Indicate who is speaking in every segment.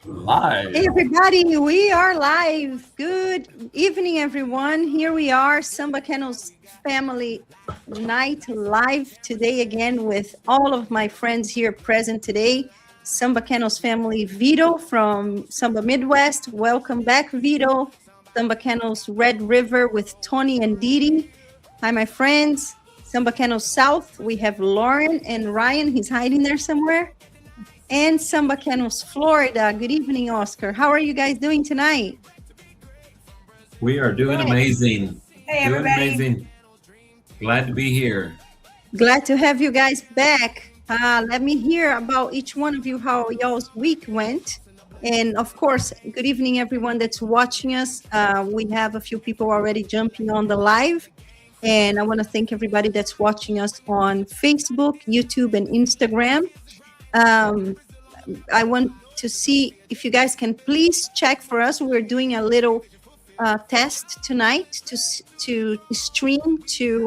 Speaker 1: Live.
Speaker 2: Hey everybody, we are live. Good evening, everyone. Here we are, Samba Kennels Family Night live today again with all of my friends here present today. Samba Kennels family, Vito from Samba Midwest. Welcome back, Vito. Samba Kennels Red River with Tony and Didi. Hi, my friends. Samba Kennels South, we have Lauren and Ryan. He's hiding there somewhere. And Samba Kennels, Florida. Good evening, Oscar. How are you guys doing tonight?
Speaker 1: We are doing amazing.
Speaker 3: Hey,
Speaker 1: doing
Speaker 3: everybody.
Speaker 1: amazing. Glad to be here.
Speaker 2: Glad to have you guys back. Let me hear about each one of you, how y'all's week went. And of course, good evening, everyone that's watching us. We have a few people already jumping on the live. And I want to thank everybody that's watching us on Facebook, YouTube, and Instagram. I want to see if you guys can please check for us. We're doing a little test tonight to stream to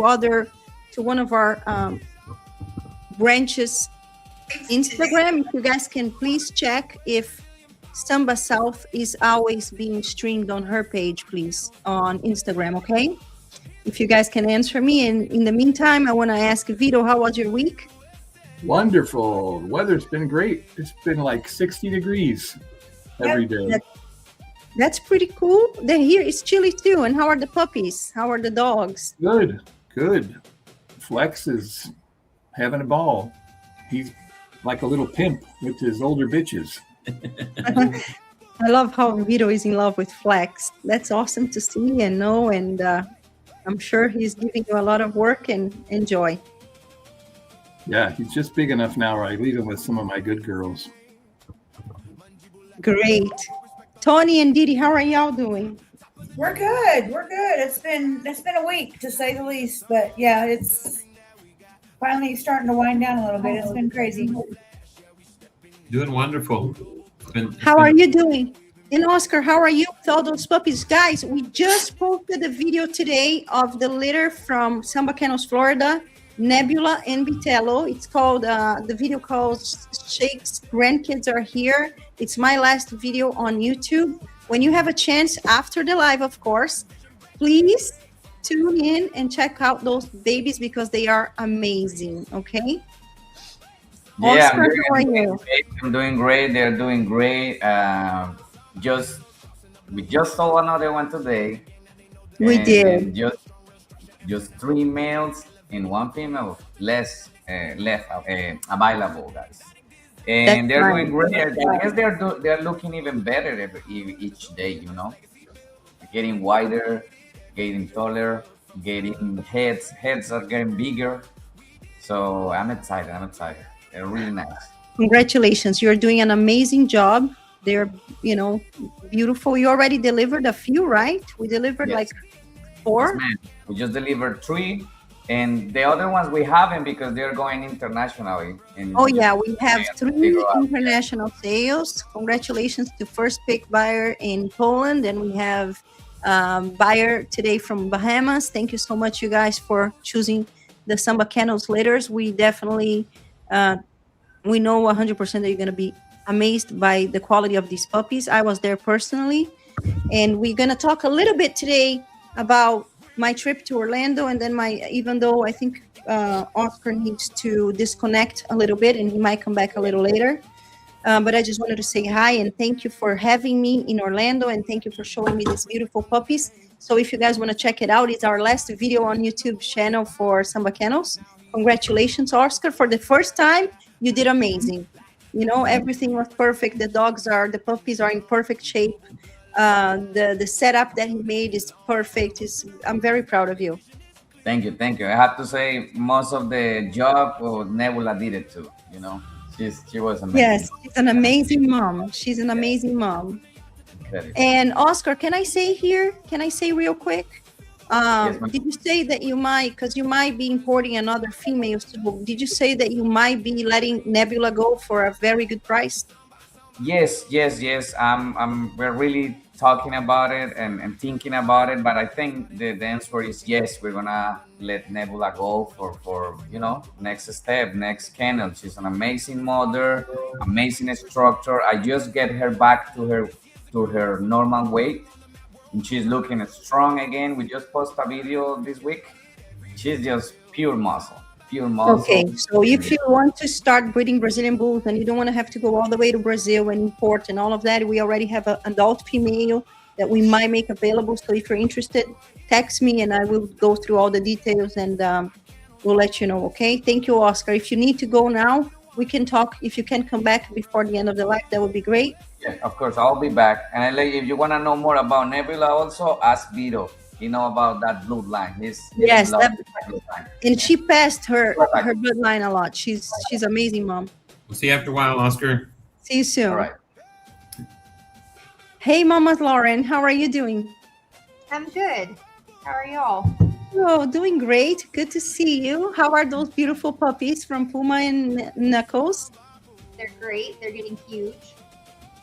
Speaker 2: one of our branches Instagram. If you guys can please check if Samba South is always being streamed on her page, please, on Instagram, okay? If you guys can answer me. And in the meantime, I want to ask Vito, how was your week?
Speaker 4: Wonderful. The weather's been great. It's been like 60 degrees every day.
Speaker 2: That's pretty cool. Then here it's chilly too. And how are the puppies? How are the dogs?
Speaker 4: Good. Flex is having a ball. He's like a little pimp with his older bitches.
Speaker 2: I love how Vito is in love with Flex. That's awesome to see and know. And I'm sure he's giving you a lot of work and joy.
Speaker 4: Yeah, he's just big enough now where I leave him with some of my good girls.
Speaker 2: Great. Tony and Didi, how are y'all doing?
Speaker 3: We're good. It's been a week to say the least, but yeah, it's finally starting to wind down a little bit. It's been crazy.
Speaker 1: Doing wonderful.
Speaker 2: How are you doing? And Oscar, how are you with all those puppies? Guys, we just posted a video today of the litter from Samba Kennels, Florida, Nebula and Vitello. It's called, the video called Shake's Grandkids Are Here. It's my last video on YouTube. When you have a chance after the live, of course, please tune in and check out those babies because they are amazing, okay?
Speaker 5: Yeah,
Speaker 2: Oscar, how are you?
Speaker 5: I'm doing great. They're doing great. We just saw another one today.
Speaker 2: We did.
Speaker 5: Just 3 males and 1 female left available, guys. And they're doing great. I guess they're looking even better each day. You know, getting wider, getting taller, getting heads. Heads are getting bigger. So I'm excited. They're really nice.
Speaker 2: Congratulations. You're doing an amazing job. They're, beautiful. You already delivered a few, right? We delivered like 4.
Speaker 5: Yes, we just delivered 3. And the other ones we haven't because they're going internationally.
Speaker 2: We have 3 international sales. Congratulations to First Pick Buyer in Poland. And we have buyer today from Bahamas. Thank you so much, you guys, for choosing the Samba Kennels litters. We definitely, we know 100% that you're going to be amazed by the quality of these puppies. I was there personally. And we're going to talk a little bit today about my trip to Orlando, and then even though I think Oscar needs to disconnect a little bit and he might come back a little later. But I just wanted to say hi and thank you for having me in Orlando, and thank you for showing me these beautiful puppies. So if you guys want to check it out, it's our last video on YouTube channel for Samba Kennels. Congratulations, Oscar. For the first time, you did amazing. Everything was perfect. The puppies are in perfect shape. The setup that he made is perfect. I'm very proud of you.
Speaker 5: Thank you. I have to say most of the job, Nebula did it too. She was amazing.
Speaker 2: Yes, she's an amazing mom.
Speaker 5: Incredible.
Speaker 2: And Oscar, can I say real quick? Did you say that you might, because you might be importing another female, so did you say that you might be letting Nebula go for a very good price?
Speaker 5: Yes. We're really talking about it and thinking about it. But I think the answer is yes. We're gonna let Nebula go for next step, next kennel. She's an amazing mother, amazing structure. I just get her back to her normal weight, and she's looking strong again. We just post a video this week. She's just pure muscle, pure muscle.
Speaker 2: Okay, so if you want to start breeding Brazilian bulls and you don't want to have to go all the way to Brazil and import and all of that, we already have an adult female that we might make available. So if you're interested, text me and I will go through all the details and we'll let you know, okay? Thank you, Oscar. If you need to go now, we can talk. If you can come back before the end of the live, that would be great.
Speaker 5: Yeah, of course, I'll be back. And if you want to know more about Nebula, also ask Vito. You know about that bloodline.
Speaker 2: Yes,
Speaker 5: bloodline.
Speaker 2: And she passed her bloodline a lot. She's amazing, mom.
Speaker 1: We'll see you after a while, Oscar.
Speaker 2: See you soon.
Speaker 5: All right.
Speaker 2: Hey, Mama Lauren, how are you doing?
Speaker 6: I'm good. How are y'all?
Speaker 2: Oh, doing great. Good to see you. How are those beautiful puppies from Puma and Knuckles?
Speaker 6: They're great. They're getting huge.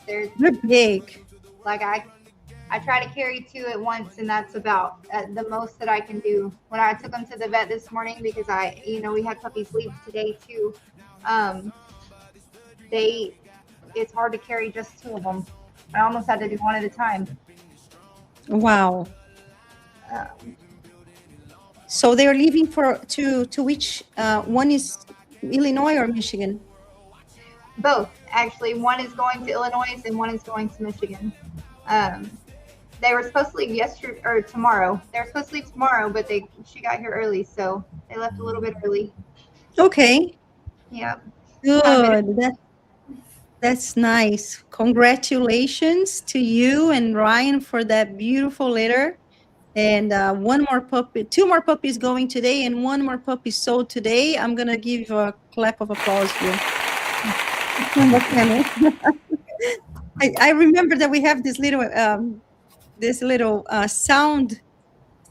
Speaker 6: They're
Speaker 2: big.
Speaker 6: like I try to carry 2 at once, and that's about the most that I can do. When I took them to the vet this morning, because we had puppies leave today too. It's hard to carry just 2 of them. I almost had to do 1 at a time.
Speaker 2: Wow. So they're leaving to which one is Illinois or Michigan?
Speaker 6: Both, actually. One is going to Illinois and one is going to Michigan. They were supposed to leave yesterday or tomorrow. They were supposed to leave tomorrow, but she got here early, so they left a little bit early.
Speaker 2: Okay.
Speaker 6: Yeah.
Speaker 2: Good. That's nice. Congratulations to you and Ryan for that beautiful litter. And 2 more puppies going today, and 1 more puppy sold today. I'm gonna give you a clap of applause here. I remember that we have this little sound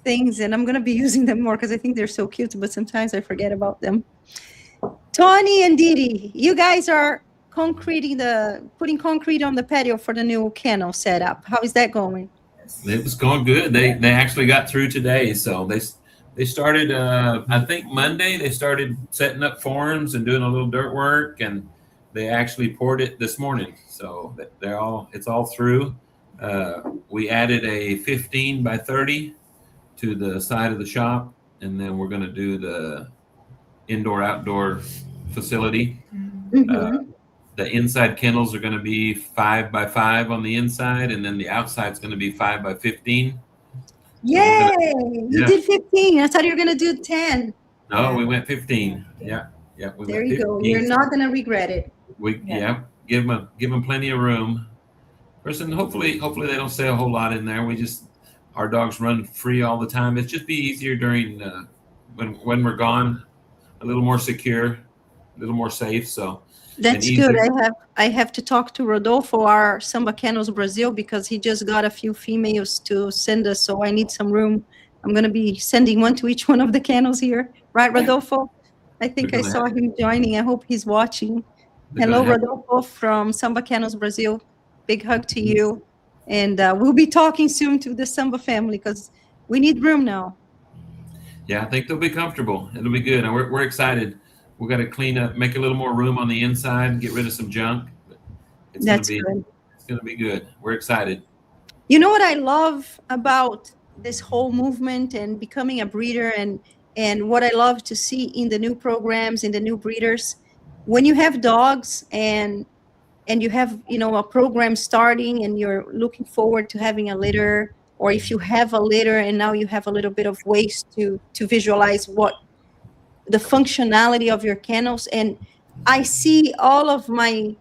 Speaker 2: things, and I'm gonna be using them more because I think they're so cute, but sometimes I forget about them. Tony and Didi, you guys are putting concrete on the patio for the new kennel setup. How is that going?
Speaker 1: It was going good. They actually got through today. So they started, I think Monday, they started setting up forms and doing a little dirt work, and they actually poured it this morning. So it's all through. We added a 15 by 30 to the side of the shop, and then we're going to do the indoor-outdoor facility.
Speaker 2: Mm-hmm.
Speaker 1: The inside kennels are going to be 5 by 5 on the inside, and then the outside is going to be 5 by 15.
Speaker 2: Yay! You did 15. I thought you were going to do 10.
Speaker 1: No, we went 15. Yeah.
Speaker 2: There you go. You're not going to regret it.
Speaker 1: Give them plenty of room. Person, hopefully they don't say a whole lot in there. Our dogs run free all the time. It's just be easier during when we're gone, a little more secure, a little more safe. So
Speaker 2: that's good. I have to talk to Rodolfo, our Samba Kennels Brazil, because he just got a few females to send us. So I need some room. I'm going to be sending 1 to each one of the kennels here. Right, Rodolfo? I think I saw him joining. I hope he's watching. Hello, Rodolfo from Samba Kennels Brazil. Big hug to you. And we'll be talking soon to the Samba family because we need room now.
Speaker 1: Yeah, I think they'll be comfortable. It'll be good. And we're excited. We've got to clean up, make a little more room on the inside, get rid of some junk.
Speaker 2: That's good.
Speaker 1: It's going to be good. We're excited.
Speaker 2: You know what I love about this whole movement and becoming a breeder, and what I love to see in the new programs, in the new breeders, when you have dogs and you have, a program starting and you're looking forward to having a litter, or if you have a litter and now you have a little bit of ways to visualize what the functionality of your kennels. And I see all of the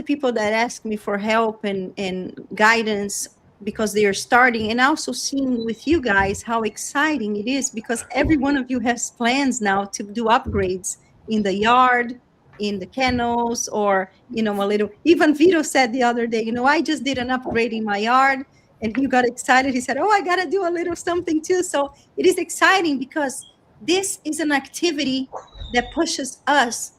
Speaker 2: people that ask me for help and guidance because they are starting, and also seeing with you guys how exciting it is, because every one of you has plans now to do upgrades in the yard, in the kennels, or a little. Even Vito said the other day, I just did an upgrade in my yard, and he got excited. He said, oh, I gotta do a little something too. So it is exciting because this is an activity that pushes us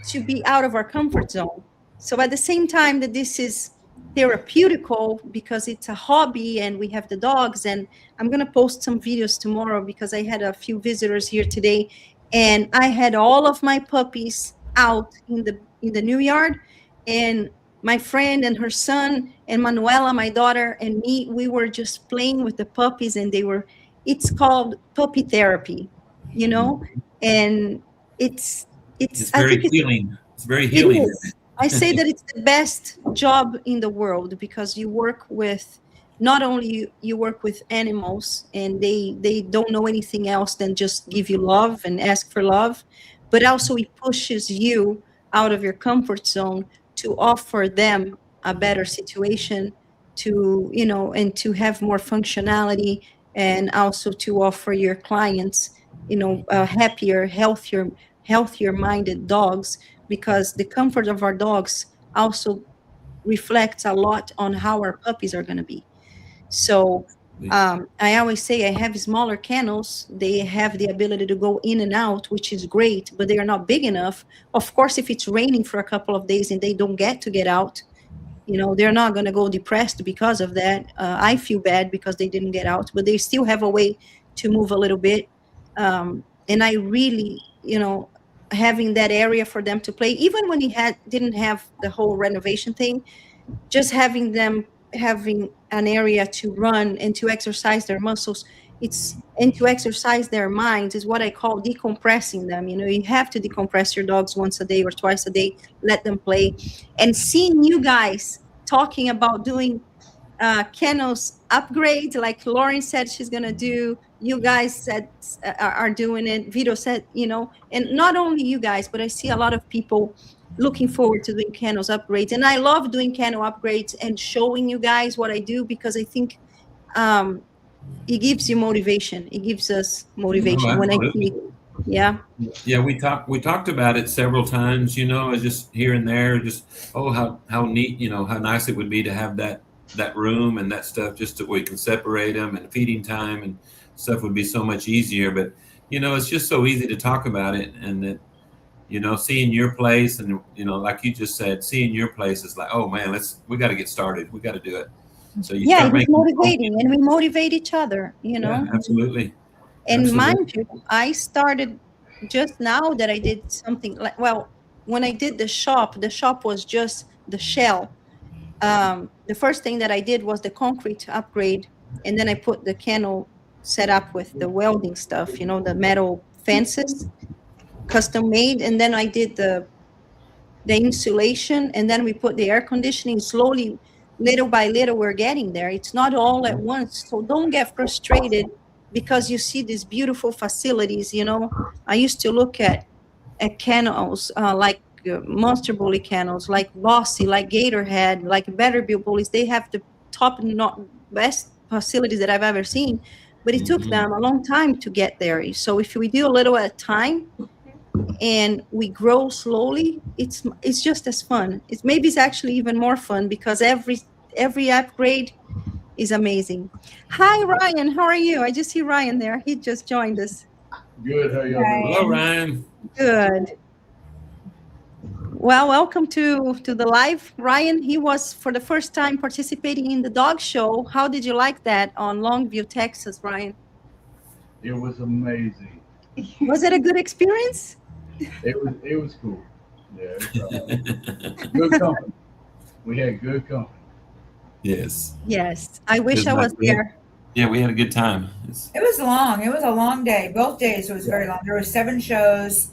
Speaker 2: to be out of our comfort zone. So at the same time that this is therapeutical because it's a hobby and we have the dogs. And I'm going to post some videos tomorrow because I had a few visitors here today, and I had all of my puppies out in the new yard, and my friend and her son and Manuela, my daughter, and me, we were just playing with the puppies, and it's called puppy therapy, and it's I
Speaker 1: very
Speaker 2: think
Speaker 1: healing. It's very
Speaker 2: it
Speaker 1: healing.
Speaker 2: is. I say that it's the best job in the world because you work with, not only you work with animals, and they don't know anything else than just give you love and ask for love, but also it pushes you out of your comfort zone to offer them a better situation, to and to have more functionality, and also to offer your clients happier, healthier minded dogs, because the comfort of our dogs also reflects a lot on how our puppies are going to be. So I always say I have smaller kennels. They have the ability to go in and out, which is great, but they are not big enough. Of course, if it's raining for a couple of days and they don't get out, they're not going to go depressed because of that. I feel bad because they didn't get out, but they still have a way to move a little bit. And I really, having that area for them to play, even when he didn't have the whole renovation thing, just having them having an area to run and to exercise their muscles, and to exercise their minds, is what I call decompressing them. You have to decompress your dogs once a day or twice a day, let them play. And seeing you guys talking about doing kennels upgrade, like Lauren said she's gonna do, you guys said are doing it, Vito said, and not only you guys, but I see a lot of people looking forward to doing kennels upgrades. And I love doing kennel upgrades and showing you guys what I do, because I think it gives you motivation. It gives us motivation when I see. Yeah.
Speaker 1: We talked about it several times, just here and there, just how neat, how nice it would be to have that room and that stuff, just so we can separate them, and feeding time and stuff would be so much easier. But it's just so easy to talk about it, and that seeing your place, and like you just said, seeing your place is like, oh man, we got to get started, we got to do it. So
Speaker 2: it's motivating, and we motivate each other,
Speaker 1: Yeah, absolutely.
Speaker 2: And mind you, I started just now that I did something like, when I did the shop was just the shell. The first thing that I did was the concrete upgrade, and then I put the kennel set up with the welding stuff, the metal fences, custom made, and then I did the insulation, and then we put the air conditioning. Slowly, little by little, we're getting there. It's not all at once, so don't get frustrated because you see these beautiful facilities. I used to look at kennels like Monster Bully kennels, like Bossy, like Gatorhead, like Betterbilt Bullies. They have the top best facilities that I've ever seen, but it took them a long time to get there. So if we do a little at a time and we grow slowly, it's just as fun. It's actually even more fun, because every upgrade is amazing. Hi, Ryan. How are you? I just see Ryan there. He just joined us.
Speaker 7: Good. How are y'all doing?
Speaker 1: Hello, Ryan.
Speaker 2: Good. Well, welcome to the live. Ryan, he was for the first time participating in the dog show. How did you like that on Longview, Texas, Ryan?
Speaker 7: It was amazing.
Speaker 2: Was it a good experience?
Speaker 7: It was cool. Yeah, good company. We had good company.
Speaker 1: Yes.
Speaker 2: I wish I was there.
Speaker 1: Yeah, we had a good time.
Speaker 3: It was long. It was a long day. Both days it was very long. There were 7 shows.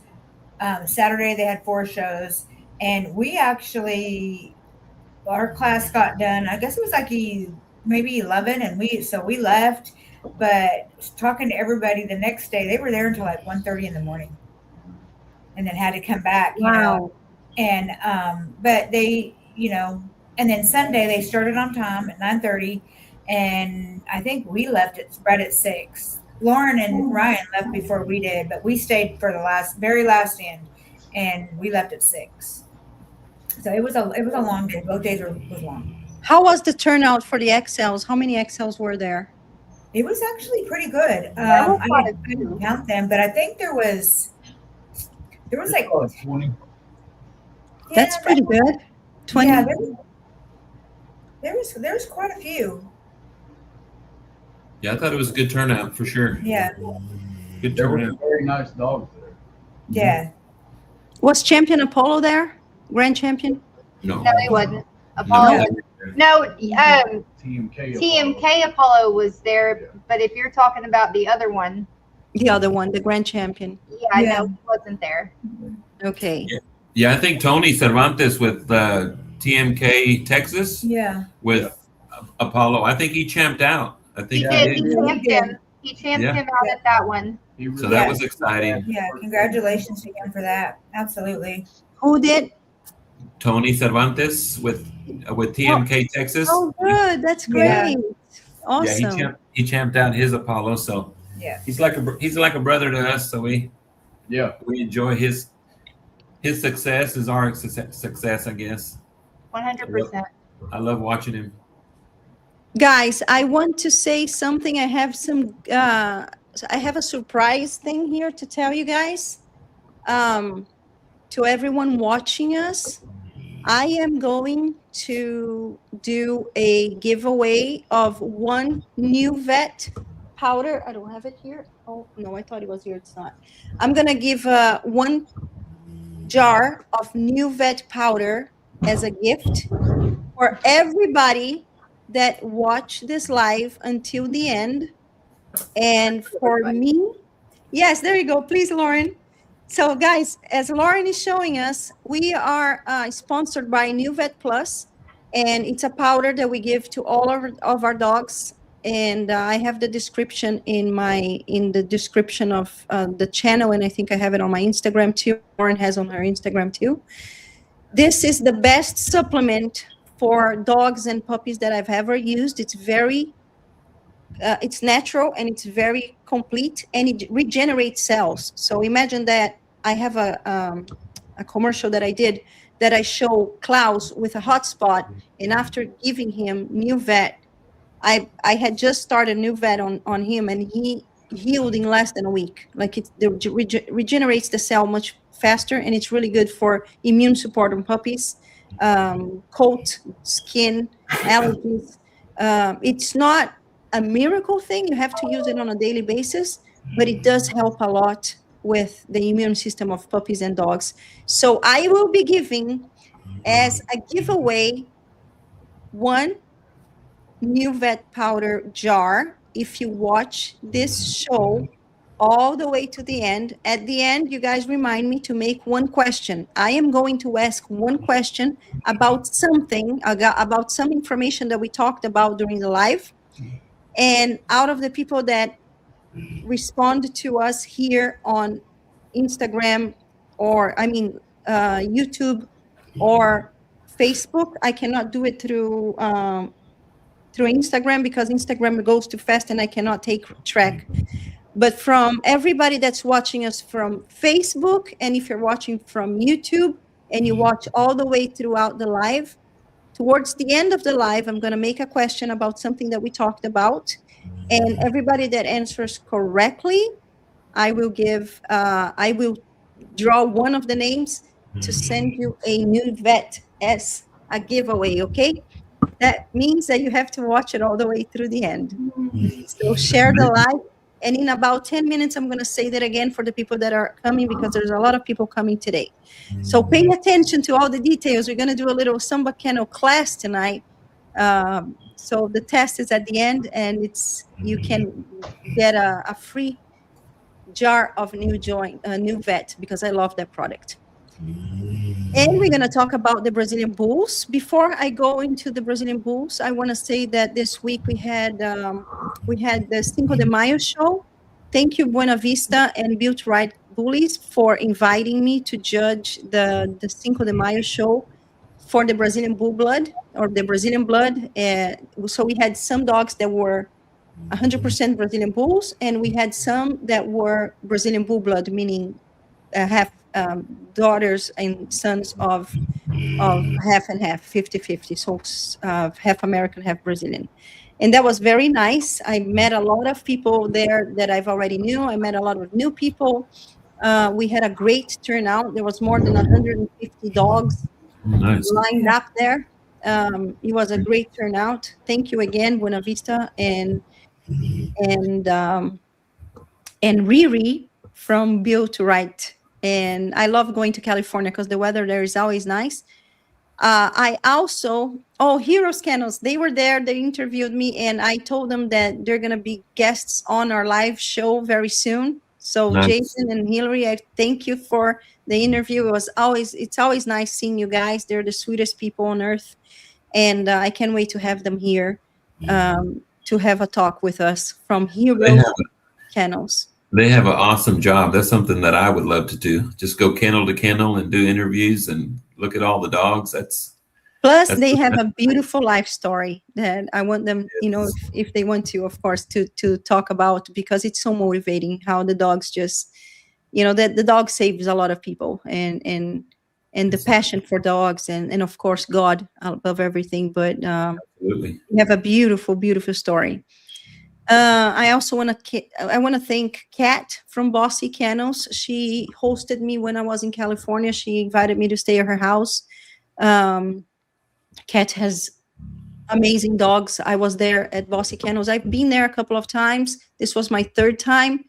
Speaker 3: Saturday they had 4 shows, and our class got done. I guess it was like maybe 11, and we left. But talking to everybody the next day, they were there until like 1:30 in the morning, and then had to come back.
Speaker 2: Wow.
Speaker 3: And but they, and then Sunday they started on time at 9:30, and I think we left right at 6. Lauren and Ryan left before we did, but we stayed for the very last end, and we left at 6. So it was a long day. Both days was long.
Speaker 2: How was the turnout for the XLs? How many XLs were there?
Speaker 3: It was actually pretty good. I didn't count them, but I think there was like
Speaker 7: 20.
Speaker 2: That's pretty good. 20.
Speaker 3: Yeah, There was quite a few.
Speaker 1: Yeah, I thought it was a good turnout for sure.
Speaker 3: Yeah,
Speaker 1: Good
Speaker 7: There were
Speaker 1: turnout.
Speaker 7: very nice dogs there.
Speaker 3: yeah.
Speaker 2: Was Champion Apollo there? Grand Champion?
Speaker 1: No,
Speaker 6: No, he wasn't.
Speaker 1: no,
Speaker 6: Apollo.
Speaker 1: that-
Speaker 6: No,
Speaker 7: TMK.
Speaker 6: TMK Apollo was there, but if you're talking about the other one,
Speaker 2: The other one, the Grand Champion.
Speaker 6: yeah,
Speaker 3: Yeah.
Speaker 6: no, he wasn't there.
Speaker 2: Okay.
Speaker 1: yeah, I think Tony Cervantes with TMK Texas
Speaker 3: Yeah.
Speaker 1: with Apollo. I think he champed out. I
Speaker 6: He
Speaker 1: think
Speaker 3: Yeah,
Speaker 6: did. He champed him. He champed
Speaker 1: Yeah.
Speaker 6: him out at that one.
Speaker 7: He really
Speaker 1: So that
Speaker 3: Yeah.
Speaker 1: was exciting.
Speaker 3: Yeah. Congratulations to him for that. Absolutely.
Speaker 2: Who did?
Speaker 1: Tony Cervantes with TMK Texas.
Speaker 2: Oh, good. That's
Speaker 3: Yeah.
Speaker 2: great. Awesome.
Speaker 1: Yeah, he champed out his Apollo. So
Speaker 3: Yeah.
Speaker 1: he's like a brother to us. So we enjoy his success is our success, I guess.
Speaker 6: 100%.
Speaker 1: I love watching him.
Speaker 2: Guys, I want to say something. I have a surprise thing here to tell you guys. To everyone watching us, I am going to do a giveaway of one new vet powder. I don't have it here. Oh, no, I thought it was here. It's not. I'm going to give one jar of new vet powder as a gift for everybody that watch this live until the end. And for me, yes, there you go. Please, Lauren. So, guys, as Lauren is showing us, we are sponsored by New Vet Plus, and it's a powder that we give to all of our dogs. And I have the description in the description of the channel, and I think I have it on my Instagram too. Lauren has on her Instagram too. This is the best supplement for dogs and puppies that I've ever used. It's very it's natural and it's very complete, and it regenerates cells. So imagine that I have a commercial that I did that I show Klaus with a hotspot, and after giving him New Vet, I had just started New Vet on him, and he healed in less than a week. Like it regenerates the cell much faster, and it's really good for immune support on puppies, coat, skin, allergies. It's not a miracle thing. You have to use it on a daily basis, but it does help a lot with the immune system of puppies and dogs. So I will be giving as a giveaway one New Vet powder jar if you watch this show all the way to the end. At the end, you guys remind me to make one question. I am going to ask one question about something, about some information that we talked about during the live. And out of the people that respond to us here on Instagram YouTube or Facebook, I cannot do it through Instagram because Instagram goes too fast and I cannot take track. But from everybody that's watching us from Facebook, and if you're watching from YouTube and you watch all the way throughout the live, towards the end of the live, I'm going to make a question about something that we talked about. And everybody that answers correctly, I will draw one of the names to send you a New Vet as a giveaway, okay? That means that you have to watch it all the way through the end. So share the live. And in about 10 minutes, I'm going to say that again for the people that are coming, because there's a lot of people coming today. So pay attention to all the details. We're going to do a little Samba Kennel class tonight. So the test is at the end, and you can get a free jar of New Vet, because I love that product. And we're going to talk about the Brazilian bulls. Before I go into the Brazilian bulls, I want to say that this week we had the Cinco de Mayo show. Thank you, Buena Vista and Built Right Bullies, for inviting me to judge the Cinco de Mayo show for the Brazilian bull blood, or the Brazilian blood. So we had some dogs that were 100% Brazilian bulls, and we had some that were Brazilian bull blood, meaning half daughters and sons of half and half, 50-50, so half American, half Brazilian. And that was very nice. I met a lot of people there that I've already knew. I met a lot of new people. We had a great turnout. There was more than 150 dogs lined up there. It was a great turnout. Thank you again, Buena Vista, and Riri from Bill to Right. And I love going to California because the weather there is always nice. I also, Heroes Kennels, they were there, they interviewed me, and I told them that they're going to be guests on our live show very soon. So
Speaker 1: Nice.
Speaker 2: Jason and Hillary, I thank you for the interview. It's always nice seeing you guys. They're the sweetest people on earth. And I can't wait to have them here to have a talk with us from Heroes Kennels.
Speaker 1: They have an awesome job. That's something that I would love to do. Just go kennel to kennel and do interviews and look at all the dogs.
Speaker 2: Plus, they have a beautiful life story that I want them, if they want to, of course, to talk about, because it's so motivating how the dogs just, that the dog saves a lot of people, and the passion for dogs, and of course God above everything. But
Speaker 1: Absolutely.
Speaker 2: you have a beautiful, beautiful story. I also want to thank Kat from Bossy Kennels. She hosted me when I was in California. She invited me to stay at her house. Kat has amazing dogs. I was there at Bossy Kennels. I've been there a couple of times. This was my third time,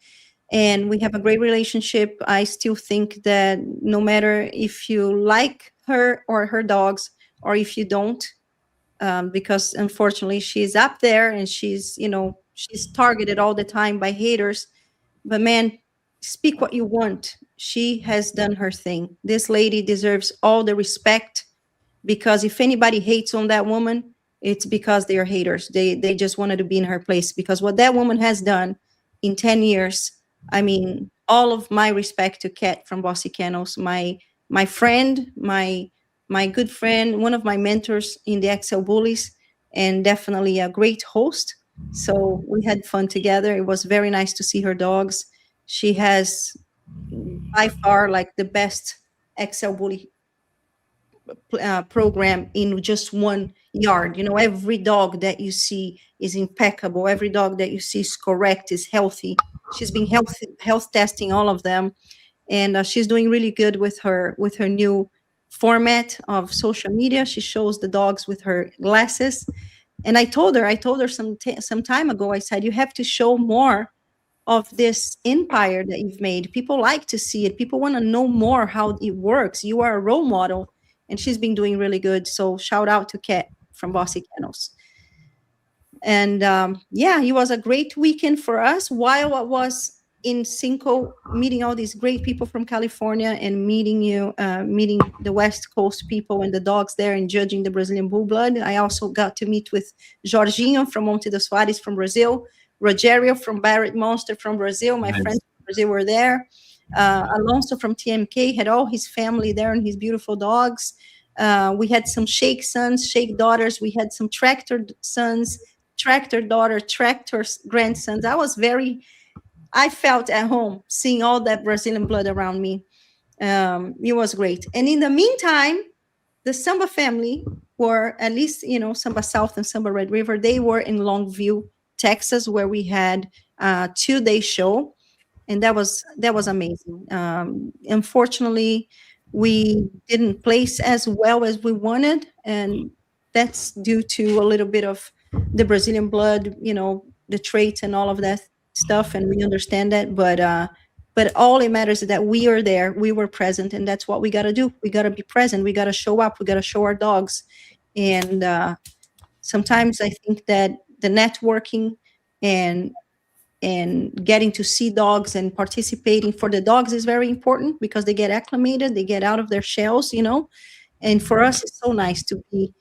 Speaker 2: and we have a great relationship. I still think that no matter if you like her or her dogs, or if you don't, because unfortunately she's up there and she's targeted all the time by haters. But man, speak what you want. She has done her thing. This lady deserves all the respect, because if anybody hates on that woman, it's because they are haters. They just wanted to be in her place, because what that woman has done in 10 years, I mean, all of my respect to Kat from Bossy Kennels, my friend, my good friend, one of my mentors in the XL Bullies, and definitely a great host. So we had fun together. It was very nice to see her dogs. She has by far like the best XL Bully program in just one yard. Every dog that you see is impeccable. Every dog that you see is correct, is healthy. She's been health testing all of them, and she's doing really good with her new format of social media. She shows the dogs with her glasses, and I told her some time ago, I said, you have to show more of this empire that you've made. People like to see it. People want to know more how it works. You are a role model, and she's been doing really good. So shout out to Kat from Bossy Kennels. And it was a great weekend for us. While I was in Cinco, meeting all these great people from California, and meeting the West Coast people and the dogs there, and judging the Brazilian Bull Blood, I also got to meet with Jorginho from Monte dos Soares from Brazil, Rogerio from Barrett Monster from Brazil. My friends from Brazil were there. Alonso from TMK had all his family there and his beautiful dogs. We had some shake sons, shake daughters. We had some tractor sons, tractor daughter, tractor grandsons. I felt at home seeing all that Brazilian blood around me. It was great. And in the meantime, the Samba family were, at least, Samba South and Samba Red River, they were in Longview, Texas, where we had a 2-day show. And that was amazing. Unfortunately, we didn't place as well as we wanted. And that's due to a little bit of the Brazilian blood, the traits and all of that stuff. And we understand that. But all it matters is that we are there. We were present. And that's what we got to do. We got to be present. We got to show up. We got to show our dogs. And sometimes I think that the networking and getting to see dogs and participating for the dogs is very important, because they get acclimated, they get out of their shells, and for us, it's so nice to be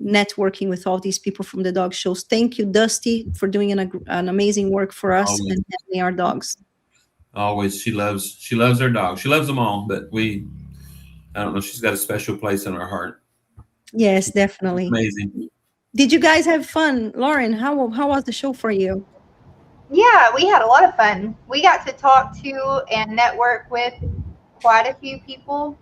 Speaker 2: networking with all these people from the dog shows. Thank you, Dusty, for doing an amazing work for us and handling our dogs.
Speaker 1: Always. She loves her dog. She loves them all, but I don't know, she's got a special place in our heart.
Speaker 2: Yes, definitely.
Speaker 1: Amazing.
Speaker 2: Did you guys have fun? Lauren, how was the show for you?
Speaker 6: Yeah, we had a lot of fun. We got to talk to and network with quite a few people,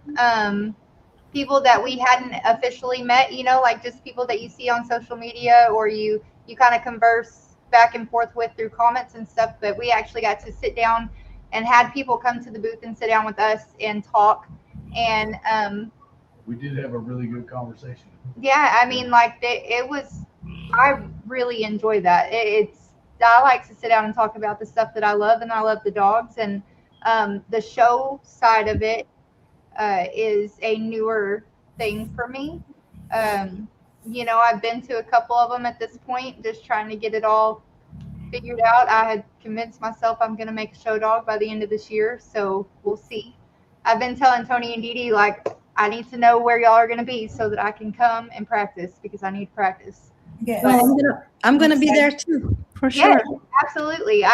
Speaker 6: people that we hadn't officially met, like just people that you see on social media, or you kind of converse back and forth with through comments and stuff. But we actually got to sit down and had people come to the booth and sit down with us and talk. And
Speaker 7: we did have a really good conversation.
Speaker 6: Yeah, I mean, like it was. I really enjoy that. I like to sit down and talk about the stuff that I love, and I love the dogs, and the show side of it is a newer thing for me. Um, I've been to a couple of them at this point, just trying to get it all figured out. I had convinced myself I'm going to make a show dog by the end of this year, so we'll see. I've been telling Tony and Dee Dee, like, I need to know where y'all are going to be so that I can come and practice because I need practice.
Speaker 3: Yes.
Speaker 2: Well, I'm gonna be there too, for
Speaker 6: Yeah,
Speaker 2: sure.
Speaker 6: absolutely.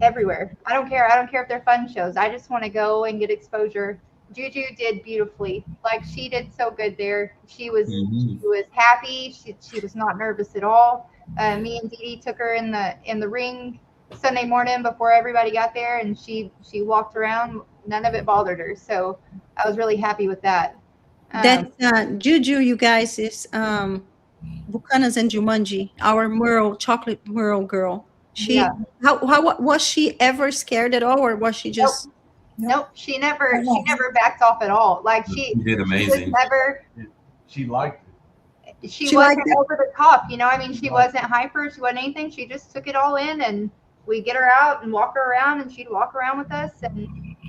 Speaker 6: Everywhere. I don't care. I don't care if they're fun shows. I just want to go and get exposure. Juju did beautifully. Like she did so good there. She was happy. She was not nervous at all. Me and Dee Dee took her in the ring Sunday morning before everybody got there, and she walked around. None of it bothered her. So I was really happy with that.
Speaker 2: That Juju, you guys, is Buchanas and Jumanji, our chocolate Merle girl. How was she ever scared at all, or was she just?
Speaker 6: Nope. She never backed off at all. Like she
Speaker 1: did amazing.
Speaker 7: She liked it.
Speaker 6: She wasn't over the top, I mean, she wasn't hyper. She wasn't anything. She just took it all in, and we get her out and walk her around, and she'd walk around with us, and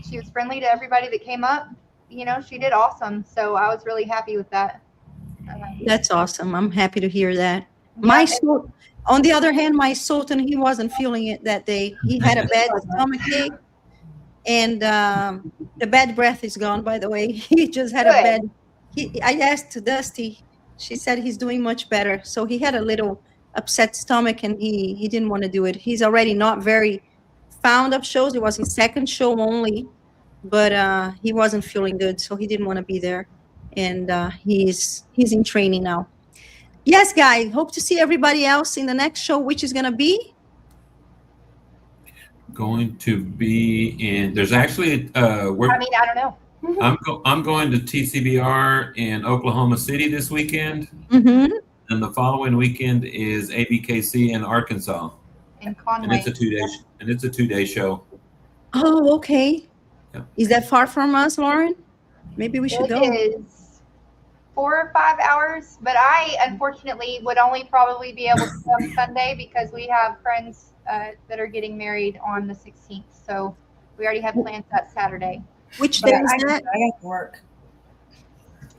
Speaker 6: she was friendly to everybody that came up. She did awesome. So I was really happy with that.
Speaker 2: That's awesome. I'm happy to hear that. Yeah, on the other hand, my Sultan, he wasn't feeling it that day. He had a bad stomach ache, and the bad breath is gone, by the way. He just had I asked Dusty. She said he's doing much better. So he had a little upset stomach, and he didn't want to do it. He's already not very fond of shows. It was his second show only, but he wasn't feeling good, so he didn't want to be there. And he's in training now. Yes, guys. Hope to see everybody else in the next show, which is going to be
Speaker 1: there's actually
Speaker 6: I don't know.
Speaker 1: I'm going to TCBR in Oklahoma City this weekend,
Speaker 2: and
Speaker 1: the following weekend is ABKC in Arkansas.
Speaker 6: In Conway.
Speaker 1: And it's a 2-day show.
Speaker 2: Oh, okay.
Speaker 1: Yeah.
Speaker 2: Is that far from us, Lauren? Maybe we should go.
Speaker 6: It is 4 or 5 hours, but I unfortunately would only probably be able to come Sunday because we have friends that are getting married on the 16th. So we already have plans that Saturday.
Speaker 2: Which day is that?
Speaker 3: I got to work.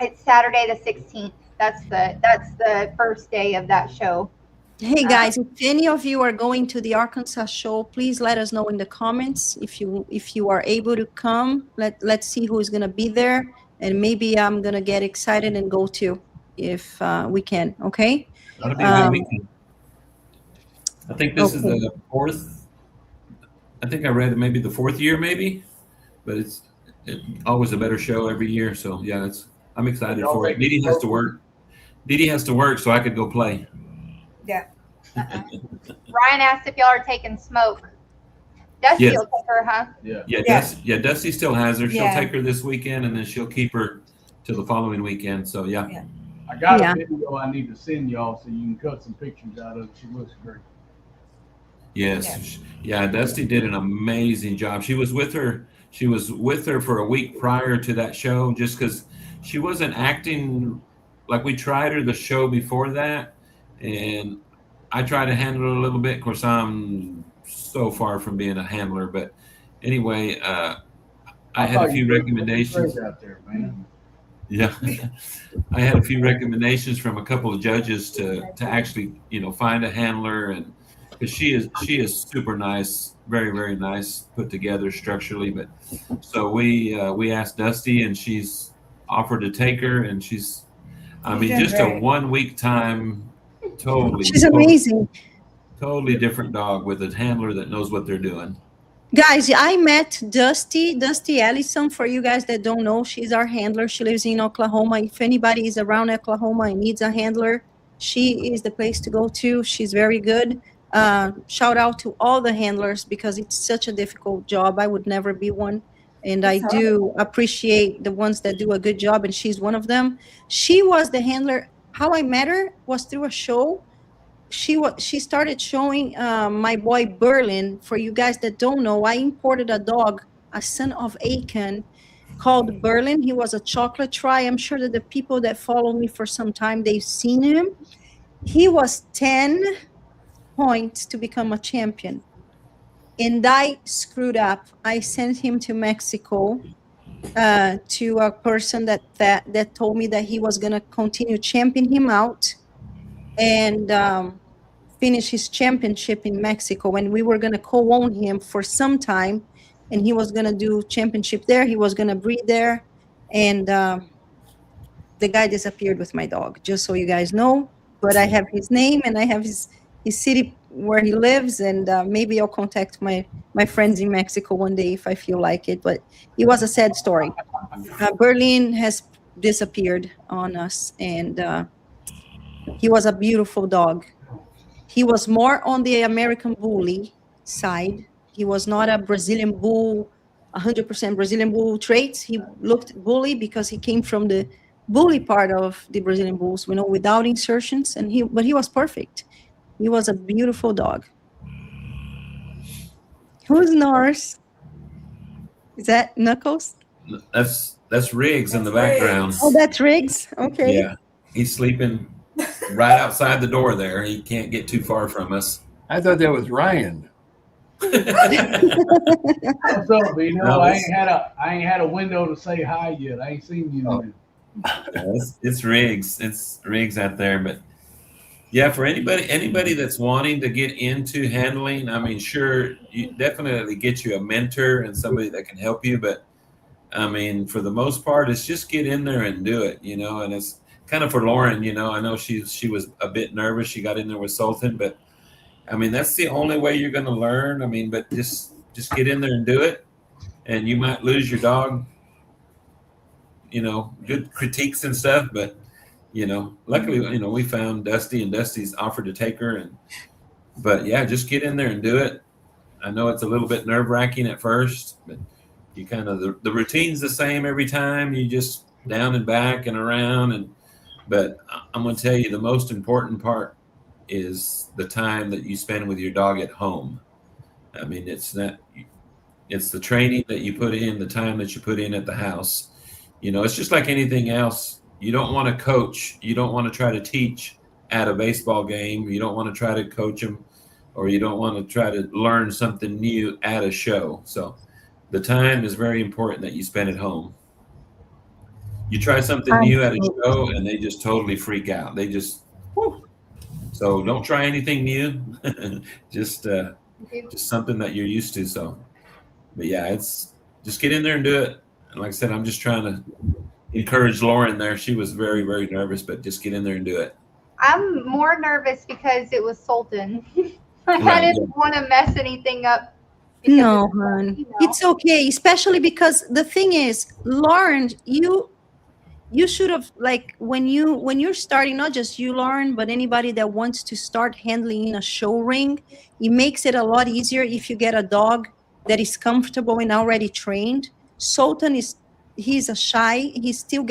Speaker 6: It's Saturday the 16th. That's the first day of that show.
Speaker 2: Hey guys, if any of you are going to the Arkansas show, please let us know in the comments if you are able to come. Let's see who is going to be there, and maybe I'm going to get excited and go too if we can. Okay.
Speaker 1: That'll be a good weekend. I think this is the fourth. I think I read it maybe the fourth year, but it's always a better show every year. So yeah, I'm excited for it. Dee Dee has to work. Dee Dee has to work, so I could go play.
Speaker 3: Yeah.
Speaker 6: Ryan asked if y'all are taking smoke. Dusty will take her, huh?
Speaker 1: Yeah. Dusty still has her. She'll take her this weekend, and then she'll keep her till the following weekend. So yeah.
Speaker 7: I got a video I need to send y'all so you can cut some pictures out of it. She looks great.
Speaker 1: Yes. Yeah. Dusty did an amazing job. She was with her for a week prior to that show, just because she wasn't acting like we tried her the show before that, and I tried to handle her a little bit. Of course, I'm so far from being a handler, but anyway, I had a few recommendations
Speaker 7: out there, man.
Speaker 1: Yeah, I had a few recommendations from a couple of judges to actually find a handler, and because she is super nice, very, very nice, put together structurally. But so we asked Dusty, and she's offered to take her, and just a 1 week time,
Speaker 2: she's amazing.
Speaker 1: Totally different dog with a handler that knows what they're doing.
Speaker 2: Guys, I met Dusty Ellison. For you guys that don't know, she's our handler. She lives in Oklahoma. If anybody is around Oklahoma and needs a handler, she is the place to go to. She's very good. Shout out to all the handlers because it's such a difficult job. I would never be one. And I do appreciate the ones that do a good job, and she's one of them. She was the handler. How I met her was through a show. She started showing my boy Berlin. For you guys that don't know, I imported a dog, a son of Acon, called Berlin. He was a chocolate try. I'm sure that the people that follow me for some time, they've seen him. He was 10 points to become a champion. And I screwed up. I sent him to Mexico to a person that told me that he was going to continue champion him out and finish his championship in Mexico. And we were going to co-own him for some time. And he was going to do championship there. He was going to breed there. And the guy disappeared with my dog, just so you guys know. But I have his name and I have his city where he lives. And maybe I'll contact my friends in Mexico one day if I feel like it. But it was a sad story. Berlin has disappeared on us. And he was a beautiful dog. He was more on the American Bully side. He was not a Brazilian Bull, 100% Brazilian Bull traits. He looked bully because he came from the bully part of the Brazilian Bulls, without insertions. But he was perfect. He was a beautiful dog. Who's Norse? Is that Knuckles?
Speaker 1: That's Riggs in the background.
Speaker 2: Oh, that's Riggs. Okay.
Speaker 1: Yeah, he's sleeping right outside the door there. He can't get too far from us.
Speaker 4: I thought that was Ryan.
Speaker 7: What's up, Vito?
Speaker 1: No,
Speaker 7: I ain't had a window to say hi yet. I ain't seen you.
Speaker 4: Oh.
Speaker 1: It's Riggs. It's Riggs out there. But yeah, for anybody that's wanting to get into handling, I mean, sure, you definitely get you a mentor and somebody that can help you. But I mean, for the most part, it's just get in there and do it, and it's kind of for Lauren, I know she was a bit nervous. She got in there with Sultan, but I mean, that's the only way you're going to learn. I mean, but just get in there and do it. And you might lose your dog, good critiques and stuff. But, luckily, we found Dusty and Dusty's offered to take her. But yeah, just get in there and do it. I know it's a little bit nerve wracking at first, but you kind of, the routine's the same every time. You just down and back and around. But I'm going to tell you, the most important part is the time that you spend with your dog at home. I mean, it's the training that you put in, the time that you put in at the house. It's just like anything else. You don't want to coach. You don't want to try to teach at a baseball game. You don't want to try to coach them, or you don't want to try to learn something new at a show. So the time is very important that you spend at home. You try something new at a show and they just totally freak out. They just, whew. So don't try anything new. just something that you're used to. So, but yeah, it's just get in there and do it. And like I said, I'm just trying to encourage Lauren there. She was very, very nervous, but just get in there and do it.
Speaker 6: I'm more nervous because it was Sultan. I didn't want to mess anything up.
Speaker 2: No, hon. It's okay, especially because the thing is, Lauren, you should have, like, when you're starting, not just you, Lauren, but anybody that wants to start handling in a show ring, it makes it a lot easier if you get a dog that is comfortable and already trained. Sultan he's still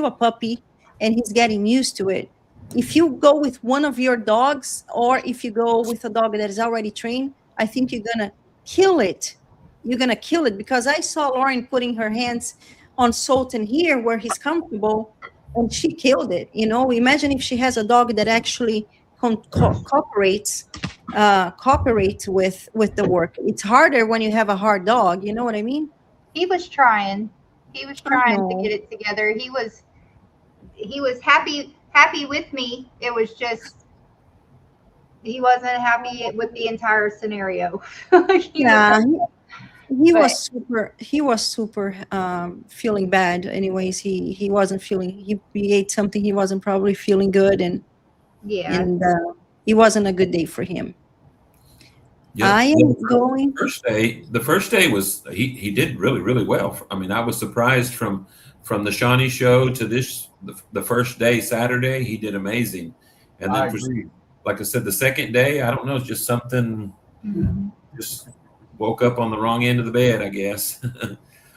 Speaker 2: a puppy and he's getting used to it. If you go with one of your dogs, or if you go with a dog that is already trained, I think you're gonna kill it. You're gonna kill it, because I saw Lauren putting her hands on Sultan here where he's comfortable, and she killed it. Imagine if she has a dog that actually cooperates with the work. It's harder when you have a hard dog. You know what I mean?
Speaker 6: He was trying to get it together. He was happy with me. It was just he wasn't happy with the entire scenario. He was super feeling bad. Anyways, he wasn't feeling. He ate something. He wasn't probably feeling good, and it wasn't a good day for him.
Speaker 1: Yeah,
Speaker 2: I am going.
Speaker 1: The first day was he did really, really well. I mean, I was surprised from the Shawnee show to the first day, Saturday, he did amazing. And then, like I said, the second day, I don't know, it's just something. Just woke up on the wrong end of the bed, I guess.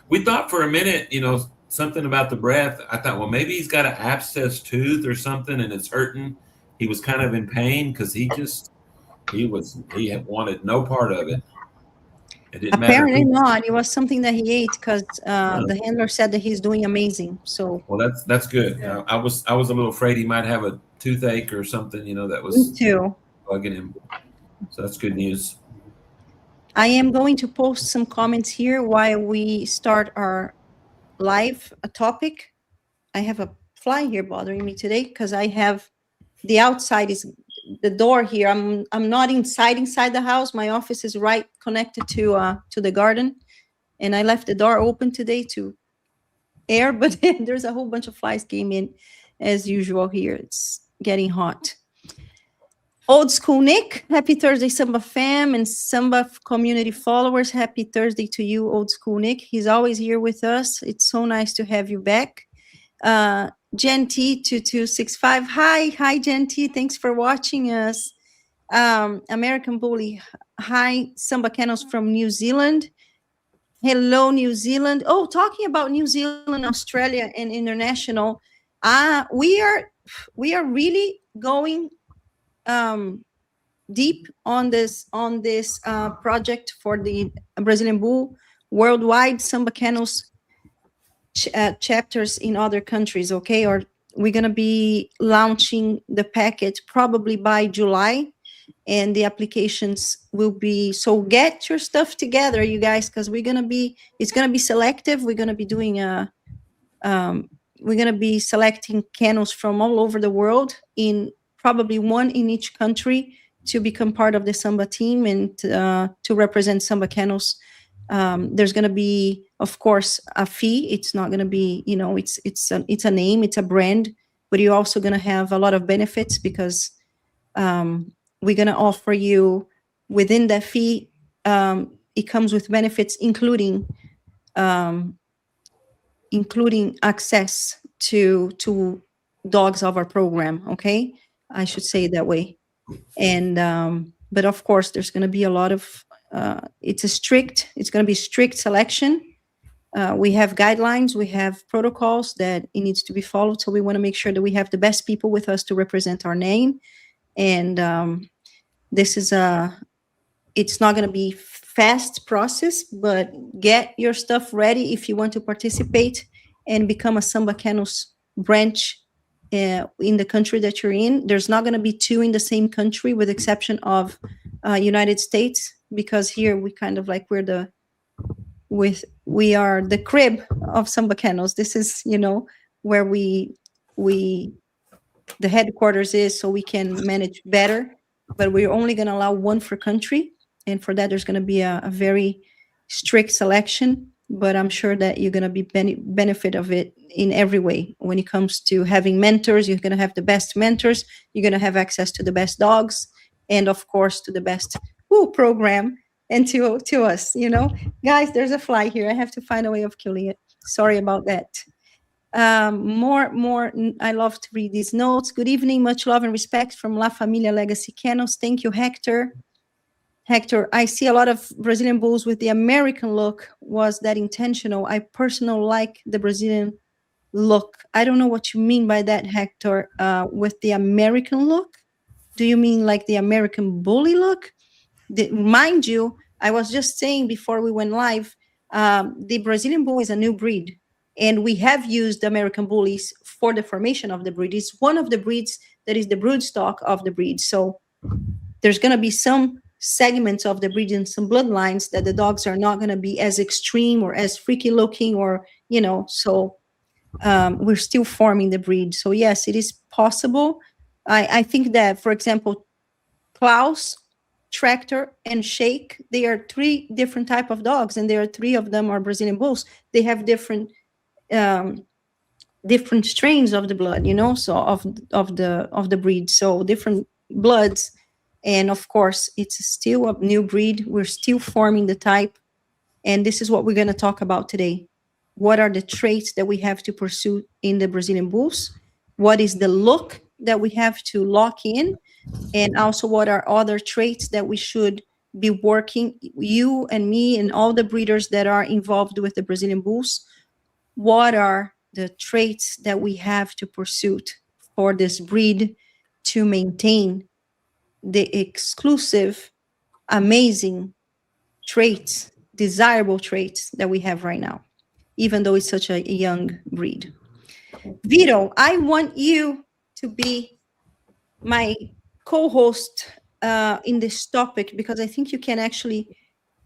Speaker 1: We thought for a minute, something about the breath. I thought, well, maybe he's got an abscessed tooth or something and it's hurting. He was kind of in pain because he had wanted no part of it. It didn't matter.
Speaker 2: Apparently not. It was something that he ate because the handler said that he's doing amazing. So
Speaker 1: Well, that's good. I was a little afraid he might have a toothache or something, you know, that
Speaker 2: me
Speaker 1: was
Speaker 2: too.
Speaker 1: bugging him. So that's good news.
Speaker 2: I am going to post some comments here while we start our live topic. I have a fly here bothering me today because I have the outside is the door here. I'm not inside the house. My office is right connected to the garden, and I left the door open today to air, but there's a whole bunch of flies came in as usual here. It's getting hot. Old School Nick, happy Thursday, Samba fam and Samba community followers. Happy Thursday to you, Old School Nick. He's always here with us. It's so nice to have you back. Jen T 2265. Hi Jen T. Thanks for watching us. American Bully. Hi, Samba Kennels from New Zealand. Hello, New Zealand. Oh, talking about New Zealand, Australia, and international. We are really going deep on this project for the Brazilian Bull worldwide Samba Kennels chapters in other countries. Okay, or we're gonna be launching the packet probably by July, and the applications will be, so get your stuff together, you guys, because it's gonna be selective. We're gonna be doing we're gonna be selecting kennels from all over the world, in probably one in each country, to become part of the Samba team and to represent Samba Kennels. There's going to be, of course, a fee. It's not going to be, it's a name, it's a brand, but you're also going to have a lot of benefits, because we're going to offer you within that fee. It comes with benefits, including access to dogs of our program. Okay, I should say it that way. And but of course, there's going to be a lot of it's going to be strict selection. We have guidelines, we have protocols that it needs to be followed. So we want to make sure that we have the best people with us to represent our name. And this is it's not going to be fast process, but get your stuff ready if you want to participate and become a Samba Kennels branch in the country that you're in. There's not going to be two in the same country, with exception of United States, because here we kind of like we are the crib of Samba Kennels. This is, where we the headquarters is, so we can manage better, but we're only going to allow one for country. And for that, there's going to be a very strict selection, but I'm sure that you're going to be benefit of it in every way. When it comes to having mentors, you're going to have the best mentors. You're going to have access to the best dogs, and of course to the best program, and to us, Guys, there's a fly here. I have to find a way of killing it. Sorry about that. More. I love to read these notes. Good evening. Much love and respect from La Familia Legacy Kennels. Thank you, Hector. Hector, I see a lot of Brazilian bulls with the American look. Was that intentional? I personally like the Brazilian look. I don't know what you mean by that, Hector. With the American look? Do you mean like the American bully look? Mind you, I was just saying before we went live, the Brazilian bull is a new breed. And we have used American bullies for the formation of the breed. It's one of the breeds that is the brood stock of the breed. So there's going to be some segments of the breed and some bloodlines that the dogs are not going to be as extreme or as freaky looking, or so we're still forming the breed. So yes, it is possible. I think that, for example, Klaus, Tractor, and Shake, they are three different type of dogs, and there are three of them are Brazilian bulls. They have different strains of the blood, so of the breed, so different bloods. And of course, it's still a new breed. We're still forming the type. And this is what we're going to talk about today. What are the traits that we have to pursue in the Brazilian bulls? What is the look that we have to lock in? And also, what are other traits that we should be working, you and me and all the breeders that are involved with the Brazilian bulls? What are the traits that we have to pursue for this breed to maintain the exclusive, amazing traits desirable traits that we have right now, even though it's such a young breed. Vito, I want you to be my co-host in this topic, because I think you can actually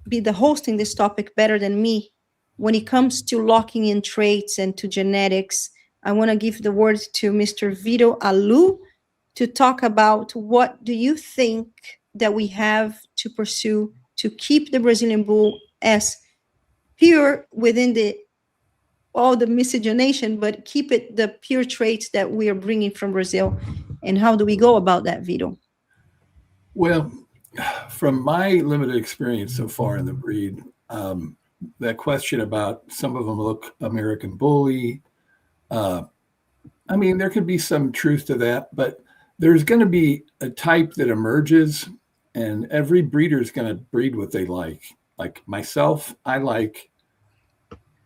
Speaker 2: be the host in this topic better than me when it comes to locking in traits and to genetics. I want to give the word to Mr. Vito Alu to talk about what do you think that we have to pursue to keep the Brazilian Bull as pure within all the miscegenation, but keep it the pure traits that we are bringing from Brazil. And how do we go about that, Vito?
Speaker 4: Well, from my limited experience so far in the breed, that question about some of them look American Bully, I mean, there could be some truth to that, but there's going to be a type that emerges, and every breeder is going to breed what they like. Like myself, I like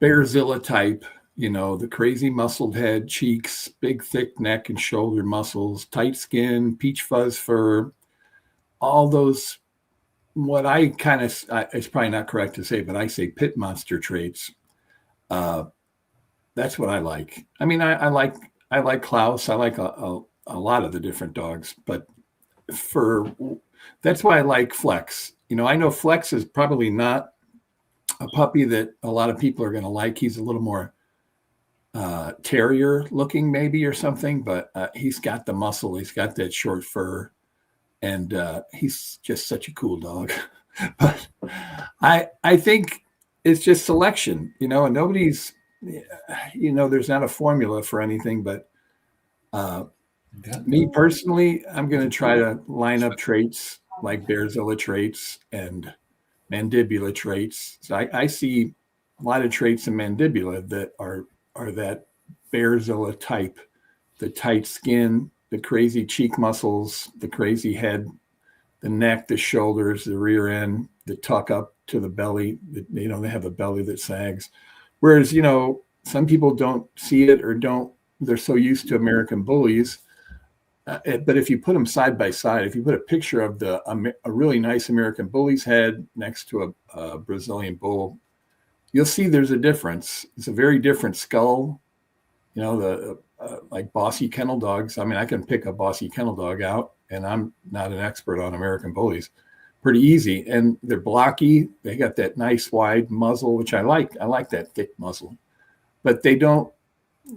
Speaker 4: Bearzilla type, you know, the crazy muscled head, cheeks, big thick neck and shoulder muscles, tight skin, peach fuzz fur, all those, what I kind of, it's probably not correct to say, but I say pit monster traits. That's what I like. I mean, I like Klaus. I like a lot of the different dogs, but that's why I like Flex. You know, I know Flex is probably not a puppy that a lot of people are going to like. He's a little more terrier looking maybe or something, but he's got the muscle. He's got that short fur, and he's just such a cool dog. But I think it's just selection, you know, and nobody's, you know, there's not a formula for anything, but me personally, I'm going to try to line up traits like Bearzilla traits and mandibula traits. So I see a lot of traits in mandibula that are that Bearzilla type, the tight skin, the crazy cheek muscles, the crazy head, the neck, the shoulders, the rear end, the tuck up to the belly. You know, they have a belly that sags. Whereas, you know, some people don't see it or they're so used to American Bullies. But if you put them side by side, if you put a picture of a really nice American Bully's head next to a Brazilian Bull, you'll see there's a difference. It's a very different skull. You know, like bossy kennel dogs. I mean, I can pick a bossy kennel dog out, and I'm not an expert on American Bullies. Pretty easy. And they're blocky. They got that nice wide muzzle, which I like. I like that thick muzzle. But they don't,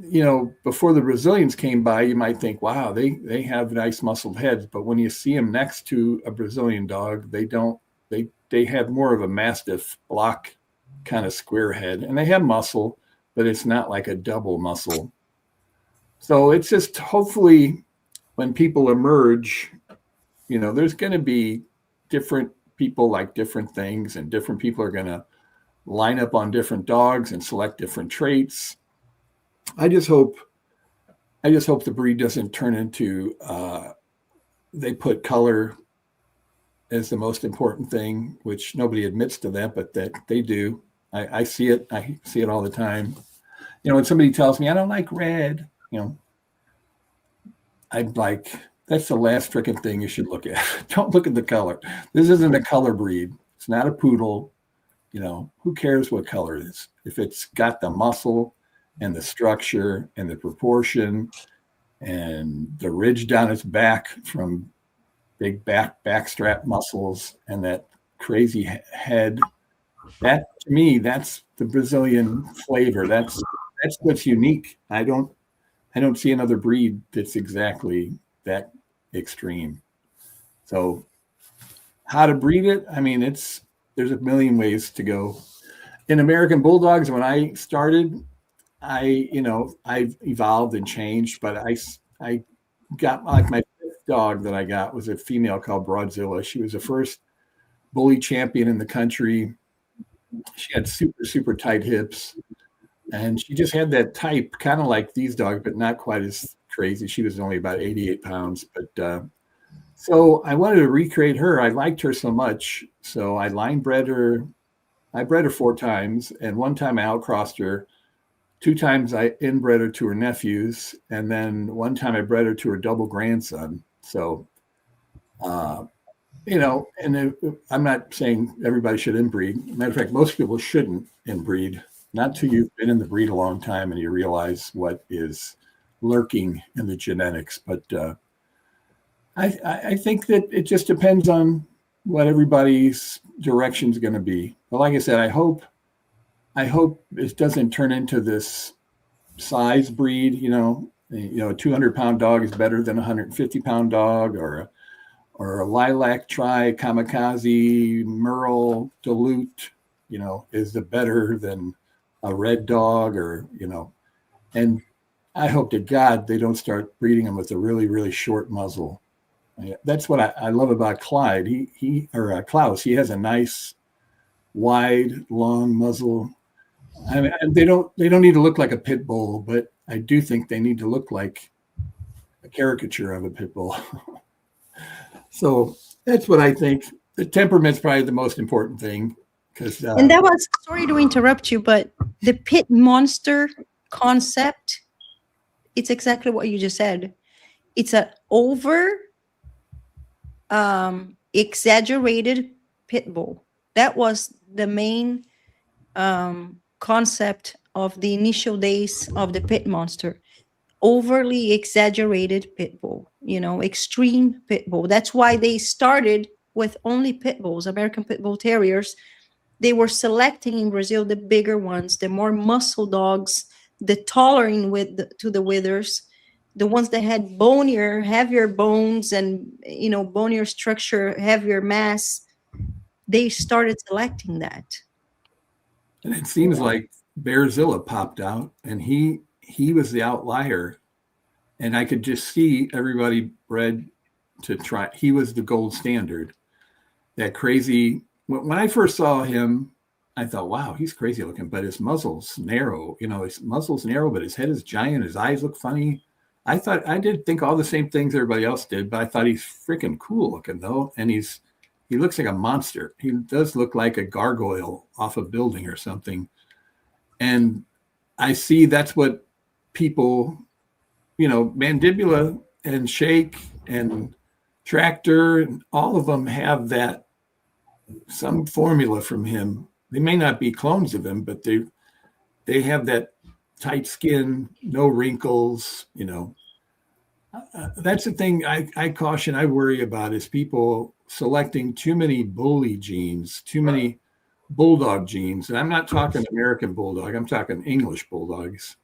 Speaker 4: you know, before the Brazilians came by, you might think, wow, they have nice muscled heads. But when you see them next to a Brazilian dog, they don't. They have more of a Mastiff block kind of square head. And they have muscle, but it's not like a double muscle. So it's just hopefully when people emerge, you know, there's going to be different people like different things, and different people are going to line up on different dogs and select different traits. I just hope the breed doesn't turn into they put color as the most important thing, which nobody admits to that, but that they do. I see it. I see it all the time. You know, when somebody tells me I don't like red, you know, I'm like, that's the last freaking thing you should look at. Don't look at the color. This isn't a color breed. It's not a poodle. You know, who cares what color it is? If it's got the muscle and the structure and the proportion and the ridge down its back from big back strap muscles and that crazy head, that to me, that's the Brazilian flavor. That's what's unique. I don't see another breed that's exactly that extreme. So how to breed it? I mean, there's a million ways to go. In American Bulldogs, when I started, I've evolved and changed, but I got, like, my fifth dog that I got was a female called Broadzilla. She was the first bully champion in the country. She had super, super tight hips, and she just had that type, kind of like these dogs, but not quite as crazy. She was only about 88 pounds, but so I wanted to recreate her. I liked her so much, so I line bred her. I bred her 4 times, and one time I outcrossed her. 2 times I inbred her to her nephews, and then one time I bred her to her double grandson. So You know, and I'm not saying everybody should inbreed. Matter of fact, most people shouldn't inbreed, not till you've been in the breed a long time and you realize what is lurking in the genetics. But I think that it just depends on what everybody's direction is going to be. But like I said, I hope it doesn't turn into this size breed. You know, a 200-pound dog is better than a 150-pound dog, or a lilac tri kamikaze merle dilute, is the better than a red dog, or and I hope to God they don't start breeding them with a really, really short muzzle. That's what I love about Clyde. Klaus. He has a nice, wide, long muzzle. I mean, they don't need to look like a pit bull, but I do think they need to look like a caricature of a pit bull. So that's what I think. The temperament's probably the most important thing, because.
Speaker 2: And that was, sorry to interrupt you, but the pit monster concept, it's exactly what you just said. It's an exaggerated pit bull. That was the main concept of the initial days of the pit monster. Overly exaggerated pit bull, extreme pit bull. That's why they started with only pit bulls, American pit bull terriers. They were selecting in Brazil the bigger ones, the more muscle dogs, the taller to the withers, the ones that had bonier, heavier bones and, bonier structure, heavier mass. They started selecting that.
Speaker 4: And it seems like Bearzilla popped out, and he was the outlier. And I could just see everybody bred to try. He was the gold standard. That crazy. When I first saw him, I thought, wow, he's crazy looking, but his muzzle's narrow. His muzzle's narrow, but his head is giant. His eyes look funny. I did think all the same things everybody else did, but I thought he's freaking cool looking though. And he looks like a monster. He does look like a gargoyle off a building or something. And I see that's what people, Mandibula and Shake and Tractor, and all of them have that, some formula from him. They may not be clones of him, but they have that tight skin, no wrinkles, That's the thing I caution, I worry about, is people selecting too many bully genes, too many bulldog genes. And I'm not talking American bulldog, I'm talking English bulldogs.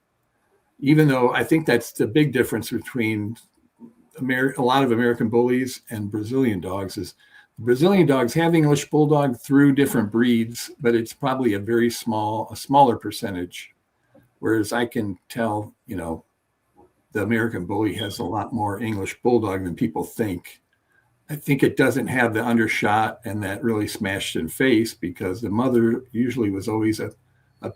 Speaker 4: Even though I think that's the big difference between a lot of American bullies and Brazilian dogs is Brazilian dogs have English bulldog through different breeds, but it's probably a smaller percentage. Whereas I can tell, the American bully has a lot more English bulldog than people think. I think it doesn't have the undershot and that really smashed in face, because the mother usually was always a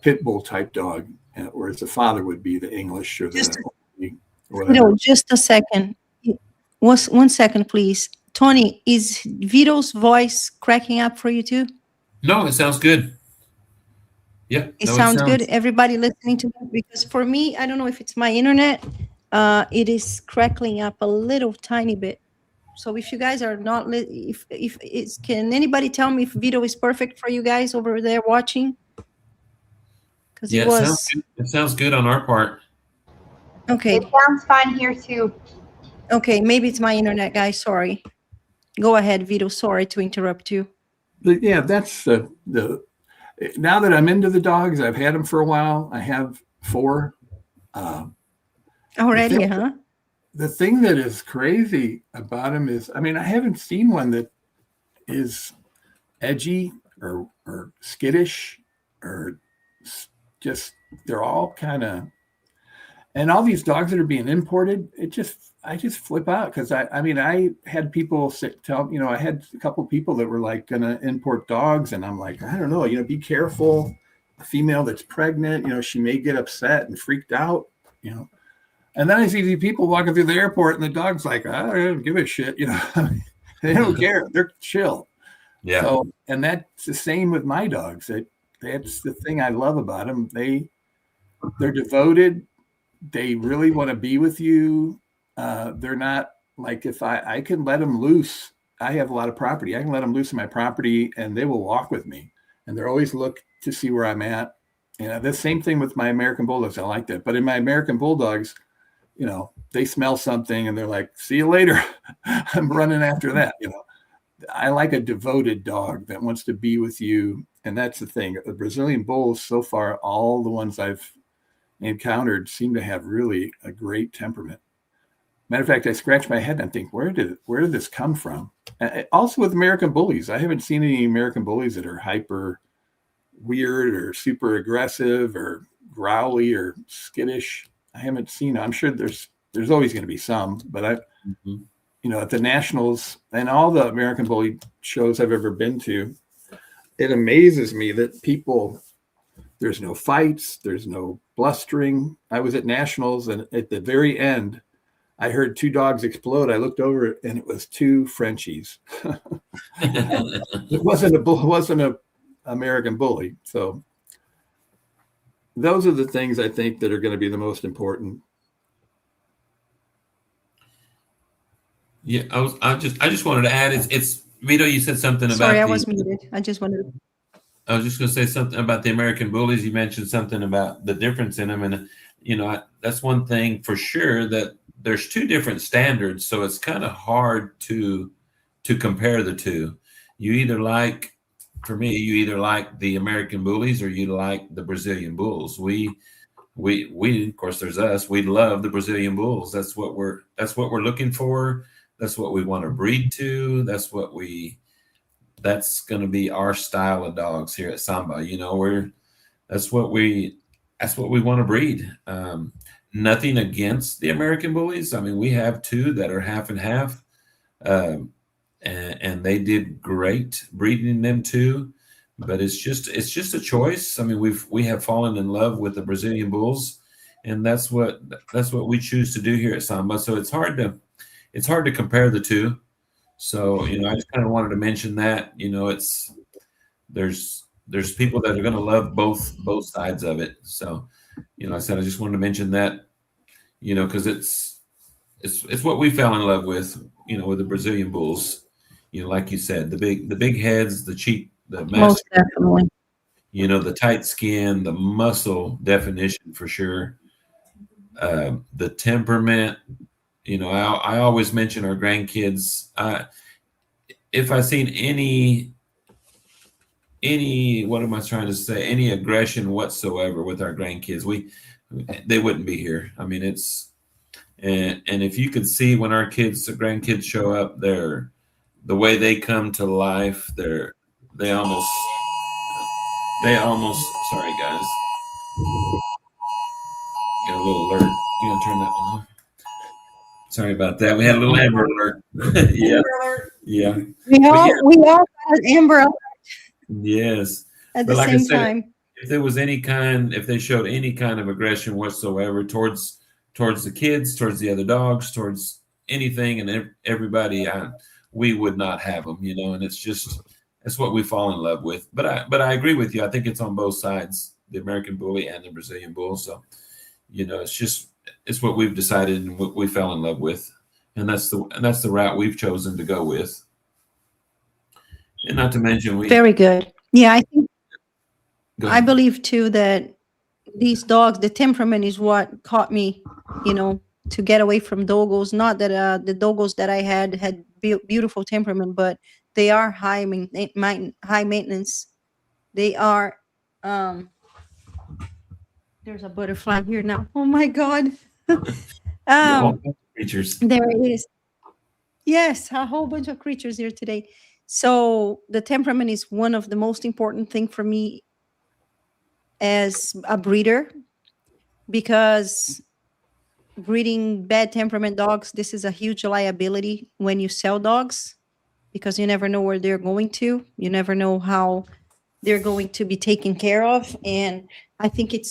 Speaker 4: pit bull type dog, whereas the father would be the English or whatever.
Speaker 2: Just a second. One second, please. Tony, is Vito's voice cracking up for you too?
Speaker 1: No, it sounds good. Yeah,
Speaker 2: it sounds good. Everybody listening to that, because for me, I don't know if it's my internet. It is crackling up a little tiny bit. So if you guys are not, can anybody tell me if Vito is perfect for you guys over there watching? Because
Speaker 1: it sounds good on our part.
Speaker 2: Okay.
Speaker 6: It sounds fine here too.
Speaker 2: Okay, maybe it's my internet, guys. Sorry. Go ahead, Vito. Sorry to interrupt you.
Speaker 4: But yeah, that's the now that I'm into the dogs, I've had them for a while. I have 4.
Speaker 2: Already, huh?
Speaker 4: The thing that is crazy about them is, I haven't seen one that is edgy or skittish or just, they're all kind of, and all these dogs that are being imported, I just flip out, because I had people I had a couple of people that were like going to import dogs, and I'm like, I don't know, be careful. A female that's pregnant, she may get upset and freaked out, And then I see these people walking through the airport, and the dog's like, I don't give a shit, they don't care. They're chill.
Speaker 1: Yeah.
Speaker 4: So, and that's the same with my dogs. That's the thing I love about them. They're devoted. They really want to be with you. They're not like, if I can let them loose I have a lot of property. I can let them loose in my property and they will walk with me. And they're always look to see where I'm at. And the same thing with my American Bulldogs. I like that. But in my American Bulldogs, you know, they smell something and they're like, see you later. I'm running after that. You know, I like a devoted dog that wants to be with you. And that's the thing. The Brazilian Bulls, so far, all the ones I've encountered seem to have really a great temperament. Matter of fact, I scratch my head and think, where did this come from? Also with American Bullies, I haven't seen any American Bullies that are hyper weird or super aggressive or growly or skittish. I haven't seen. I'm sure there's always going to be some, but you know, at the Nationals and all the American Bully shows I've ever been to, it amazes me that people. There's no fights. There's no blustering. I was at Nationals, and at the very end, I heard two dogs explode. I looked over, and it was two Frenchies. It wasn't a American Bully. So those are the things I think that are going to be the most important.
Speaker 1: Yeah, I just wanted to add. It's Vito. You said something about.
Speaker 2: Sorry, I was muted. I just wanted.
Speaker 1: I was just going to say something about the American Bullies. You mentioned something about the difference in them, and you know that's one thing for sure, that there's two different standards, so it's kind of hard to compare the two. You either like, for me, you either like the American Bullies or you like the Brazilian Bulls. We of course, there's us. We love the Brazilian Bulls. That's what we're looking for. That's what we want to breed to. That's going to be our style of dogs here at Samba. You know, that's what we want to breed. Nothing against the American Bullies. I mean, we have two that are half and half, and they did great breeding them too. But it's just a choice. I mean, we have fallen in love with the Brazilian Bulls, and that's what we choose to do here at Samba. So it's hard to compare the two. So, you know, I just kind of wanted to mention that, you know, there's people that are going to love both sides of it. So, you know, I just wanted to mention that, you know, because it's what we fell in love with, you know, with the Brazilian Bulls. You know, like you said, the big heads, the cheek, the
Speaker 2: Most definitely.
Speaker 1: You know, the tight skin, the muscle definition for sure. The temperament. You know, I always mention our grandkids. If I seen any, what am I trying to say? Any aggression whatsoever with our grandkids, they wouldn't be here. I mean, and if you could see when our grandkids show up, the way they come to life, they almost. Sorry, guys. Got a little alert. You gonna turn that one off? Sorry about that. We had a little Amber Alert. Yeah. Yeah.
Speaker 2: We all had Amber Alert.
Speaker 1: Yes.
Speaker 2: At the same time.
Speaker 1: If they showed any kind of aggression whatsoever towards the kids, towards the other dogs, towards anything and everybody, we would not have them, you know, and it's what we fall in love with. But I agree with you. I think it's on both sides, the American Bully and the Brazilian Bull. So, you know, it's what we've decided and what we fell in love with, and that's the route we've chosen to go with. And not to mention,
Speaker 2: very good. Yeah, I believe too that these dogs, the temperament is what caught me, you know, to get away from dogos. Not that the dogos that I had beautiful temperament, but they are high maintenance. They are. There's a butterfly here now. Oh my God.
Speaker 1: Creatures.
Speaker 2: There it is. Yes, a whole bunch of creatures here today. So the temperament is one of the most important thing for me as a breeder, because breeding bad temperament dogs, this is a huge liability when you sell dogs, because you never know where they're going to. You never know how they're going to be taken care of. And I think it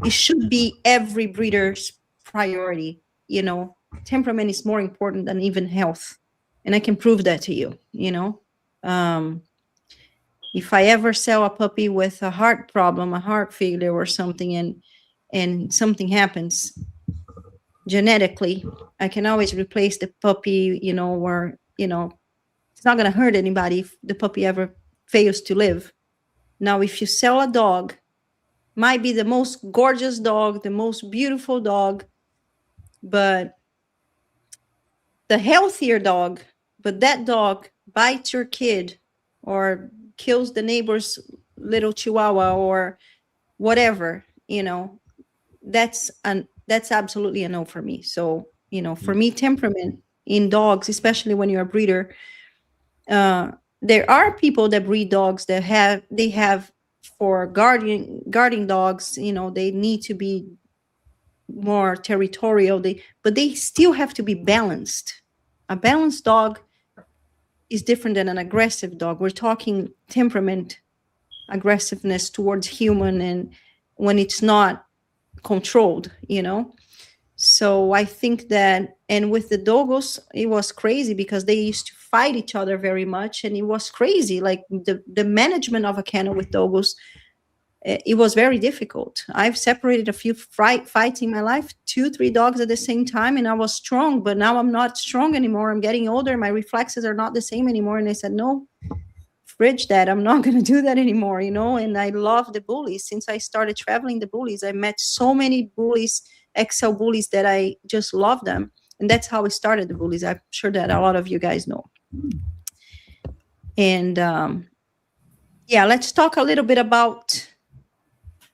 Speaker 2: should be every breeder's priority. You know, temperament is more important than even health. And I can prove that to you, you know. If I ever sell a puppy with a heart problem, a heart failure or something, and something happens genetically, I can always replace the puppy, you know, or, you know, it's not going to hurt anybody if the puppy ever fails to live. Now, if you sell a dog, might be the most gorgeous dog, the most beautiful dog, but the healthier dog, but that dog bites your kid or kills the neighbor's little chihuahua or whatever, that's absolutely a no for me. So, for me, temperament in dogs, especially when you're a breeder, there are people that breed dogs that have for guarding dogs, they need to be more territorial, but they still have to be balanced. A balanced dog is different than an aggressive dog. We're talking temperament, aggressiveness towards human, and when it's not controlled, So I think that, and with the dogos, it was crazy because they used to fight each other very much, and it was crazy. Like the management of a kennel with dogos, it was very difficult. I've separated a few fights in my life, 2-3 dogs at the same time, and I was strong, but now I'm not strong anymore. I'm getting older. My reflexes are not the same anymore. And I said, no, fridge that. I'm not going to do that anymore, and I love the bullies. Since I started traveling the bullies, I met so many bullies, XL bullies, that I just love them. And that's how we started the bullies. I'm sure that a lot of you guys know. And let's talk a little bit about,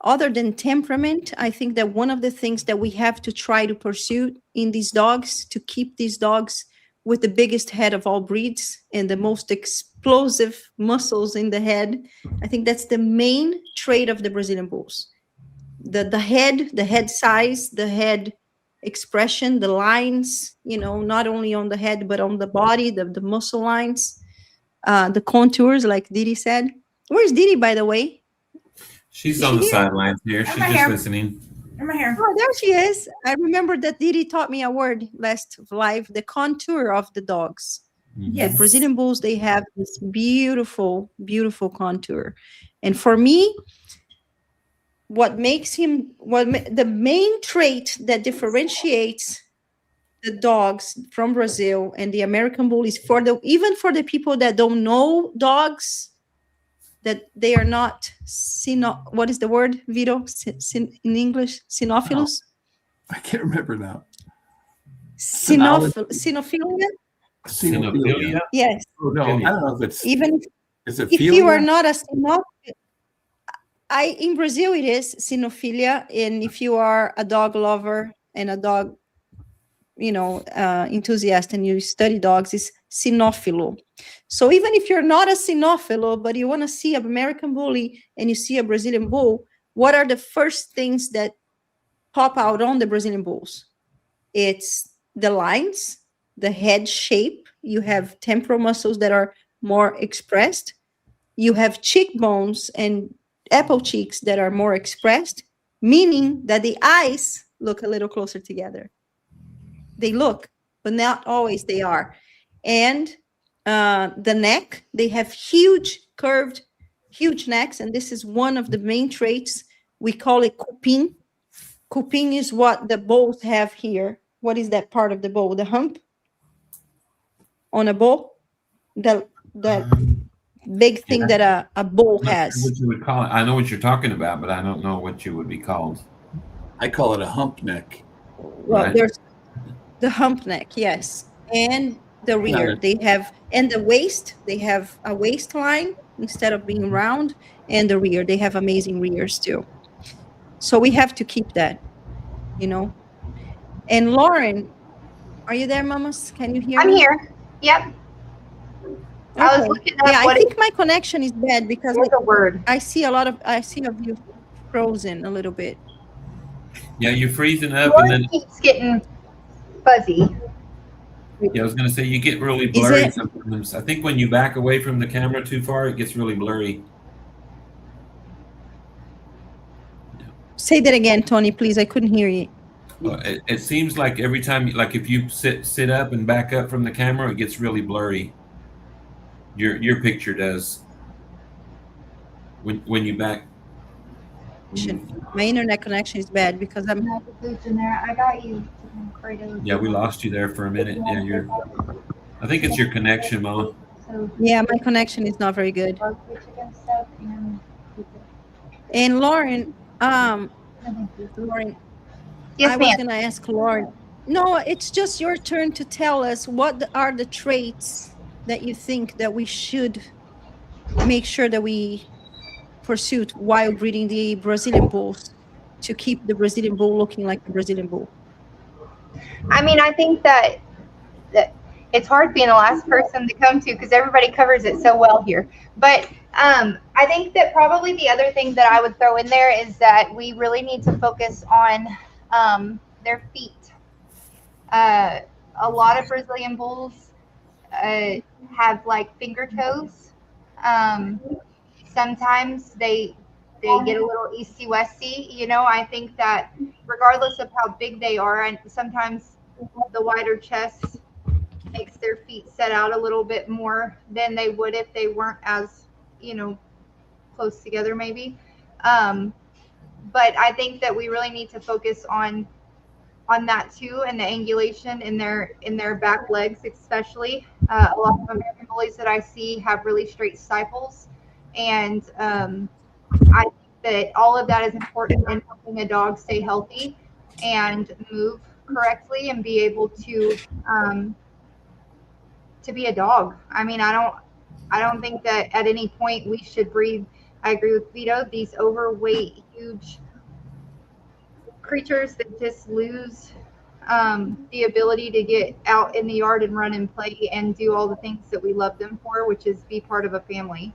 Speaker 2: other than temperament, I think that one of the things that we have to try to pursue in these dogs, to keep these dogs with the biggest head of all breeds and the most explosive muscles in the head, I think that's the main trait of the Brazilian bulls. The head size, the head expression, the lines, not only on the head, but on the body, the muscle lines, the contours, like Didi said. Where's Didi, by the way?
Speaker 1: She's on the sidelines here. She's just listening.
Speaker 3: I'm right here.
Speaker 2: Oh, there she is. I remember that Didi taught me a word last live, the contour of the dogs.
Speaker 3: Yes.
Speaker 2: The Brazilian bulls, they have this beautiful, beautiful contour. And for me, the main trait that differentiates the dogs from Brazil and the American bullies, even for the people that don't know dogs, that they are not what is the word, Vito, in English? Cynophilus?
Speaker 4: I can't remember now.
Speaker 2: Cynophilia?
Speaker 1: Cynophilia?
Speaker 2: Yes.
Speaker 4: Oh, no, I don't know if it's,
Speaker 2: Even
Speaker 4: is it
Speaker 2: if you are
Speaker 4: philia?
Speaker 2: not a cynophile, in Brazil it is cynophilia, and if you are a dog lover and a dog, enthusiast, and you study dogs, it's cynophilo. So even if you're not a cynophilo, but you want to see an American bully and you see a Brazilian bull, what are the first things that pop out on the Brazilian bulls? It's the lines, the head shape. You have temporal muscles that are more expressed. You have cheekbones and apple cheeks that are more expressed, meaning that the eyes look a little closer together. They look, but not always they are. And the neck, they have huge necks, and this is one of the main traits. We call it cupim. Cupim is what the bulls have here. What is that part of the bull? The hump on a bull? That big thing that a bull has.
Speaker 1: What you would call it. I know what you're talking about, but I don't know what you would be called.
Speaker 4: I call it a hump neck.
Speaker 2: Well,
Speaker 1: Right.
Speaker 2: there's the hump neck, yes. And the rear, they have, and the waist, they have a waistline instead of being round, and the rear, they have amazing rears too. So we have to keep that, And Lauren, are you there, mamas? Can you hear
Speaker 6: I'm
Speaker 2: me?
Speaker 6: here. Yep. I was looking up
Speaker 2: I
Speaker 6: what
Speaker 2: think my connection is bad because
Speaker 6: what's a word.
Speaker 2: I see of you frozen a little bit.
Speaker 1: Yeah, you're freezing up,
Speaker 6: Yours
Speaker 1: and then
Speaker 6: keeps getting fuzzy.
Speaker 1: I was going to say you get really blurry sometimes. I think when you back away from the camera too far, it gets really blurry.
Speaker 2: Say that again, Tony, please. I couldn't hear you.
Speaker 1: It seems like every time, like if you sit up and back up from the camera, it gets really blurry. Your picture does. When you back.
Speaker 2: My internet connection is bad because I'm.
Speaker 6: I put boots in there. I got you.
Speaker 1: Yeah, we lost you there for a minute. Yeah, I think it's your connection, Mama.
Speaker 2: Yeah, my connection is not very good. And Lauren, Lauren,
Speaker 6: Yes,
Speaker 2: I was
Speaker 6: ma'am.
Speaker 2: gonna ask Lauren. No, it's just your turn to tell us what are the traits that you think that we should make sure that we pursue while breeding the Brazilian bulls to keep the Brazilian bull looking like the Brazilian bull.
Speaker 6: I mean, I think that it's hard being the last person to come to because everybody covers it so well here. But I think that probably the other thing that I would throw in there is that we really need to focus on their feet. A lot of Brazilian bulls have like finger toes. Sometimes they get a little easty westy. You know, I think that regardless of how big they are, and sometimes the wider chest makes their feet set out a little bit more than they would if they weren't as, you know, close together maybe. But I think that we really need to focus on that too, and the angulation in their back legs especially. A lot of American bullies that I see have really straight stifles, and I think that all of that is important in helping a dog stay healthy and move correctly and be able to be a dog. I mean, I don't think that at any point we should breed. I agree with Vito. These overweight, huge creatures that just lose the ability to get out in the yard and run and play and do all the things that we love them for, which is be part of a family.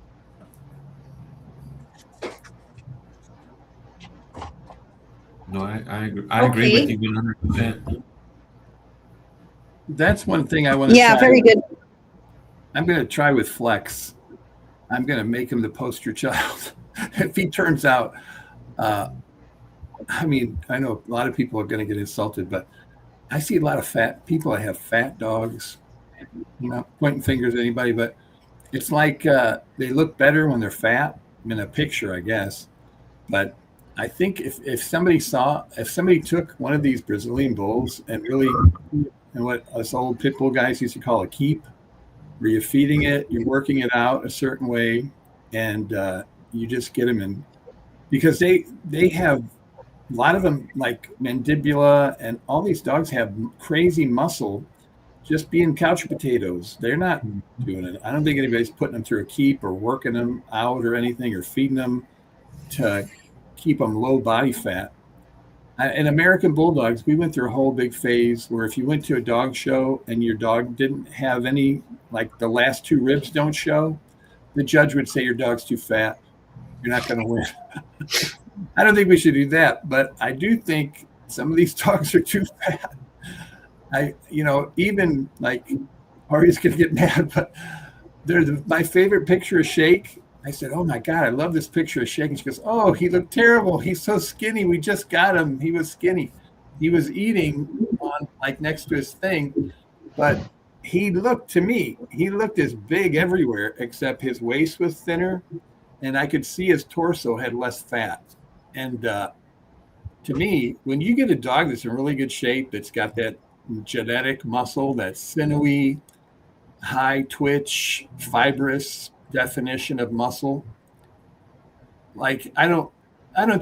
Speaker 1: No, I agree with you 100%.
Speaker 4: That's one thing I want to
Speaker 2: Yeah,
Speaker 4: try.
Speaker 2: very good.
Speaker 4: I'm going to try with Flex. I'm going to make him the poster child. If he turns out, I mean, I know a lot of people are going to get insulted, but I see a lot of fat people. I have fat dogs. I'm not pointing fingers at anybody, but it's like they look better when they're fat in a picture, I guess. But I think if somebody took one of these Brazilian bulls and really, and what us old pit bull guys used to call a keep, where you're feeding it, you're working it out a certain way, and you just get them in, because they have a lot of them, like mandibula, and all these dogs have crazy muscle just being couch potatoes. They're not doing it. I don't think anybody's putting them through a keep or working them out or anything or feeding them to keep them low body fat. In American Bulldogs, we went through a whole big phase where if you went to a dog show and your dog didn't have any, like the last two ribs don't show, the judge would say your dog's too fat. You're not going to win. I don't think we should do that, but I do think some of these dogs are too fat. Even like, Ari's going to get mad, but my favorite picture of Shake. I said, "Oh my God, I love this picture of Shake." And she goes, "Oh, he looked terrible. He's so skinny. We just got him. He was skinny. He was eating on like next to his thing, but he looked as big everywhere except his waist was thinner, and I could see his torso had less fat." And to me, when you get a dog that's in really good shape, that's got that genetic muscle, that sinewy, high twitch, fibrous definition of muscle, like I don't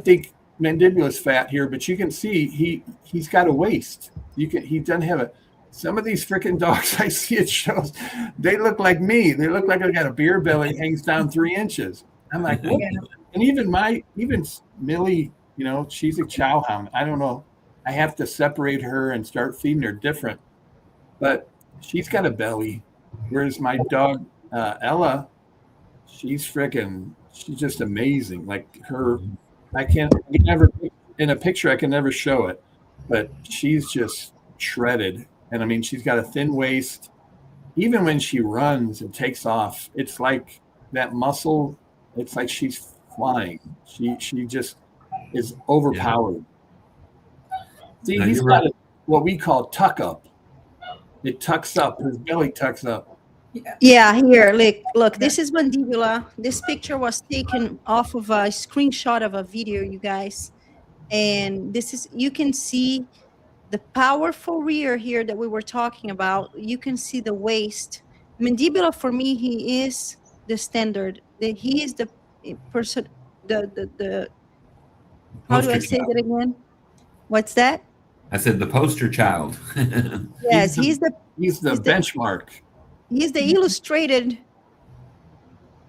Speaker 4: think mandibula's fat here, but you can see he's got a waist. He doesn't have some of these freaking dogs I see at shows, they look like me. They look like I got a beer belly, hangs down 3 inches. I'm like, what? Yeah. And even Millie, she's a chow hound. I don't know. I have to separate her and start feeding her different, but she's got a belly. Whereas my dog, Ella, she's just amazing. Like her, I can never, in a picture, I can never show it, but she's just shredded. And I mean, she's got a thin waist. Even when she runs and takes off, it's like that muscle, it's like she's flying. She just is overpowered. Yeah. See, he's got what we call tuck up. It tucks up, his belly tucks up.
Speaker 2: Yeah, here, look, this is mandibula. This picture was taken off of a screenshot of a video, you guys. And you can see the powerful rear here that we were talking about. You can see the waist Mandibula, for me, he is the standard. He is the person, the how do I say that again? What's that?
Speaker 1: I said the poster child.
Speaker 2: Yes, he's the
Speaker 4: benchmark.
Speaker 2: He's the illustrated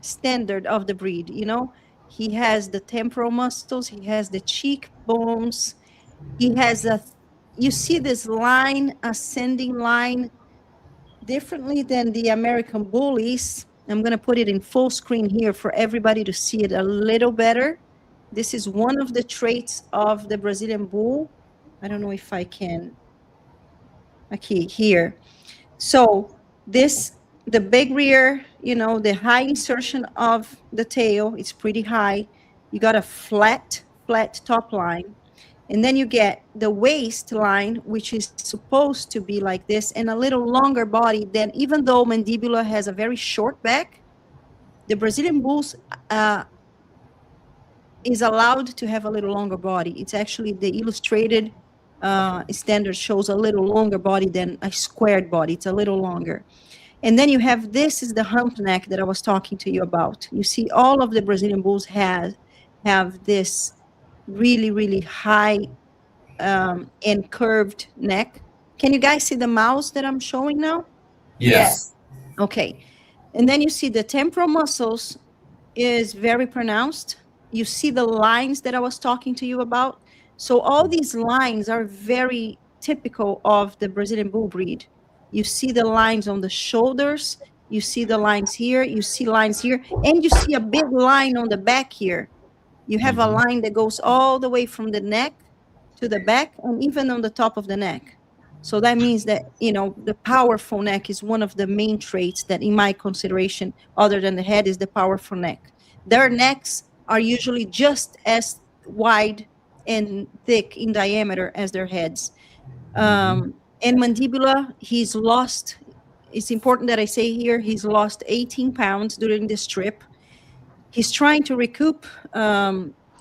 Speaker 2: standard of the breed. You know, he has the temporal muscles, he has the cheekbones, he has you see this line, ascending line, differently than the American bullies. I'm going to put it in full screen here for everybody to see it a little better. This is one of the traits of the Brazilian bull. I don't know if I can. Okay, here. So the big rear, you know, the high insertion of the tail is pretty high. You got a flat top line. And then you get the waistline, which is supposed to be like this, and a little longer body than, even though Mandibula has a very short back, the Brazilian bulls is allowed to have a little longer body. It's actually the illustrated standard shows a little longer body than a squared body. It's a little longer. And then you have, this is the hump neck that I was talking to you about. You see all of the Brazilian bulls have this really, really high and curved neck. Can you guys see the mouse that I'm showing now?
Speaker 1: Yes.
Speaker 2: Okay. And then you see the temporal muscles is very pronounced. You see the lines that I was talking to you about. So all these lines are very typical of the Brazilian bull breed. You see the lines on the shoulders, you see the lines here, you see lines here, and you see a big line on the back here. You have a line that goes all the way from the neck to the back and even on the top of the neck. So that means that, you know, the powerful neck is one of the main traits that, in my consideration, other than the head, is the powerful neck. Their necks are usually just as wide and thick in diameter as their heads. And Mandibula, he's lost, it's important that I say here, he's lost 18 pounds during this trip. He's trying to recoup.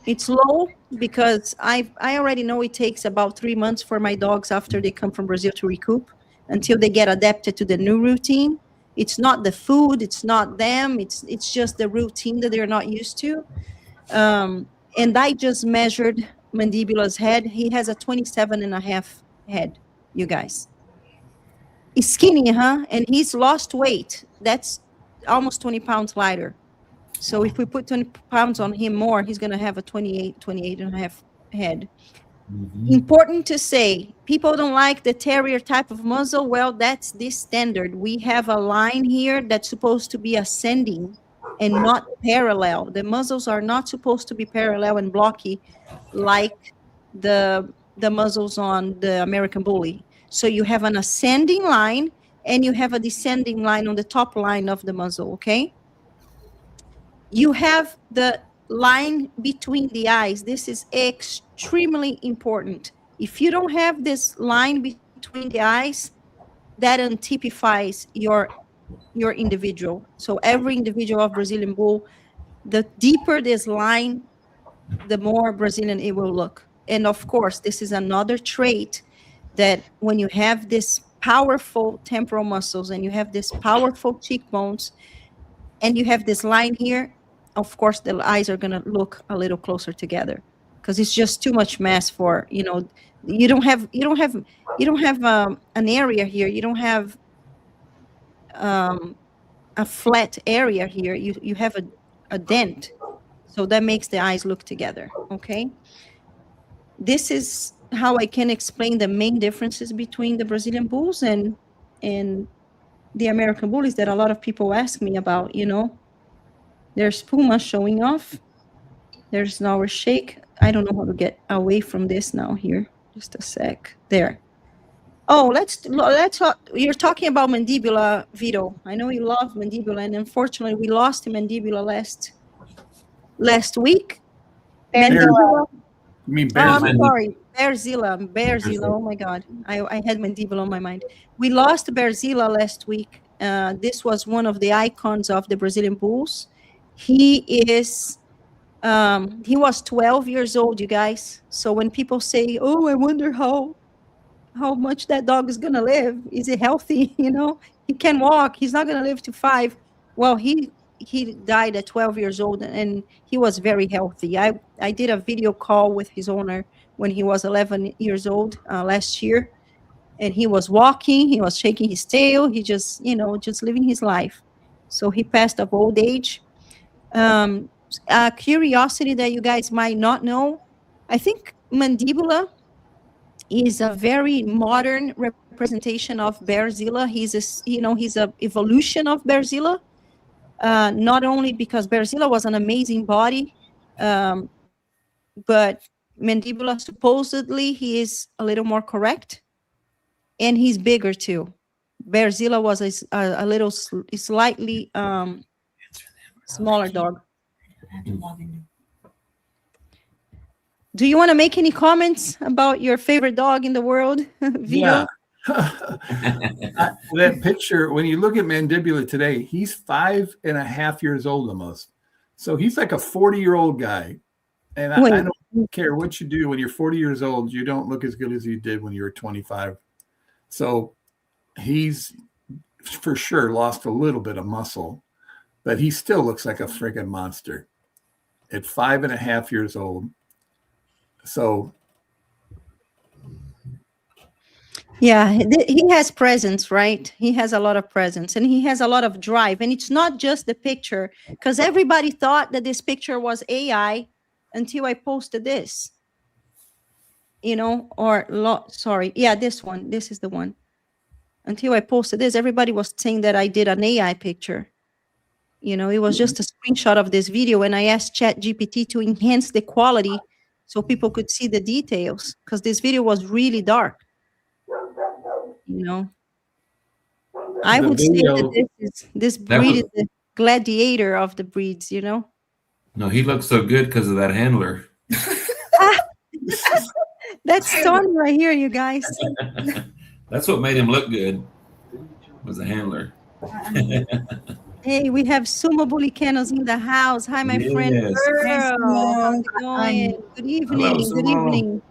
Speaker 2: It's low because I already know it takes about 3 months for my dogs after they come from Brazil to recoup until they get adapted to the new routine. It's not the food, it's not them, it's just the routine that they're not used to. And I just measured Mandibula's head. He has a 27.5 head, you guys. He's skinny, huh? And he's lost weight. That's almost 20 pounds lighter. So if we put 20 pounds on him more, he's going to have a 28.5 head. Important to say, people don't like the terrier type of muzzle. Well, that's the standard. We have a line here that's supposed to be ascending and not parallel. The muzzles are not supposed to be parallel and blocky like the muzzles on the American Bully. So you have an ascending line and you have a descending line on the top line of the muzzle, okay? You have the line between the eyes. This is extremely important. If you don't have this line between the eyes, that untypifies your individual. So every individual of Brazilian bull, the deeper this line, the more Brazilian it will look. And of course, this is another trait that when you have this powerful temporal muscles and you have this powerful cheekbones and you have this line here, of course, the eyes are going to look a little closer together because it's just too much mass for, you know, you don't have an area here. You don't have a flat area here. You have a dent. So that makes the eyes look together. Okay. This is how I can explain the main differences between the Brazilian bulls and the American bullies that a lot of people ask me about, you know. There's Puma showing off. There's our shake. I don't know how to get away from this now here. Just a sec. There. Oh, let's talk. You're talking about Mandibula, Vito. I know you love Mandibula, and unfortunately, we lost Mandibula last week.
Speaker 6: Mandibula.
Speaker 4: You mean
Speaker 2: I'm sorry, Bearzilla. Oh my God, I had Mandibula on my mind. We lost Bearzilla last week. This was one of the icons of the Brazilian bulls. He was 12 years old, you guys. So when people say, "Oh, I wonder how how much that dog is gonna live. Is he healthy? You know, he can walk. He's not gonna live to 5. Well, he died at 12 years old, and he was very healthy. I did a video call with his owner when he was 11 years old last year, and he was walking. He was shaking his tail. He just, you know, just living his life. So he passed of old age. A curiosity that you guys might not know, I think mandibula is a very modern representation of Bearzilla. He's a evolution of Bearzilla. Not only because Bearzilla was an amazing body, but mandibula supposedly he is a little more correct, and he's bigger too. Bearzilla was a little slightly smaller dog. Do you want to make any comments about your favorite dog in the world, Vito?
Speaker 4: Yeah. That picture, when you look at Mandibula today, he's 5.5 years old almost. So he's like a 40-year-old guy. And I don't care what you do when you're 40 years old, you don't look as good as you did when you were 25. So he's for sure lost a little bit of muscle, but he still looks like a freaking monster at 5.5 years old. So
Speaker 2: yeah, he has presence, right? He has a lot of presence, and he has a lot of drive. And it's not just the picture, because everybody thought that this picture was AI until I posted this, you know, sorry. Yeah, this one. This is the one. Until I posted this, everybody was saying that I did an AI picture. You know, it was just a screenshot of this video, and I asked ChatGPT to enhance the quality so people could see the details, because this video was really dark. You know, I would say that this breed is the gladiator of the breeds, you know.
Speaker 1: No, he looks so good because of that handler.
Speaker 2: That's Tony right here, you guys.
Speaker 1: That's what made him look good, was the handler.
Speaker 2: Hey, we have Sumo Bulicanos in the house. Hi, my friend. How's it going? Good evening.
Speaker 1: Hello,
Speaker 2: Good evening.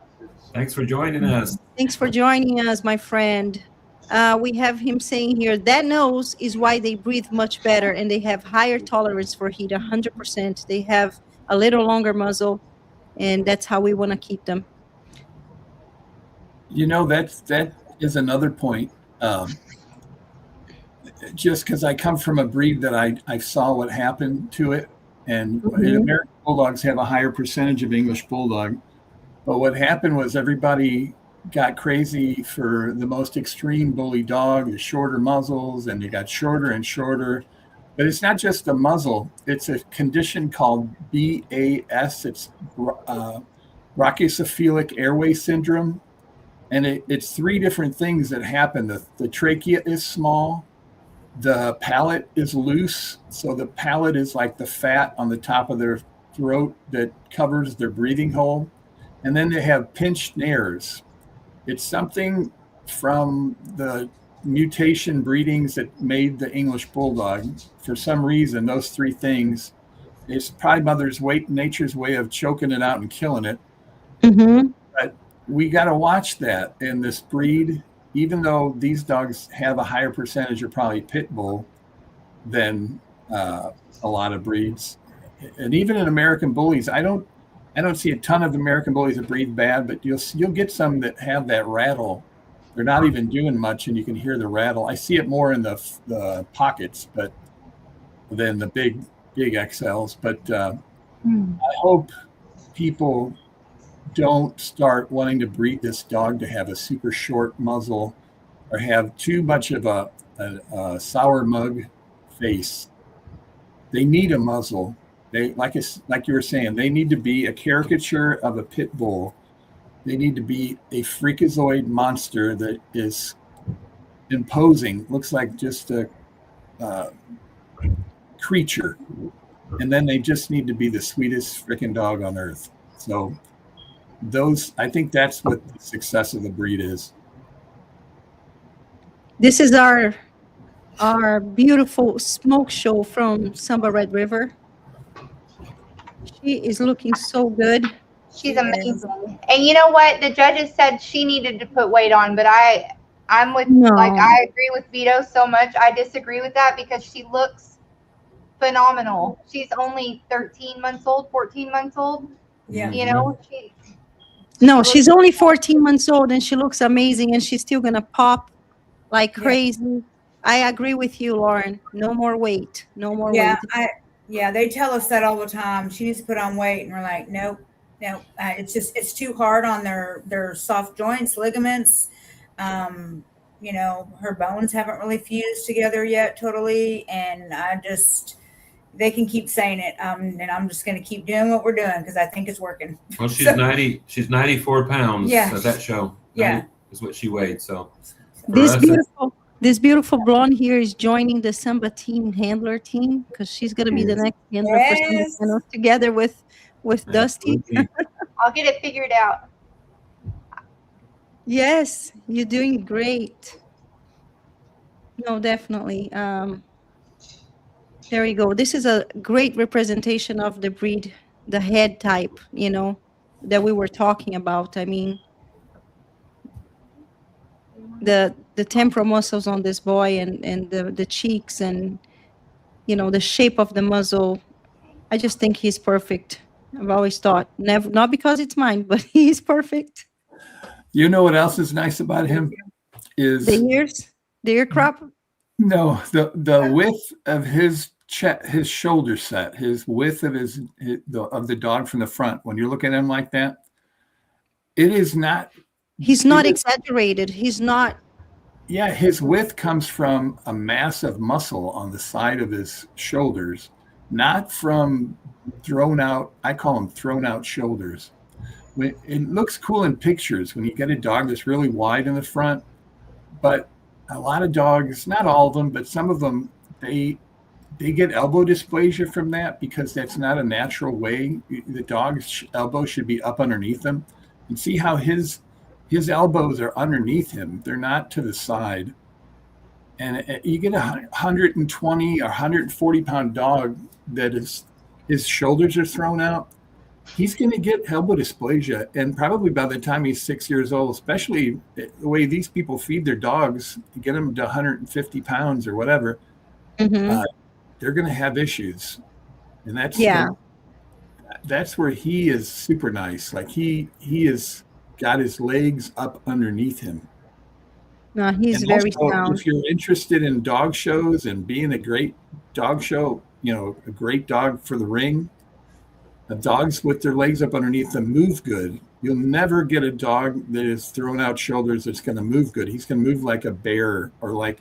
Speaker 1: Thanks for joining us.
Speaker 2: Thanks for joining us, my friend. We have him saying here, that nose is why they breathe much better, and they have higher tolerance for heat, 100%. They have a little longer muzzle, and that's how we want to keep them.
Speaker 4: You know, that is another point. Just because I come from a breed that I saw what happened to it, and American Bulldogs have a higher percentage of English Bulldog. But what happened was everybody got crazy for the most extreme bully dog, the shorter muzzles, and they got shorter and shorter. But it's not just the muzzle. It's a condition called BAS. It's brachycephalic airway syndrome. And it's 3 different things that happen. The trachea is small. The palate is loose. So the palate is like the fat on the top of their throat that covers their breathing hole. And then they have pinched nares. It's something from the mutation breedings that made the English Bulldog. For some reason, those 3 things, it's probably nature's way of choking it out and killing it.
Speaker 2: Mm-hmm.
Speaker 4: But we got to watch that in this breed, even though these dogs have a higher percentage of probably pit bull than a lot of breeds. And even in American bullies, I don't see a ton of American bullies that breathe bad, but you'll get some that have that rattle. They're not even doing much, and you can hear the rattle. I see it more in the pockets, but than the big XLs. But I hope people don't start wanting to breed this dog to have a super short muzzle or have too much of a sour mug face. They need a muzzle. They like you were saying, they need to be a caricature of a pit bull. They need to be a freakazoid monster that is imposing, looks like just a creature. And then they just need to be the sweetest freaking dog on earth. So I think that's what the success of the breed is.
Speaker 2: This is our beautiful smoke show from Samba Red River. She is looking so good.
Speaker 6: She's amazing. And you know what? The judges said she needed to put weight on, but I'm with I agree with Vito so much. I disagree with that because she looks phenomenal. She's only 13 months old, 14 months old.
Speaker 3: Yeah.
Speaker 6: You know,
Speaker 2: she's only 14 months old and she looks amazing and she's still gonna pop like crazy. I agree with you, Lauren. No more weight. No more weight.
Speaker 3: They tell us that all the time. She needs to put on weight, and we're like, nope. It's too hard on their soft joints, ligaments. You know, her bones haven't really fused together yet totally, and they can keep saying it, and I'm just going to keep doing what we're doing because I think it's working.
Speaker 1: Well, she's 94 pounds at that show.
Speaker 3: Yeah,
Speaker 1: is what she weighed. So
Speaker 2: this beautiful blonde here is joining the Samba team handler team because she's going to be the next handler for Samba Channel together with Dusty.
Speaker 6: I'll get it figured out.
Speaker 2: Yes, you're doing great. No, definitely. There you go. This is a great representation of the breed, the head type, you know, that we were talking about. I mean, the temporal muscles on this boy and the cheeks and, you know, the shape of the muzzle. I just think he's perfect. I've always thought, not because it's mine, but he's perfect.
Speaker 4: You know what else is nice about him? Is
Speaker 2: the ears, the ear crop?
Speaker 4: No, the width of his shoulder set, his width of of the dog from the front. When you look at him like that, it is not.
Speaker 2: He's not exaggerated. He's not.
Speaker 4: Yeah, his width comes from a mass of muscle on the side of his shoulders, not from thrown out. I call them thrown out shoulders. It looks cool in pictures when you get a dog that's really wide in the front, but a lot of dogs, not all of them, but some of them, they get elbow dysplasia from that because that's not a natural way. The dog's elbow should be up underneath them. And see how his elbows are underneath him. They're not to the side. And you get a 120 or 140 pound dog that his shoulders are thrown out. He's going to get elbow dysplasia, and probably by the time he's 6 years old, especially the way these people feed their dogs, get them to 150 pounds or whatever, they're going to have issues. And that's where he is super nice. Like he has got his legs up underneath him.
Speaker 2: No, he's very sound.
Speaker 4: If you're interested in dog shows and being a great dog show, you know, a great dog for the ring, the dogs with their legs up underneath them move good. You'll never get a dog that is thrown out shoulders that's going to move good. He's going to move like a bear or like,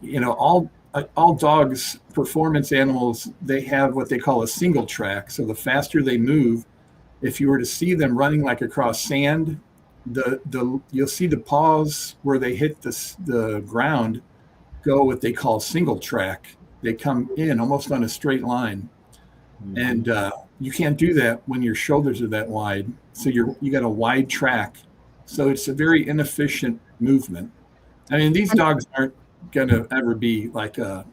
Speaker 4: you know, all dogs, performance animals, they have what they call a single track. So the faster they move, if you were to see them running like across sand, you'll see the paws where they hit the ground go what they call single track. They come in almost on a straight line. And you can't do that when your shoulders are that wide. So you got a wide track. So it's a very inefficient movement. I mean, these dogs aren't going to ever be like a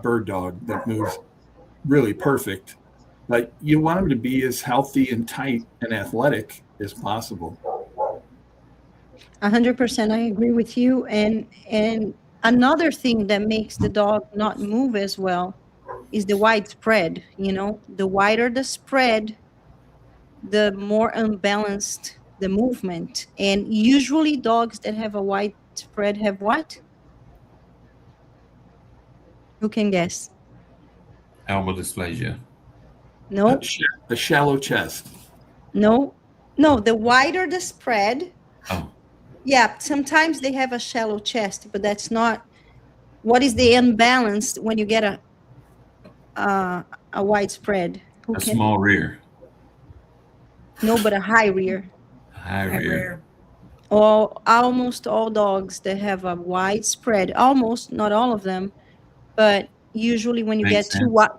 Speaker 4: bird dog that moves really perfect. But you want them to be as healthy and tight and athletic as possible.
Speaker 2: 100%, I agree with you. And another thing that makes the dog not move as well is the wide spread. You know, the wider the spread, the more unbalanced the movement. And usually dogs that have a wide spread have what? Who can guess?
Speaker 1: Elbow dysplasia.
Speaker 2: No.
Speaker 4: A shallow chest.
Speaker 2: No. The wider the spread.
Speaker 1: Oh.
Speaker 2: Yeah, sometimes they have a shallow chest, but that's not. What is the unbalanced when you get a wide spread?
Speaker 1: Small rear.
Speaker 2: No, but a high rear.
Speaker 1: High rear.
Speaker 2: Almost all dogs that have a wide spread, almost, not all of them, but usually when you get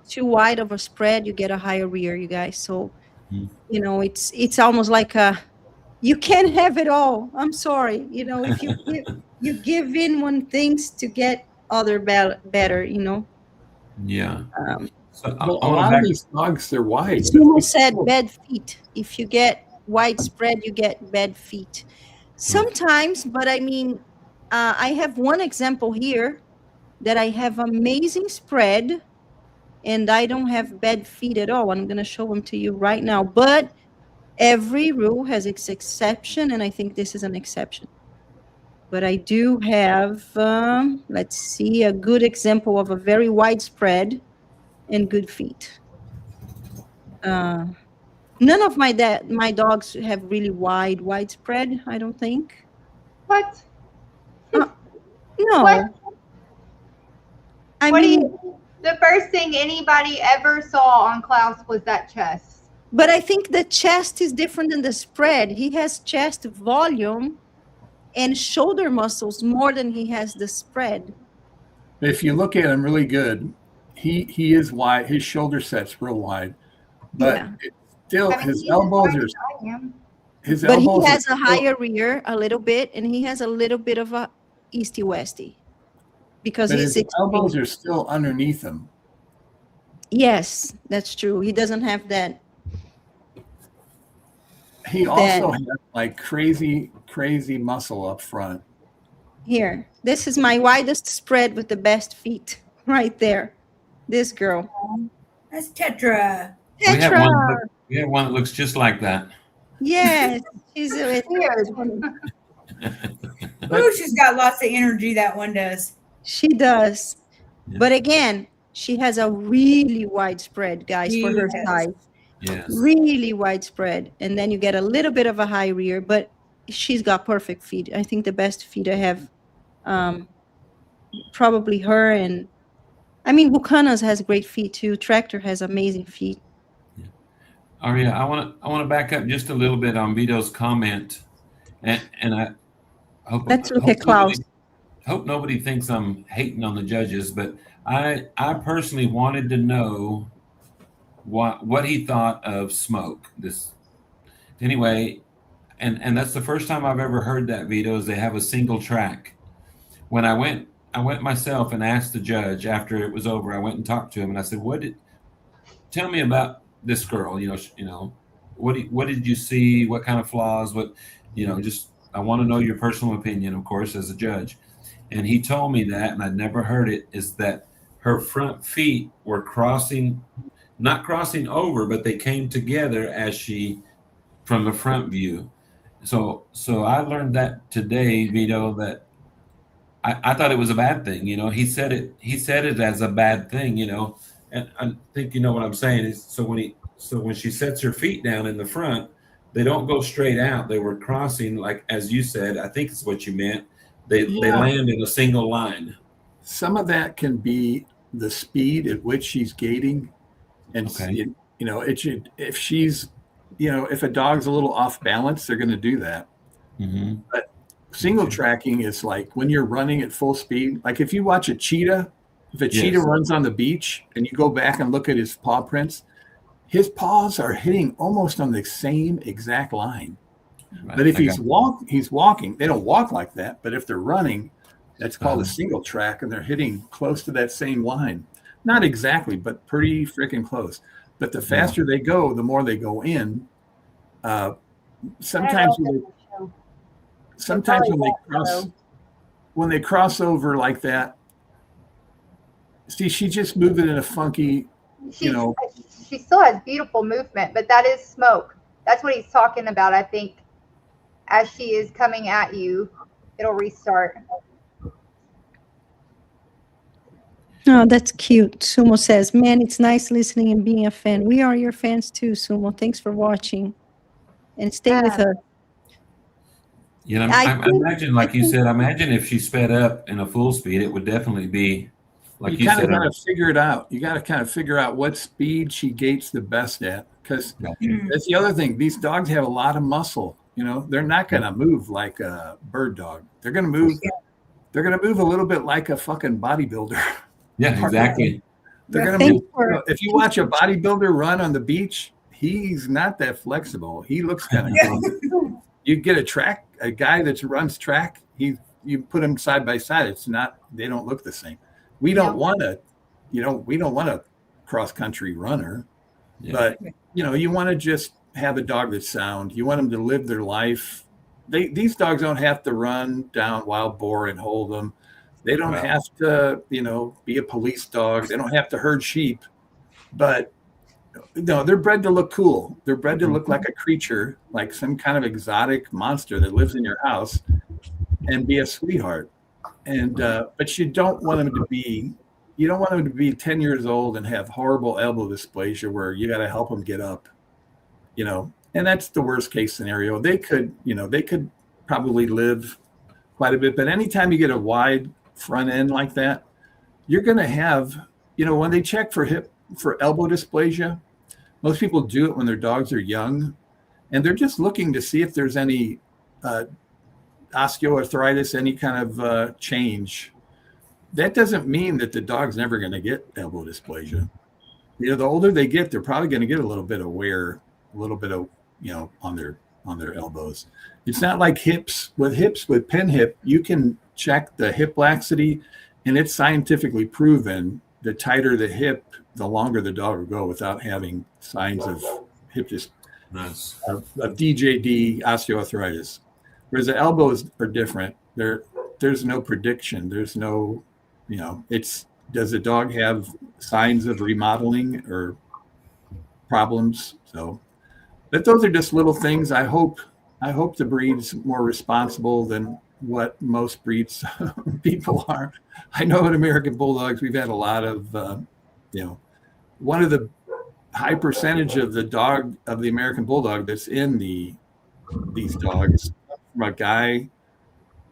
Speaker 2: too wide of a spread, you get a higher rear, you guys. So, you know, it's almost like you can't have it all. I'm sorry. You know, if you give in one things to get other better, you know.
Speaker 1: Yeah. So
Speaker 4: Well, a
Speaker 1: I want
Speaker 4: lot
Speaker 1: to
Speaker 4: of
Speaker 1: back.
Speaker 4: these dogs, they're wide.
Speaker 2: Someone said bad feet. If you get widespread, you get bad feet. Sometimes, but I mean, I have one example here that I have amazing spread and I don't have bad feet at all. I'm going to show them to you right now. But every rule has its exception, and I think this is an exception. But I do have, let's see, a good example of a very widespread and good feet. None of my dogs have really widespread, I don't think.
Speaker 6: What?
Speaker 2: No.
Speaker 6: What?
Speaker 2: I
Speaker 6: What do
Speaker 2: mean,
Speaker 6: you? The first thing anybody ever saw on Klaus was that chest.
Speaker 2: but I think the chest is different than the spread. He has chest volume and shoulder muscles more than he has the spread.
Speaker 4: If you look at him really good, he is wide. His shoulder set's real wide, but
Speaker 2: Yeah.
Speaker 4: it's still
Speaker 6: I mean,
Speaker 4: his
Speaker 6: he's
Speaker 4: elbows
Speaker 6: as
Speaker 4: are.
Speaker 6: wide as I am.
Speaker 4: His
Speaker 2: But he
Speaker 4: elbows
Speaker 2: has
Speaker 4: are
Speaker 2: a higher rear a little bit, and he has a little bit of a easty-westy because
Speaker 4: but
Speaker 2: he's
Speaker 4: his elbows
Speaker 2: extreme.
Speaker 4: are still underneath him.
Speaker 2: Yes, that's true. He doesn't have that.
Speaker 4: He also has like crazy muscle up front.
Speaker 2: Here, this is my widest spread with the best feet right there. This girl.
Speaker 3: That's Tetra.
Speaker 1: We have
Speaker 2: Tetra.
Speaker 1: one. We have one that looks just like that.
Speaker 2: Yes, she's
Speaker 6: Weird.
Speaker 3: Ooh, she's got lots of energy, that one does.
Speaker 2: She does.
Speaker 1: Yeah.
Speaker 2: But again, she has a really widespread, guys, for her
Speaker 3: Yes.
Speaker 2: size.
Speaker 1: Yes.
Speaker 2: Really widespread. And then you get a little bit of a high rear, but she's got perfect feet. I think the best feet I have, probably her. And I mean, Buchanas has great feet too. Tractor has amazing feet.
Speaker 1: Aria, I want to back up just a little bit on Vito's comment, and I hope.
Speaker 2: Let's look
Speaker 1: hope
Speaker 2: at Klaus.
Speaker 1: Hope nobody thinks I'm hating on the judges, but I personally wanted to know what he thought of Smoke. This anyway, and that's the first time I've ever heard that, Vito. Is they have a single track. When I went myself and asked the judge after it was over. I went and talked to him, and I said, tell me about this girl, what did you see? What kind of flaws? Just I want to know your personal opinion, of course, as a judge. And he told me that, and I'd never heard it, is that her front feet were not crossing over, but they came together from the front view. So I learned that today, Vito, that I thought it was a bad thing. He said it as a bad thing, and I think you know what I'm saying is so when she sets her feet down in the front, they don't go straight out. They were crossing, like as you said. I think it's what you meant. They land in a single line.
Speaker 4: Some of that can be the speed at which she's gating, and
Speaker 1: Okay.
Speaker 4: if she's, if a dog's a little off balance, they're going to do that.
Speaker 1: Mm-hmm.
Speaker 4: But single tracking is like when you're running at full speed. Like if you watch a cheetah. If a cheetah runs on the beach and you go back and look at his paw prints, his paws are hitting almost on the same exact line. Right. But if he's walking, they don't walk like that. But if they're running, that's called a single track, and they're hitting close to that same line. Not exactly, but pretty freaking close. But the faster they go, the more they go in. Sometimes when they cross over like that, see, she just moved it in a funky,
Speaker 6: She still has beautiful movement, but that is Smoke. That's what he's talking about. I think as she is coming at you, it'll restart.
Speaker 2: Oh, that's cute. Sumo says, man, it's nice listening and being a fan. We are your fans too, Sumo. Thanks for watching. And stay with us.
Speaker 1: I imagine, like you said, if she sped up in a full speed, it would definitely be like you
Speaker 4: kind of
Speaker 1: said.
Speaker 4: got to figure it out. You got to kind of figure out what speed she gates the best at, because that's the other thing. These dogs have a lot of muscle. They're not going to move like a bird dog. They're going to move. They're going to move a little bit like a fucking bodybuilder.
Speaker 1: Yeah, exactly.
Speaker 4: They're going to move. If you watch a bodybuilder run on the beach, he's not that flexible. He looks kind of. You get a guy that runs track. You put them side by side. It's not. They don't look the same. We don't want to cross-country runner,
Speaker 1: Yeah.
Speaker 4: but you want to just have a dog that's sound. You want them to live their life. These dogs don't have to run down wild boar and hold them. They don't
Speaker 1: Right.
Speaker 4: have to, be a police dog. They don't have to herd sheep, but no, they're bred to look cool. They're bred to look like a creature, like some kind of exotic monster that lives in your house and be a sweetheart. And, but you don't want them to be 10 years old and have horrible elbow dysplasia where you got to help them get up, and that's the worst case scenario. They could probably live quite a bit, but anytime you get a wide front end like that, you're going to have, when they check for elbow dysplasia, most people do it when their dogs are young, and they're just looking to see if there's any osteoarthritis, any kind of change. That doesn't mean that the dog's never going to get elbow dysplasia. The older they get, they're probably going to get a little bit of wear, a little bit of, on their elbows. It's not like hips. With pin hip, you can check the hip laxity, and it's scientifically proven the tighter the hip, the longer the dog will go without having signs of hip
Speaker 1: Nice.
Speaker 4: of DJD osteoarthritis. Whereas the elbows are different. There's no prediction. There's no, does the dog have signs of remodeling or problems? So, but those are just little things. I hope the breed's more responsible than what most breeds people are. I know in American Bulldogs, we've had a lot of, one of the high percentage of the American Bulldog that's in these dogs from a guy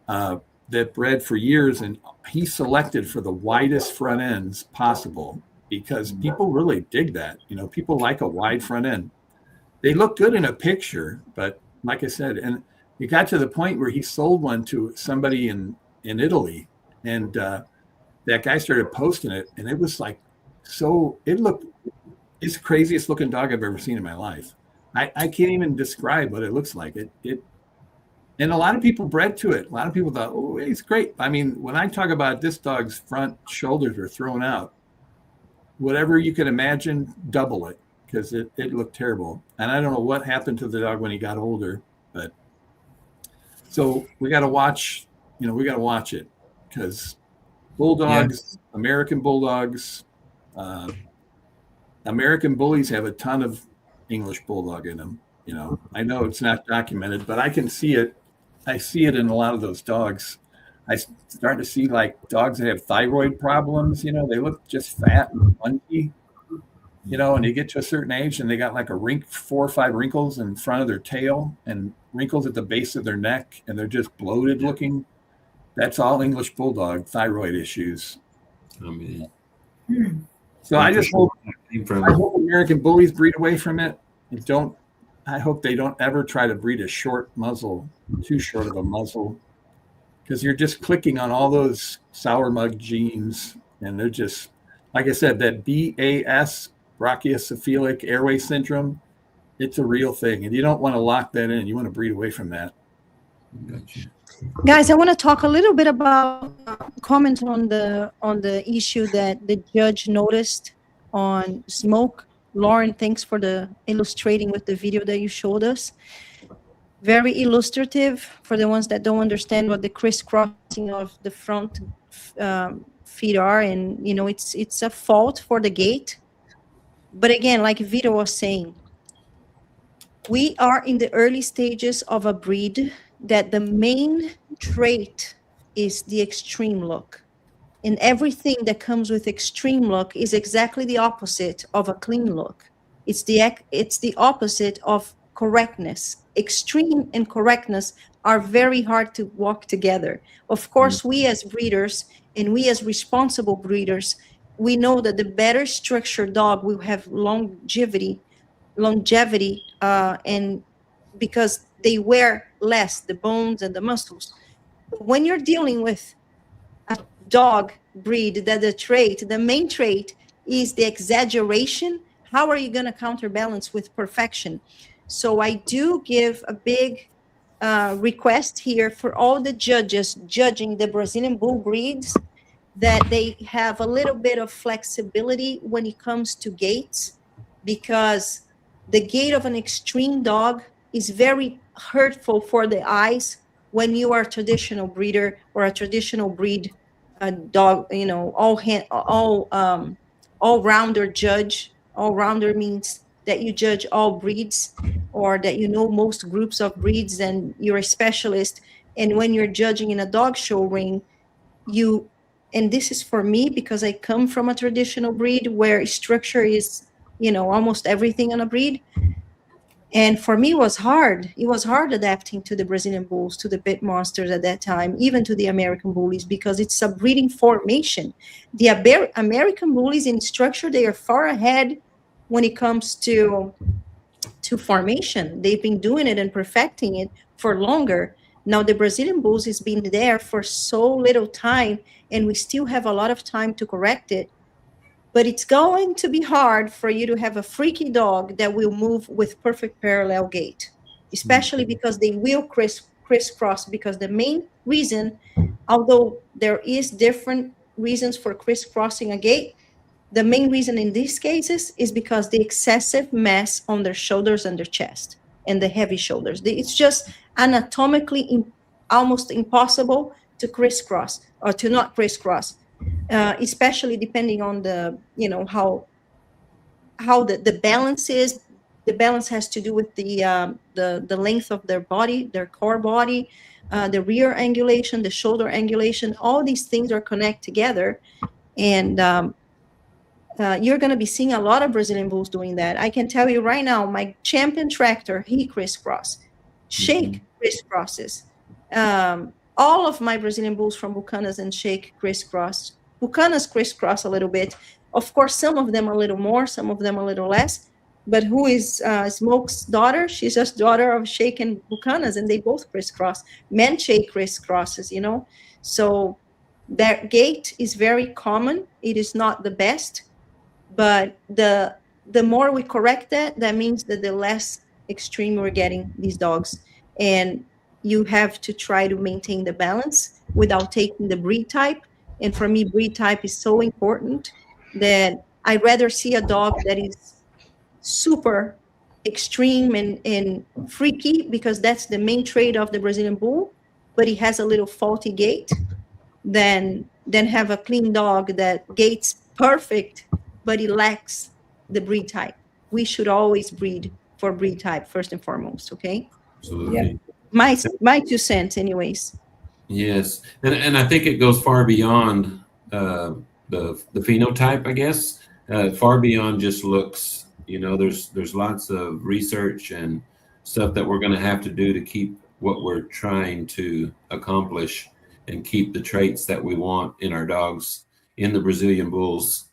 Speaker 4: that bred for years, and he selected for the widest front ends possible because people really dig that. People like a wide front end. They look good in a picture, but like I said, and it got to the point where he sold one to somebody in Italy, and that guy started posting it, and it was like, it's the craziest looking dog I've ever seen in my life. I can't even describe what it looks like. And a lot of people bred to it. A lot of people thought, oh, it's great. I mean, when I talk about this dog's front shoulders are thrown out, whatever you can imagine, double it, because it looked terrible. And I don't know what happened to the dog when he got older, but so we got to watch, it, because Bulldogs, yeah. American Bulldogs, American Bullies have a ton of English Bulldog in them. I know it's not documented, but I can see it. I see it in a lot of those dogs. I start to see like dogs that have thyroid problems. They look just fat and funky. And you get to a certain age and they got like 4 or 5 wrinkles in front of their tail and wrinkles at the base of their neck, and they're just bloated looking. That's all English Bulldog thyroid issues.
Speaker 1: I mean,
Speaker 4: so I just hope American Bullies breed away from it. I hope they don't ever try to breed a short muzzle, too short of a muzzle, because you're just clicking on all those sour mug genes, and they're just, like I said, that BAS, brachiocephalic airway syndrome, it's a real thing, and you don't want to lock that in. You want to breed away from that.
Speaker 1: Gotcha.
Speaker 2: Guys, I want to talk a little bit about comment on the issue that the judge noticed on smoke. Lauren, thanks for the illustrating with the video that you showed us. Very illustrative for the ones that don't understand what the crisscrossing of the front feet are, and it's a fault for the gait. But again, like Vito was saying, we are in the early stages of a breed that the main trait is the extreme look. And everything that comes with extreme look is exactly the opposite of a clean look. It's the opposite of correctness. Extreme and correctness are very hard to walk together. Of course, we as breeders and we as responsible breeders, we know that the better structured dog will have longevity, and because they wear less the bones and the muscles. When you're dealing with a dog breed that the main trait is the exaggeration, how are you going to counterbalance with perfection? So I do give a big request here for all the judges judging the Brazilian bull breeds that they have a little bit of flexibility when it comes to gaits, because the gait of an extreme dog is very hurtful for the eyes when you are a traditional breeder or a traditional breed dog, you know, all rounder judge. All rounder means that you judge all breeds, or that you know most groups of breeds and you're a specialist. And when you're judging in a dog show ring, you, and this is for me because I come from a traditional breed where structure is, you know, almost everything on a breed. And for me, it was hard. It was hard adapting to the Brazilian bulls, to the pit monsters at that time, even to the American bullies, because it's a breeding formation. The American bullies in structure, they are far ahead when it comes to formation. They've been doing it and perfecting it for longer. Now the Brazilian bulls has been there for so little time, and we still have a lot of time to correct it. But it's going to be hard for you to have a freaky dog that will move with perfect parallel gait, especially because they will crisscross. Because the main reason, although there is different reasons for crisscrossing a gait, the main reason in these cases is because the excessive mass on their shoulders and their chest and the heavy shoulders. It's just anatomically almost impossible to crisscross or to not crisscross. Especially depending on the, you know, how the balance is. The balance has to do with the length of their body, their core body, the rear angulation, the shoulder angulation. All these things are connected together, and you're going to be seeing a lot of Brazilian bulls doing that. I can tell you right now, my champion tractor, he crisscross, shake crisscrosses. All of my Brazilian bulls from Bucanas and Shake crisscross. Bucanas crisscross a little bit. Of course, some of them a little more, some of them a little less. But who is Smoke's daughter? She's just daughter of Shake and Bucanas, and they both crisscross. Men Shake crisscrosses, you know. So their gait is very common. It is not the best, but the more we correct that, that means that the less extreme we're getting these dogs. And you have to try to maintain the balance without taking the breed type. And for me, breed type is so important that I'd rather see a dog that is super extreme and freaky, because that's the main trait of the Brazilian bull, but he has a little faulty gait, than have a clean dog that gaits perfect, but he lacks the breed type. We should always breed for breed type first and foremost, okay?
Speaker 1: Absolutely.
Speaker 2: My 2 cents anyways.
Speaker 1: Yes, and I think it goes far beyond the phenotype, I guess, far beyond just looks. You know, there's lots of research and stuff that we're going to have to do to keep what we're trying to accomplish and keep the traits that we want in our dogs in the Brazilian bulls.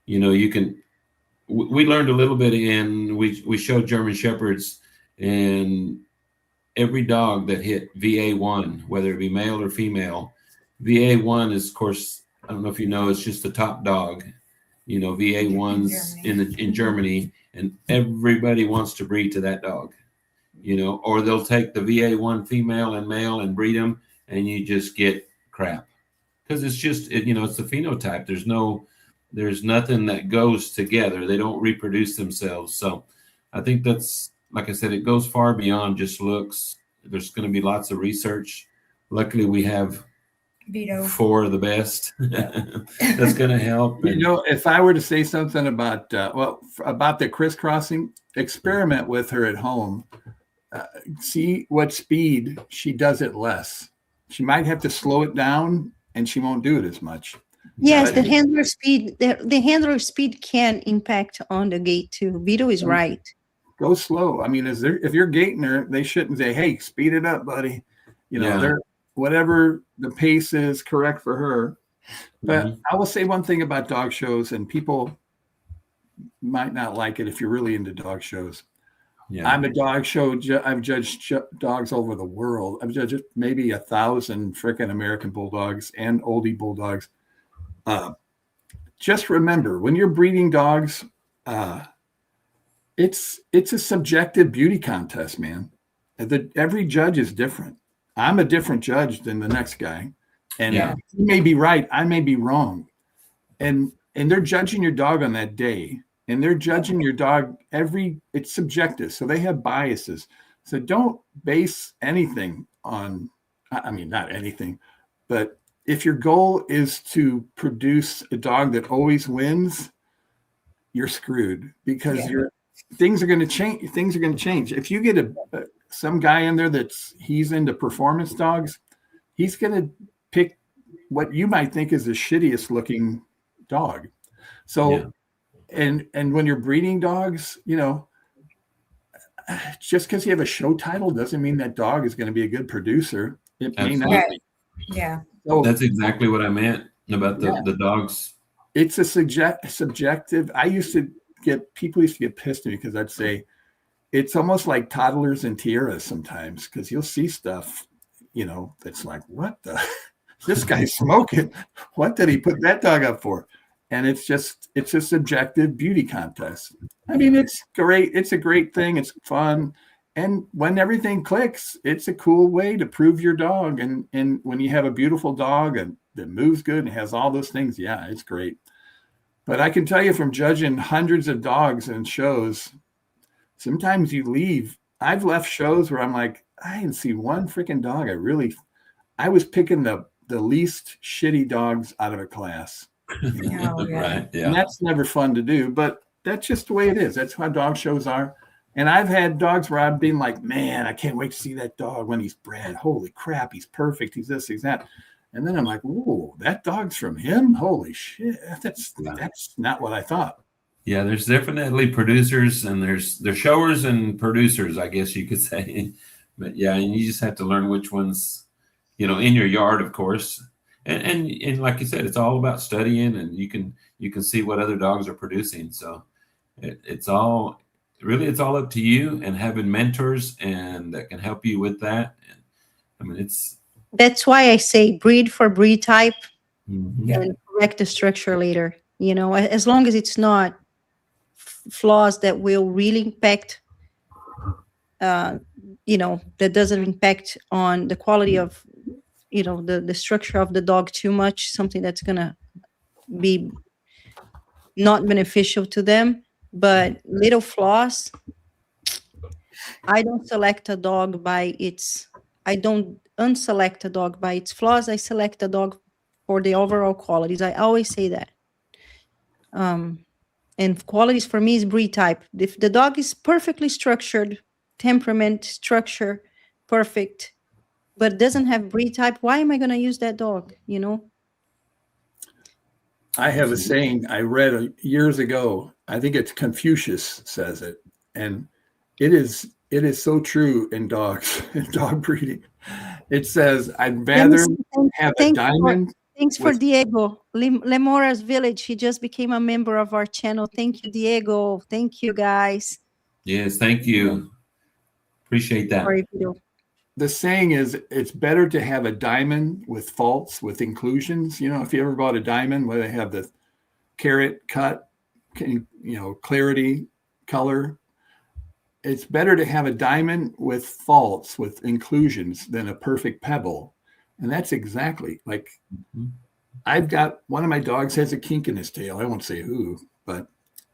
Speaker 1: You know, we learned a little bit we showed German Shepherds, and every dog that hit VA1, whether it be male or female, VA1 is, of course, I don't know if you know, it's just the top dog. You know, VA1's in Germany, and everybody wants to breed to that dog. You know, or they'll take the VA1 female and male and breed them, and you just get crap, because it's just it's the phenotype. There's nothing that goes together. They don't reproduce themselves. So I think that's, like I said, it goes far beyond just looks. There's going to be lots of research. Luckily, we have
Speaker 3: Vito.
Speaker 1: 4 of the best. That's going to help.
Speaker 4: You know, if I were to say something about about the crisscrossing, experiment with her at home. See what speed she does it less. She might have to slow it down, and she won't do it as much.
Speaker 2: Yes, the handler speed. The handler speed can impact on the gait too. Vito is right.
Speaker 4: Go slow. I mean, if you're gating her, they shouldn't say, "Hey, speed it up, buddy." You know, they're whatever the pace is correct for her. But I will say one thing about dog shows, and people might not like it if you're really into dog shows. Yeah. I'm a dog show. I've judged dogs over the world. I've judged maybe 1,000 freaking American bulldogs and oldie bulldogs. Just remember, when you're breeding dogs, it's a subjective beauty contest, man. Every judge is different. I'm a different judge than the next guy. And
Speaker 1: Yeah.
Speaker 4: you may be right, I may be wrong. And they're judging your dog on that day. And they're judging your dog it's subjective. So they have biases. So don't base anything on, I mean, not anything, but if your goal is to produce a dog that always wins, you're screwed, because things are going to change. Things are going to change. If you get some guy in there he's into performance dogs, he's going to pick what you might think is the shittiest looking dog. So, and when you're breeding dogs, just because you have a show title doesn't mean that dog is going to be a good producer. It may not.
Speaker 3: Yeah.
Speaker 4: So,
Speaker 1: that's exactly what I meant about the dogs.
Speaker 4: It's a subjective. People used to get pissed at me because I'd say it's almost like toddlers and tiaras sometimes, because you'll see stuff, that's like, what the, this guy's smoking. What did he put that dog up for? And it's a subjective beauty contest. I mean, it's great. It's a great thing. It's fun. And when everything clicks, it's a cool way to prove your dog. And when you have a beautiful dog and that moves good and has all those things, yeah, it's great. But I can tell you from judging hundreds of dogs and shows, sometimes you leave. I've left shows where I'm like, I didn't see one freaking dog. I was picking the least shitty dogs out of a class.
Speaker 1: Right. Yeah.
Speaker 4: And that's never fun to do, but that's just the way it is. That's how dog shows are. And I've had dogs where I've been like, man, I can't wait to see that dog when he's bred. Holy crap, he's perfect. He's this, he's that. And then I'm like, whoa, that dog's from him? Holy shit. That's not what I thought.
Speaker 1: Yeah, there's definitely producers, and there's showers and producers, I guess you could say. But yeah, and you just have to learn which ones, in your yard, of course. And like you said, it's all about studying, and you can see what other dogs are producing. So it's all up to you, and having mentors and that can help you with that. And I mean,
Speaker 2: that's why I say breed for breed type,
Speaker 1: mm-hmm.
Speaker 2: and correct the structure later. As long as it's not flaws that will really impact, that doesn't impact on the quality of, the structure of the dog too much, something that's going to be not beneficial to them. But little flaws, I don't select a dog by I don't unselect a dog by its flaws. I select a dog for the overall qualities. I always say that. And qualities for me is breed type. If the dog is perfectly structured, temperament, structure, perfect, but doesn't have breed type, why am I going to use that dog?
Speaker 4: I have a saying I read years ago. I think it's Confucius says it. And it is so true in dogs, in dog breeding. It says, I'd rather have a diamond.
Speaker 2: Thanks for Diego. Lemora's Village. He just became a member of our channel. Thank you, Diego. Thank you, guys.
Speaker 1: Yes, thank you. Appreciate that.
Speaker 4: The saying is, it's better to have a diamond with faults, with inclusions. If you ever bought a diamond where they have the carat cut, clarity, color, it's better to have a diamond with faults, with inclusions, than a perfect pebble. And that's exactly like, I've got one of my dogs has a kink in his tail. I won't say who,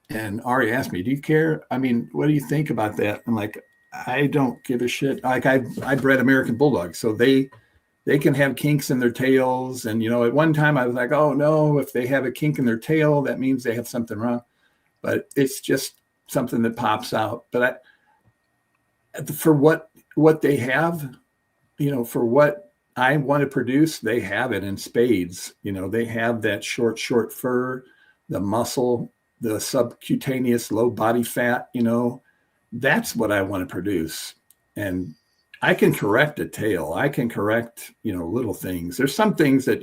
Speaker 4: and Ari asked me, do you care? I mean, what do you think about that? I'm like, I don't give a shit. Like I bred American Bulldogs, so they can have kinks in their tails. And, at one time I was like, oh no, if they have a kink in their tail, that means they have something wrong. But it's just something that pops out. But for what they have, for what I want to produce, they have it in spades. They have that short fur, the muscle, the subcutaneous low body fat, that's what I want to produce. And I can correct a tail. I can correct, little things. There's some things that,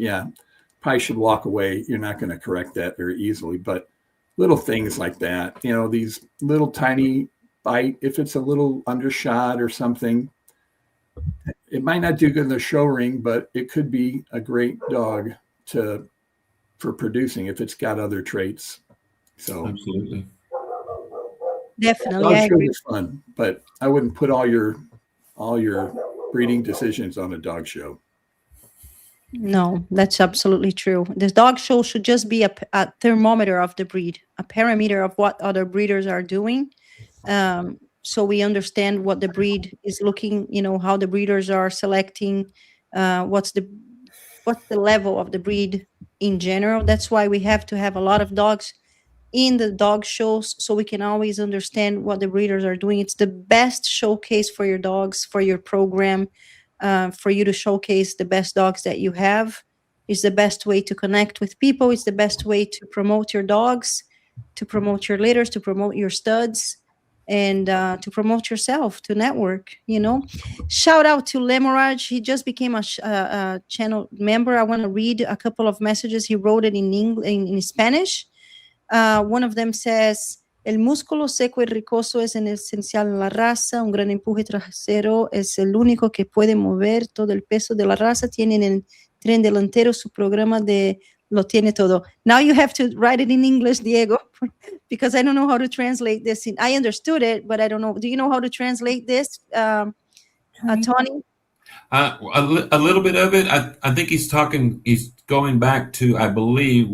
Speaker 4: probably should walk away. You're not going to correct that very easily, but little things like that, these little tiny bite, if it's a little undershot or something, it might not do good in the show ring, but it could be a great dog for producing if it's got other traits. So
Speaker 1: absolutely,
Speaker 2: definitely,
Speaker 4: dog shows is fun, but I wouldn't put all your breeding decisions on a dog show.
Speaker 2: No, that's absolutely true. The dog show should just be a thermometer of the breed, a parameter of what other breeders are doing. So we understand what the breed is looking, how the breeders are selecting, what's the level of the breed in general. That's why we have to have a lot of dogs in the dog shows so we can always understand what the breeders are doing. It's the best showcase for your dogs, for your program, for you to showcase the best dogs that you have. It's the best way to connect with people. It's the best way to promote your dogs, to promote your litters, to promote your studs, and to promote yourself, to network. Shout out to Lemoraj. He just became a channel member. I want to read a couple of messages. He wrote it in English, in Spanish. One of them says, el músculo seco y ricoso es esencial en la raza, un gran empuje trasero es el único que puede mover todo el peso de la raza, tiene en el tren delantero su programa de lo tiene todo. Now you have to write it in English, Diego, because I don't know how to translate this. I understood it, but I don't know. Do you know how to translate this, Tony?
Speaker 1: A little bit of it. I think he's going back to, I believe,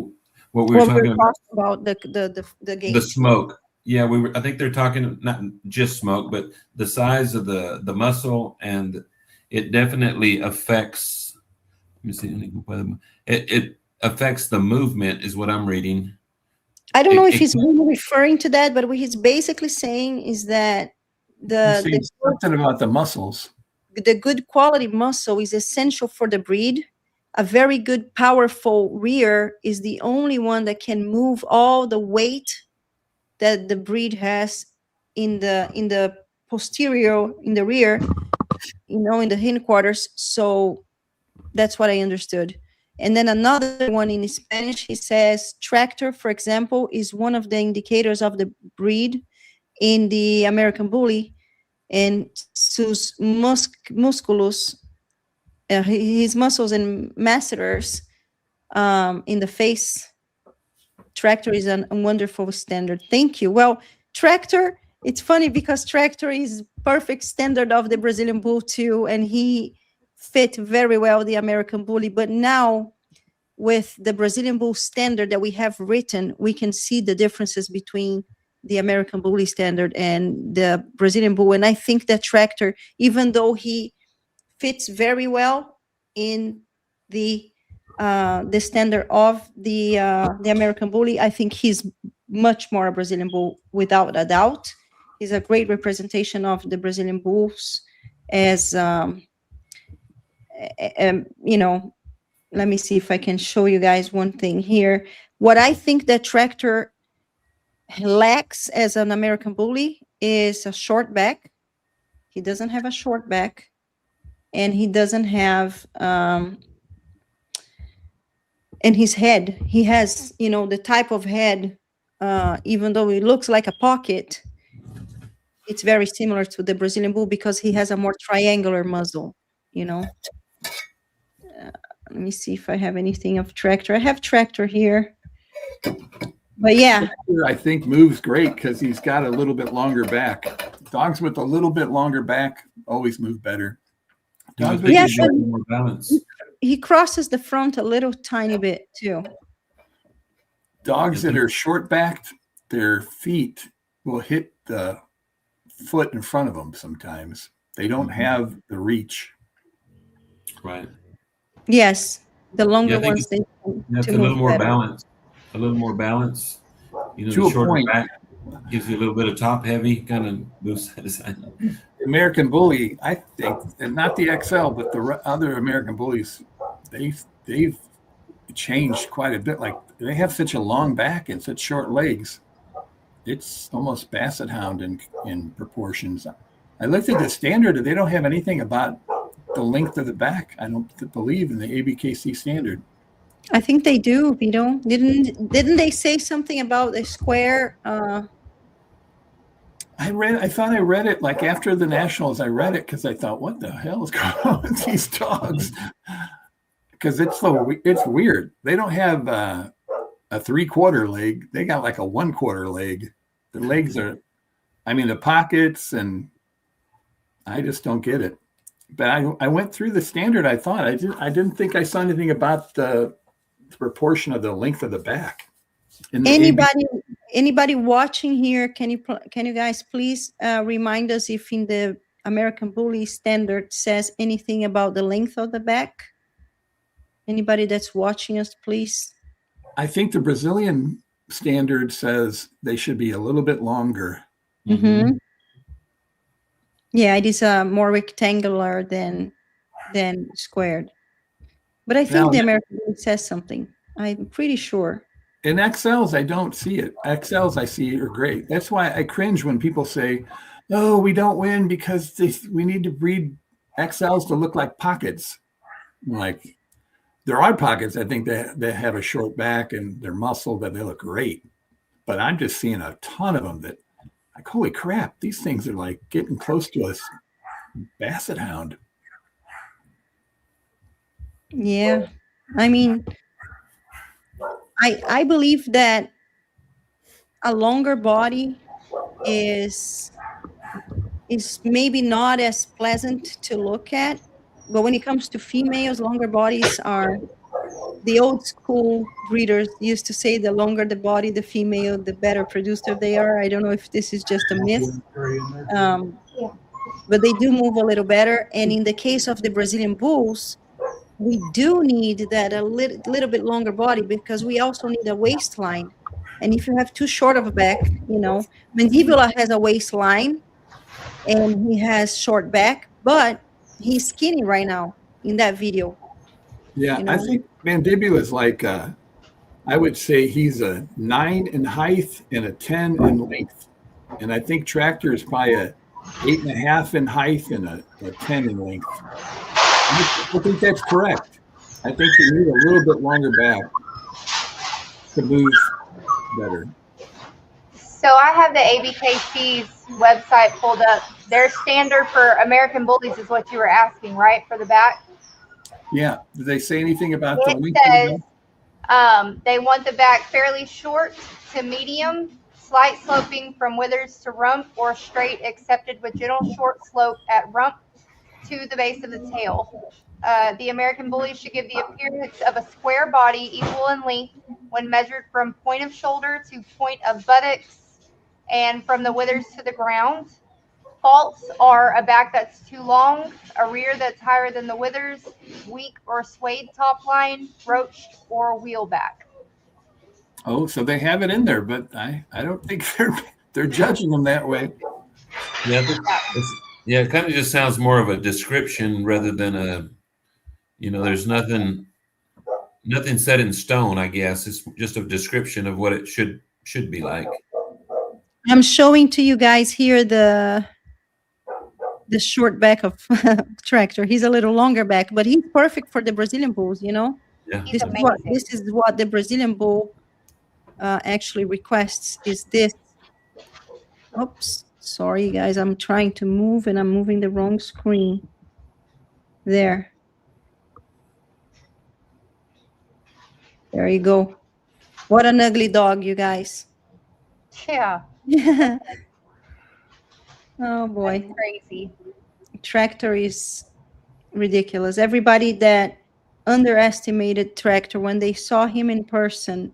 Speaker 1: what we were talking
Speaker 2: about the game.
Speaker 1: The smoke. Yeah, I think they're talking not just smoke, but the size of the muscle, and it definitely affects. Let me see. It affects the movement, is what I'm reading.
Speaker 2: I don't know if he's really referring to that, but what he's basically saying is that
Speaker 4: something about the muscles.
Speaker 2: The good quality muscle is essential for the breed. A very good, powerful rear is the only one that can move all the weight that the breed has in the posterior, in the rear, in the hindquarters. So that's what I understood. And then another one in Spanish, he says, tractor, for example, is one of the indicators of the breed in the American Bully, and sus musculus, his muscles and masseters in the face. Tractor is a wonderful standard. Thank you. Well, tractor, it's funny because tractor is perfect standard of the Brazilian Bull too, and he fit very well the American Bully. But now with the Brazilian Bull standard that we have written, we can see the differences between the American Bully standard and the Brazilian Bull. And I think that tractor, even though he fits very well in the standard of the American Bully, I think he's much more a Brazilian Bull without a doubt. He's a great representation of the Brazilian Bulls as, let me see if I can show you guys one thing here. What I think that tractor lacks as an American Bully is a short back. He doesn't have a short back, and he doesn't have, and his head, he has, the type of head, even though it looks like a pocket, it's very similar to the Brazilian Bull because he has a more triangular muzzle, Let me see if I have anything of tractor. I have tractor here. But yeah.
Speaker 4: Tractor, I think, moves great because he's got a little bit longer back. Dogs with a little bit longer back always move better. Dogs with
Speaker 1: more balance.
Speaker 2: He crosses the front a little tiny bit too.
Speaker 4: Dogs that are short backed, their feet will hit the foot in front of them sometimes. They don't have the reach.
Speaker 1: Right.
Speaker 2: Yes, the longer ones they
Speaker 1: have a little more balance. A little more balance. The shorter back gives you a little bit of top heavy, kind of moves side to side.
Speaker 4: The American Bully, I think, and not the XL, but the other American Bullies, they've changed quite a bit. Like they have such a long back and such short legs. It's almost Basset Hound in proportions. I looked at the standard, they don't have anything about the length of the back. I don't believe in the ABKC standard.
Speaker 2: I think they do, Vito. Didn't they say something about a square?
Speaker 4: I thought I read it like after the Nationals. I read it because I thought, what the hell is going on with these dogs? Because it's weird. They don't have a 3/4 leg. They got like a 1/4 leg. The legs are, the pockets, and I just don't get it. But I went through the standard. I thought I didn't think I saw anything about the proportion of the length of the back. In the
Speaker 2: Anybody watching here, can you guys please remind us if in the American Bully standard says anything about the length of the back? Anybody that's watching us, please.
Speaker 4: I think the Brazilian standard says they should be a little bit longer.
Speaker 2: Mm-hmm. Yeah, it is more rectangular than squared. But I think
Speaker 4: Now,
Speaker 2: the American Bully says something. I'm pretty sure.
Speaker 4: In XLs, I don't see it. XLs I see are great. That's why I cringe when people say, "Oh, we don't win because we need to breed XLs to look like pockets." Like, there are pockets. I think they have a short back and they're muscled, but they look great. But I'm just seeing a ton of them that, like, holy crap, these things are like getting close to a basset hound.
Speaker 2: Yeah, I mean, I believe that a longer body is maybe not as pleasant to look at, but when it comes to females, longer bodies are, the old school breeders used to say the longer the body, the female, the better producer they are. I don't know if this is just a myth, but they do move a little better. And in the case of the Brazilian bulls, we do need that a little bit longer body because we also need a waistline. And if you have too short of a back, Mandibula has a waistline and he has short back, but he's skinny right now in that video.
Speaker 4: Yeah, I think Mandibula is like, I would say he's a 9 in height and a 10 in length. And I think Tractor is probably a 8.5 in height and a 10 in length. I think that's correct. I think you need a little bit longer back to move better.
Speaker 6: So I have the ABKC's website pulled up. Their standard for American Bullies is what you were asking, right? For the back?
Speaker 4: Yeah. Did they say anything about the length?
Speaker 6: It says they want the back fairly short to medium, slight sloping from withers to rump, or straight accepted with gentle short slope at rump to the base of the tail. The American Bully should give the appearance of a square body equal in length when measured from point of shoulder to point of buttocks and from the withers to the ground. Faults are a back that's too long, a rear that's higher than the withers, weak or swayed top line, roached, or wheel back.
Speaker 4: Oh, so they have it in there, but I don't think they're judging them that way.
Speaker 1: Yeah, it kind of just sounds more of a description rather than a, there's nothing set in stone, I guess. It's just a description of what it should be like.
Speaker 2: I'm showing to you guys here the short back of Tractor. He's a little longer back, but he's perfect for the Brazilian bulls, Yeah. This is what the Brazilian bull actually requests, is this. Oops. Sorry, guys, I'm trying to move and I'm moving the wrong screen. There. There you go. What an ugly dog, you guys.
Speaker 6: Yeah.
Speaker 2: Oh, boy.
Speaker 6: That's crazy.
Speaker 2: Tractor is ridiculous. Everybody that underestimated Tractor when they saw him in person,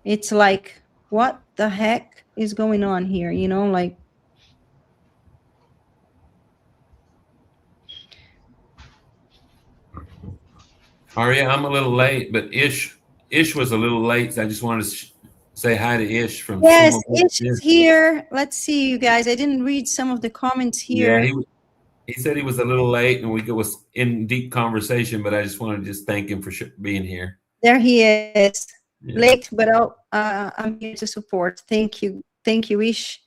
Speaker 2: it's like, what the heck is going on here? Like,
Speaker 1: Aria, I'm a little late, but Ish was a little late. So I just wanted to say hi to Ish from.
Speaker 2: Yes, Ish is here. Let's see, you guys. I didn't read some of the comments here.
Speaker 1: Yeah, he said he was a little late, and we was in deep conversation. But I just wanted to just thank him for being here.
Speaker 2: There he is,
Speaker 1: Yeah.
Speaker 2: late, but I'm here to support. Thank you, Ish.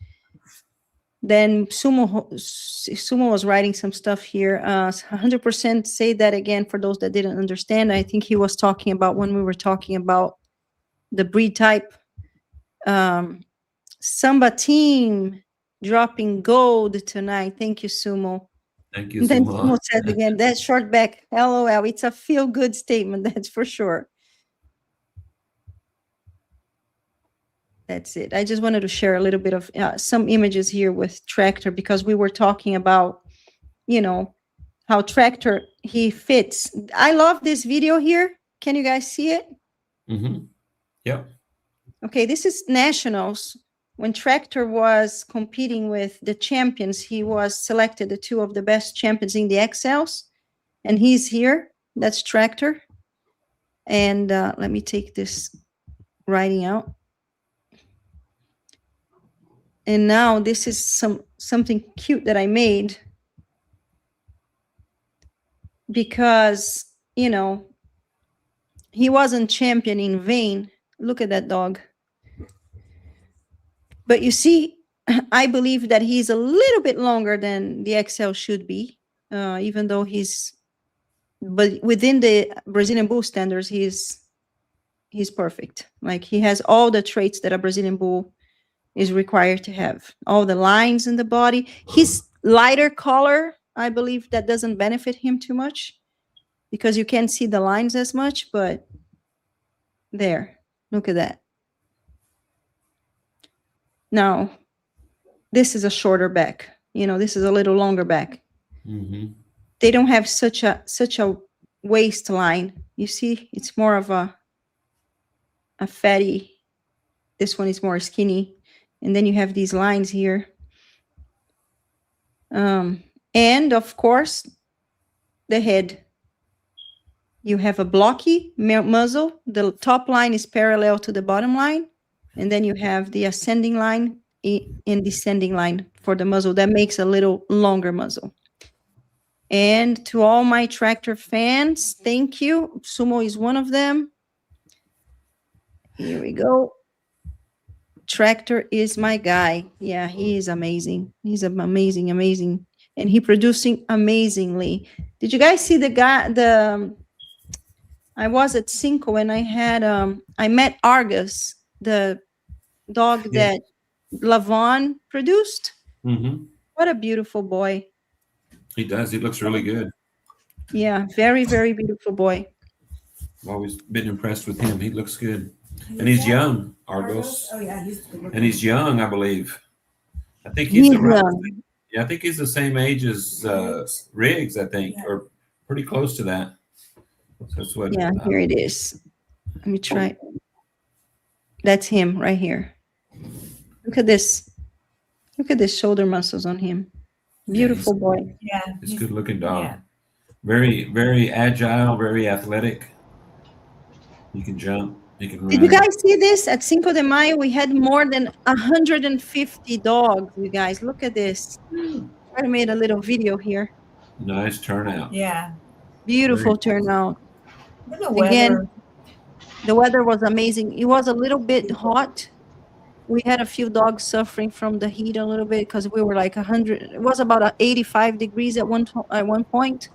Speaker 2: Then Sumo was writing some stuff here. 100% say that again for those that didn't understand. I think he was talking about when we were talking about the breed type. Samba team dropping gold tonight. Thank you, Sumo.
Speaker 1: Thank you,
Speaker 2: Then
Speaker 1: Sumo.
Speaker 2: Sumo said again, that short back, LOL. It's a feel-good statement, that's for sure. That's it. I just wanted to share a little bit of some images here with Tractor because we were talking about, how Tractor he fits. I love this video here. Can you guys see it?
Speaker 1: Mm-hmm. Yep.
Speaker 2: Okay, this is nationals. When Tractor was competing with the champions, he was selected the two of the best champions in the XLs, and he's here. That's Tractor. And let me take this writing out. And now this is something cute that I made because, you know, he wasn't champion in vain. Look at that dog. But you see, I believe that he's a little bit longer than the XL should be, even though but within the Brazilian Bull standards, he's perfect. Like, he has all the traits that a Brazilian Bull is required to have. All the lines in the body. His lighter color, I believe that doesn't benefit him too much because you can't see the lines as much, but there, look at that. Now, this is a shorter back. You know, this is a little longer back.
Speaker 1: Mm-hmm.
Speaker 2: They don't have such a waistline. You see, it's more of a fatty. This one is more skinny. And then you have these lines here. And of course, the head. You have a blocky muzzle. The top line is parallel to the bottom line. And then you have the ascending line and descending line for the muzzle. That makes a little longer muzzle. And to all my Tractor fans, thank you. Sumo is one of them. Here we go. Tractor is my guy. Yeah, he is amazing. He's amazing. And he producing amazingly. Did you guys see the guy, I was at Cinco and I had, I met Argus, the dog that Lavon produced.
Speaker 1: Mm-hmm.
Speaker 2: What a beautiful boy.
Speaker 1: He does. He looks really good.
Speaker 2: Yeah, very, very beautiful boy.
Speaker 1: I've always been impressed with him. He looks good. And he's young, Argos.
Speaker 3: Oh yeah, he's good looking.
Speaker 1: And he's young, I believe. I think he's
Speaker 2: young.
Speaker 1: Yeah, I think he's the same age as Riggs, I think, or pretty close to that. So that's what.
Speaker 2: Yeah, here it is. Let me try. That's him right here. Look at this. Look at the shoulder muscles on him. Beautiful boy.
Speaker 3: Yeah,
Speaker 1: He's a good looking dog.
Speaker 3: yeah.
Speaker 1: Very, very agile, very athletic. He can jump. He can run.
Speaker 2: Did you guys see this? At Cinco de Mayo, we had more than 150 dogs, you guys. Look at this. I made a little video here.
Speaker 1: Nice turnout.
Speaker 3: Yeah.
Speaker 2: Beautiful turnout.
Speaker 3: Look at the weather.
Speaker 2: Again, the weather was amazing. It was a little bit hot. We had a few dogs suffering from the heat a little bit because we were like 100. It was about 85 degrees at one point.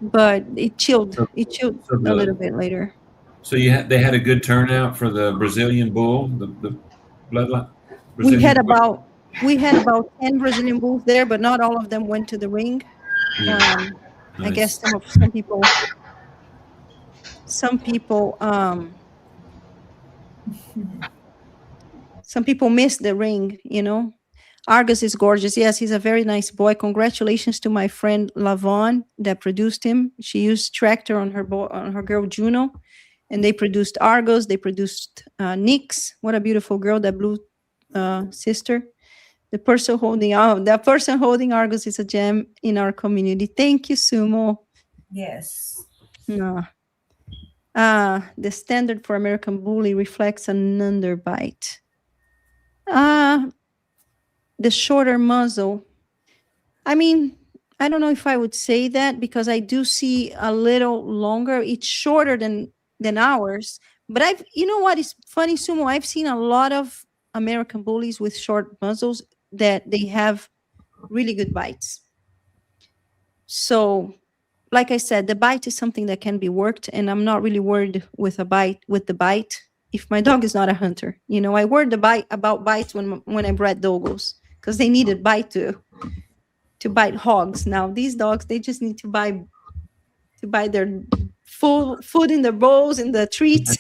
Speaker 2: But it chilled. It chilled a little bit later.
Speaker 1: So they had a good turnout for the Brazilian bull, the bloodline.
Speaker 2: We had about 10 Brazilian bulls there, but not all of them went to the ring.
Speaker 1: Nice.
Speaker 2: I guess some people missed the ring, you know. Argus is gorgeous. Yes, he's a very nice boy. Congratulations to my friend Lavon that produced him. She used Tractor on her girl Juno, and they produced Argus. They produced Nix. What a beautiful girl, that blue sister. The person holding Argus is a gem in our community. Thank you, Sumo.
Speaker 3: Yes.
Speaker 2: No. The standard for American Bully reflects an underbite. The shorter muzzle. I mean, I don't know if I would say that because I do see a little longer. It's shorter than ours. But you know what is funny, Sumo? I've seen a lot of American Bullies with short muzzles that they have really good bites. So, like I said, the bite is something that can be worked, and I'm not really worried with the bite. If my dog is not a hunter, you know, I worried about bites when I bred dogos because they needed bite to bite hogs. Now these dogs, they just need to bite their full food in the bowls and the treats.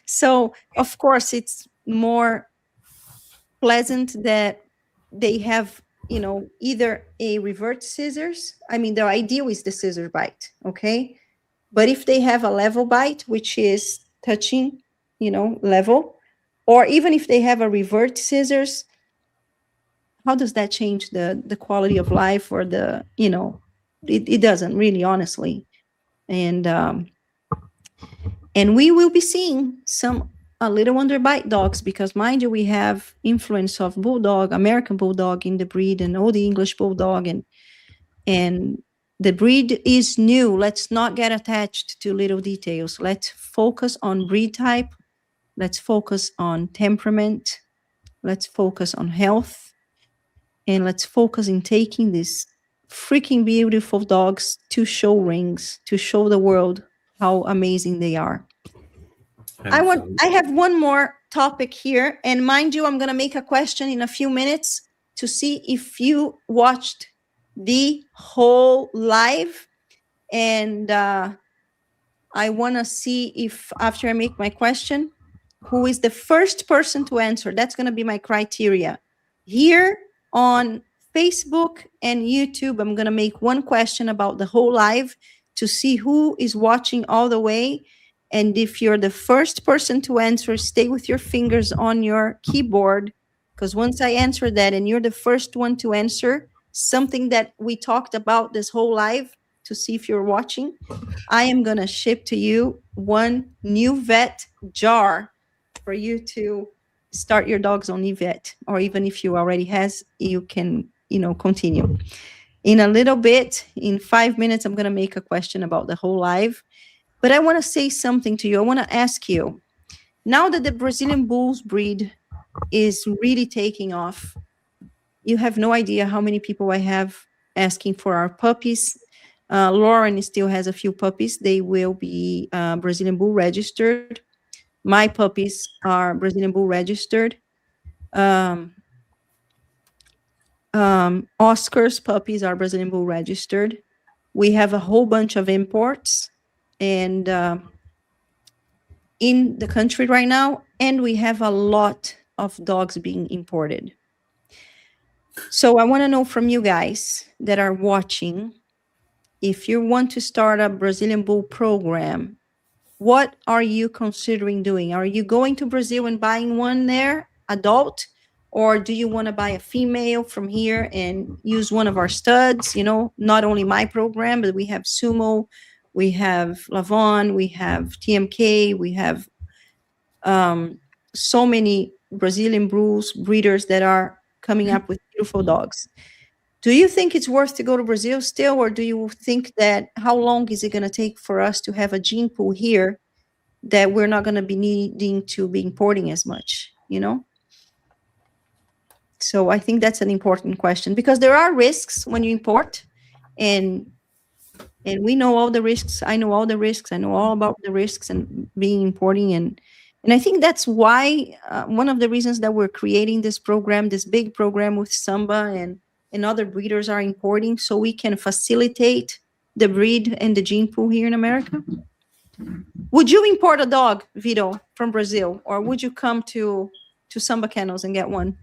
Speaker 2: So of course it's more pleasant that they have either a revert scissors. I mean, the ideal is the scissor bite, okay? But if they have a level bite, which is touching, level, or even if they have a revert scissors, how does that change the quality of life or it doesn't really, honestly. And we will be seeing some a little underbite dogs, because mind you, we have influence of bulldog, American bulldog in the breed, and old English bulldog, and the breed is new. Let's not get attached to little details. Let's focus on breed type. Let's focus on temperament. Let's focus on health. And let's focus in taking these freaking beautiful dogs to show rings, to show the world how amazing they are. I have one more topic here, and mind you, I'm going to make a question in a few minutes to see if you watched the whole live, and I want to see if, after I make my question, who is the first person to answer. That's going to be my criteria. Here on Facebook and YouTube, I'm going to make one question about the whole live to see who is watching all the way. And if you're the first person to answer, stay with your fingers on your keyboard, because once I answer that and you're the first one to answer something that we talked about this whole live, to see if you're watching, I am going to ship to you one new vet jar for you to start your dogs on eVet, or even if you already has, you can, continue. In a little bit, in 5 minutes, I'm going to make a question about the whole live. But I want to say something to you. I want to ask you, now that the Brazilian Bulls breed is really taking off, you have no idea how many people I have asking for our puppies. Lauren still has a few puppies. They will be Brazilian Bull registered. My puppies are Brazilian Bull registered. Oscar's puppies are Brazilian Bull registered. We have a whole bunch of imports and in the country right now, and we have a lot of dogs being imported. So I want to know from you guys that are watching, if you want to start a Brazilian Bull program, what are you considering doing? Are you going to Brazil and buying one there, adult? Or do you want to buy a female from here and use one of our studs? Not only my program, but we have Sumo, we have Lavon, we have TMK, we have so many Brazilian Bulls breeders that are coming up with beautiful dogs. Do you think it's worth to go to Brazil still, or do you think that how long is it going to take for us to have a gene pool here that we're not going to be needing to be importing as much, So I think that's an important question, because there are risks when you import, and we know all the risks. I know all the risks. I know all about the risks and being importing. And I think that's why one of the reasons that we're creating this program, this big program with Samba and other breeders are importing, so we can facilitate the breed and the gene pool here in America. Would you import a dog, Vito, from Brazil, or would you come to Samba Kennels and get one?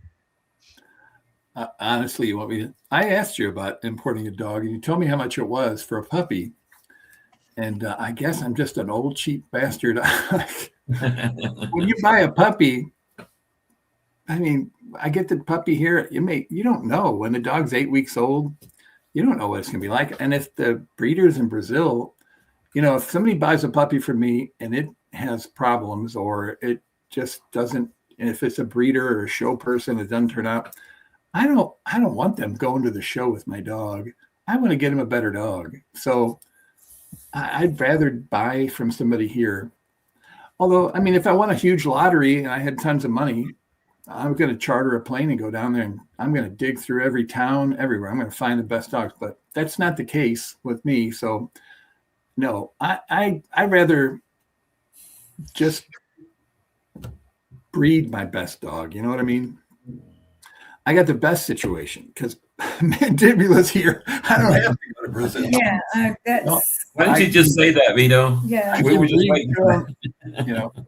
Speaker 4: Honestly, I asked you about importing a dog, and you told me how much it was for a puppy. And I guess I'm just an old cheap bastard. When you buy a puppy, I mean, I get the puppy here. You don't know when the dog's 8 weeks old. You don't know what it's going to be like. And if the breeders in Brazil, if somebody buys a puppy from me and it has problems, or it just doesn't, and if it's a breeder or a show person, it doesn't turn out, I don't want them going to the show with my dog. I want to get him a better dog. So I'd rather buy from somebody here. Although, I mean, if I won a huge lottery and I had tons of money, I'm going to charter a plane and go down there, and I'm going to dig through every town, everywhere. I'm going to find the best dogs. But that's not the case with me. So no, I'd rather just breed my best dog. You know what I mean? I got the best situation because Mandibula's here. I don't have to go to Brazil.
Speaker 3: Yeah, that's.
Speaker 4: No,
Speaker 1: Why don't you just say that, Vito?
Speaker 3: Yeah.
Speaker 1: We were just waiting for
Speaker 4: that.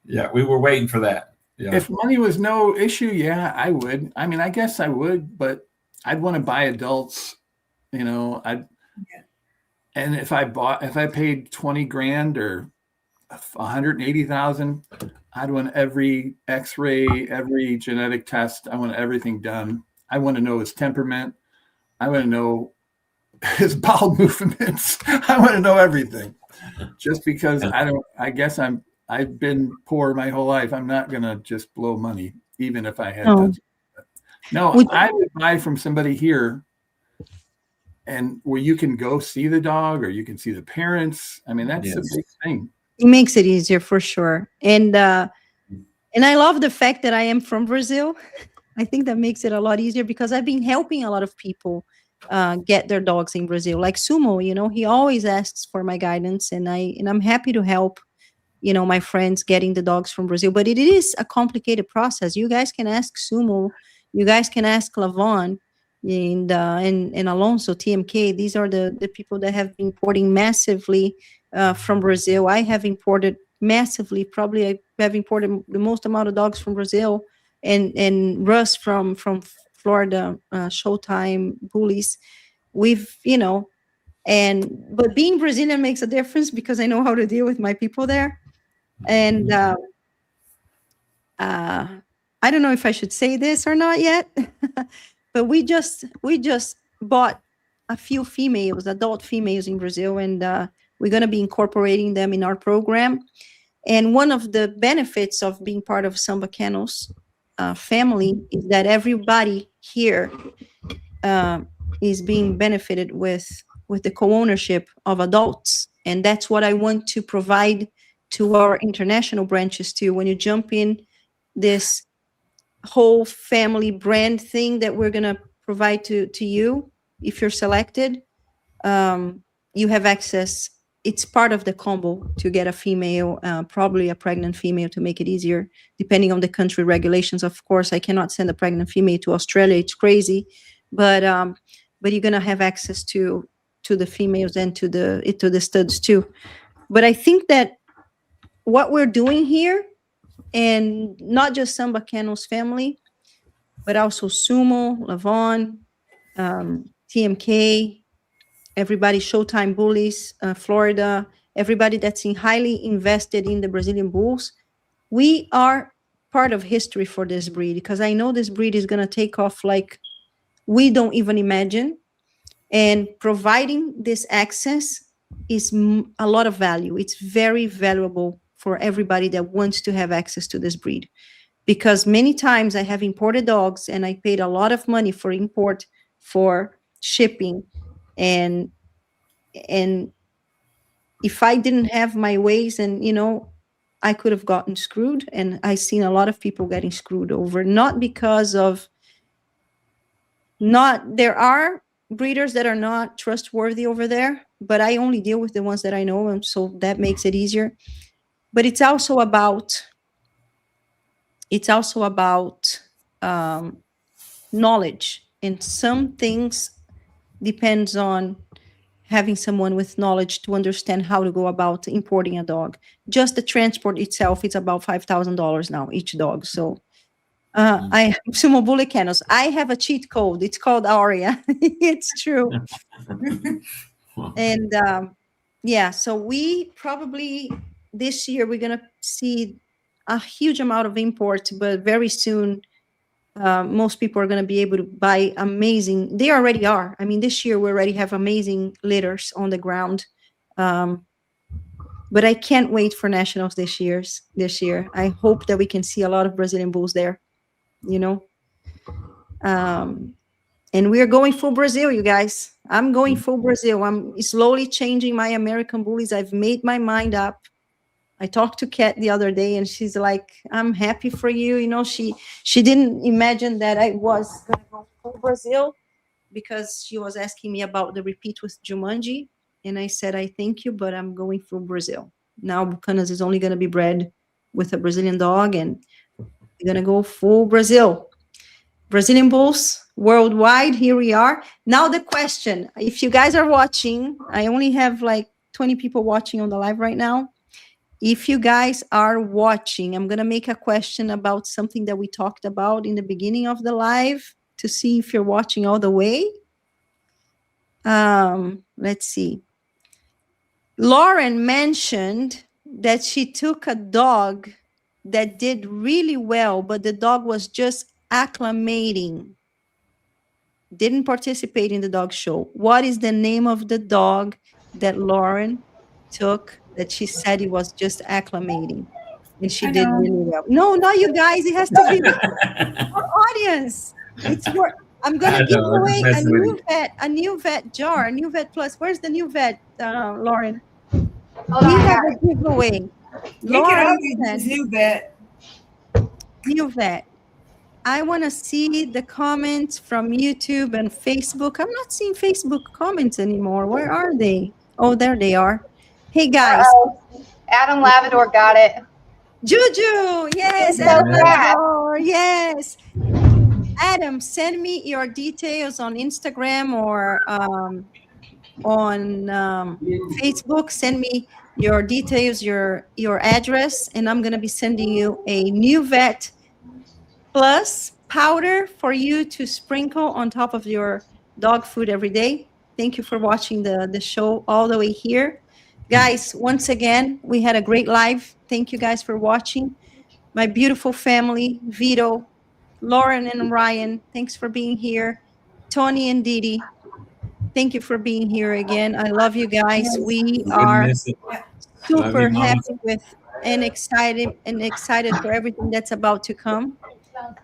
Speaker 1: Yeah, we were waiting for that. Yeah.
Speaker 4: If money was no issue, yeah, I would. I mean, I guess I would, but I'd want to buy adults, and if I paid 20 grand or 180,000, I'd want every x-ray, every genetic test. I want everything done. I want to know his temperament. I want to know his bowel movements. I want to know everything. Just because I've been poor my whole life. I'm not going to just blow money, even if I had done. No, I would buy from somebody here, and where you can go see the dog or you can see the parents. I mean, that's a big thing.
Speaker 2: It makes it easier for sure. And I love the fact that I am from Brazil. I think that makes it a lot easier because I've been helping a lot of people get their dogs in Brazil. Like Sumo, he always asks for my guidance, and I'm happy to help, my friends getting the dogs from Brazil. But it is a complicated process. You guys can ask Sumo, you guys can ask Lavon and Alonso, TMK. These are the people that have been importing massively from Brazil. I have imported massively. Probably I have imported the most amount of dogs from Brazil, and Russ from Florida, Showtime bullies. But being Brazilian makes a difference because I know how to deal with my people there. And I don't know if I should say this or not yet, but we just bought a few females, adult females in Brazil, and we're going to be incorporating them in our program. And one of the benefits of being part of Samba Kennels family is that everybody here is being benefited with the co-ownership of adults. And that's what I want to provide to our international branches too. When you jump in this whole family brand thing that we're going to provide to you, if you're selected, you have access. It's part of the combo to get a female, probably a pregnant female, to make it easier, depending on the country regulations. Of course, I cannot send a pregnant female to Australia. It's crazy, but you're gonna have access to the females and to the studs too. But I think that what we're doing here, and not just Samba Kennels family, but also Sumo, Lavon, TMK, everybody, Showtime Bullies, Florida, everybody that's highly invested in the Brazilian bulls. We are part of history for this breed, because I know this breed is going to take off like we don't even imagine. And providing this access is a lot of value. It's very valuable for everybody that wants to have access to this breed. Because many times I have imported dogs and I paid a lot of money for import, for shipping, and if I didn't have my ways, and I could have gotten screwed. And I've seen a lot of people getting screwed over, not because of there are breeders that are not trustworthy over there, but I only deal with the ones that I know, and so that makes it easier. But it's also about knowledge, and some things depends on having someone with knowledge to understand how to go about importing a dog. Just the transport itself, it's about $5,000 now, each dog. So I have Sumo Bully Kennels. I have a cheat code. It's called Aria. It's true. And so we probably this year, we're going to see a huge amount of imports, but very soon, most people are going to be able to buy amazing. They already are. I mean, this year we already have amazing litters on the ground. But I can't wait for nationals this year. I hope that we can see a lot of Brazilian bulls there, and we are going full Brazil, you guys. I'm going full Brazil. I'm slowly changing my American bullies. I've made my mind up. I talked to Kat the other day, and she's like, I'm happy for you. She didn't imagine that I was going to go full Brazil, because she was asking me about the repeat with Jumanji. And I said, I thank you, but I'm going full Brazil. Now Bucanas is only going to be bred with a Brazilian dog, and we're going to go full Brazil. Brazilian bulls worldwide, here we are. Now the question, if you guys are watching, I only have like 20 people watching on the live right now. If you guys are watching, I'm going to make a question about something that we talked about in the beginning of the live. to see if you're watching all the way. Let's see. Lauren mentioned that she took a dog that did really well, but the dog was just acclimating, didn't participate in the dog show. What is the name of the dog that Lauren took that she said it was just acclimating and she
Speaker 3: I
Speaker 2: did
Speaker 3: know.
Speaker 2: really well? No, not you guys. It has to be our audience. It's work. I'm gonna give away a new vet jar, a new vet plus. Where's the new vet, Lauren?
Speaker 6: Hold
Speaker 2: We
Speaker 6: on, I
Speaker 2: have
Speaker 6: got
Speaker 2: a giveaway.
Speaker 3: We can
Speaker 2: Lauren
Speaker 3: all get
Speaker 2: said,
Speaker 3: this new vet.
Speaker 2: new vet. I want to see the comments from YouTube and Facebook. I'm not seeing Facebook comments anymore. Where are they? Oh, there they are. Hey guys.
Speaker 6: Adam Lavador got it.
Speaker 2: Juju, yes,
Speaker 6: He's so
Speaker 2: Adam
Speaker 6: fast.
Speaker 2: Lavador, yes. Adam, send me your details on Instagram or on Facebook. Send me your details, your address, and I'm gonna be sending you a new vet plus powder for you to sprinkle on top of your dog food every day. Thank you for watching the show all the way here. Guys, once again, we had a great live. Thank you guys for watching. My beautiful family, Vito, Lauren and Ryan, thanks for being here. Tony and Didi, thank you for being here again. I love you guys. We are super happy with and excited for everything that's about to come.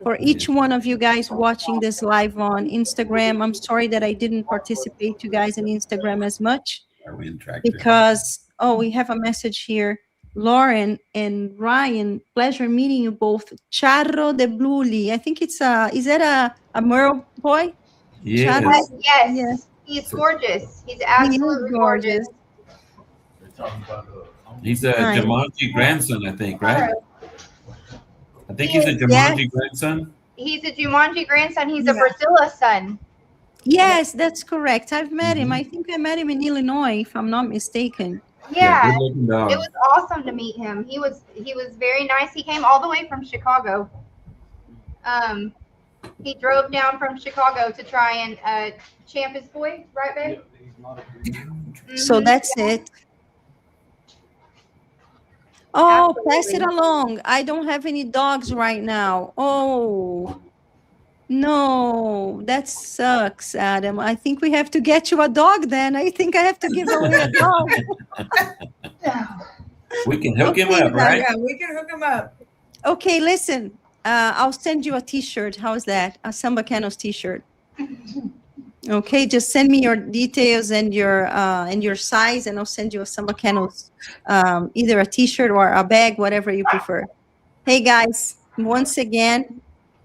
Speaker 2: For each one of you guys watching this live on Instagram, I'm sorry that I didn't participate you guys on Instagram as much because, oh, we have a message here. Lauren and Ryan, pleasure meeting you both. Charro de Bluli. I think it's is that a Merle boy?
Speaker 1: Yes.
Speaker 6: Yes.
Speaker 2: Yes.
Speaker 6: He's gorgeous. He's
Speaker 2: He
Speaker 6: absolutely
Speaker 2: is gorgeous.
Speaker 7: They're talking about
Speaker 1: He's a
Speaker 2: Nice.
Speaker 1: Jumanji grandson, I think, right? I think he's a Jumanji grandson.
Speaker 6: He's a Jumanji grandson. He's a
Speaker 3: Yeah.
Speaker 6: Brazilla son.
Speaker 2: Yes, that's correct. I've met him. I think I met him in Illinois, if I'm not mistaken.
Speaker 6: Yeah,
Speaker 1: good-looking dog.
Speaker 6: it was awesome to meet him. He was very nice. He came all the way from Chicago. He drove down from Chicago to try and champ his boy, right, babe?
Speaker 2: So
Speaker 6: Mhm.
Speaker 2: that's it. Oh, pass it
Speaker 6: Absolutely.
Speaker 2: along. I don't have any dogs right now. Oh, no, that sucks, Adam. I think we have to get you a dog then. I think I have to give away a dog.
Speaker 1: We can hook him
Speaker 2: Okay,
Speaker 1: up, right?
Speaker 3: Yeah, we can hook him up.
Speaker 2: Okay, listen. I'll send you a t-shirt. How's that? A Samba Canos t-shirt. Okay, just send me your details and your size, and I'll send you a Samba Canos, either a t-shirt or a bag, whatever you prefer. Hey guys, once again,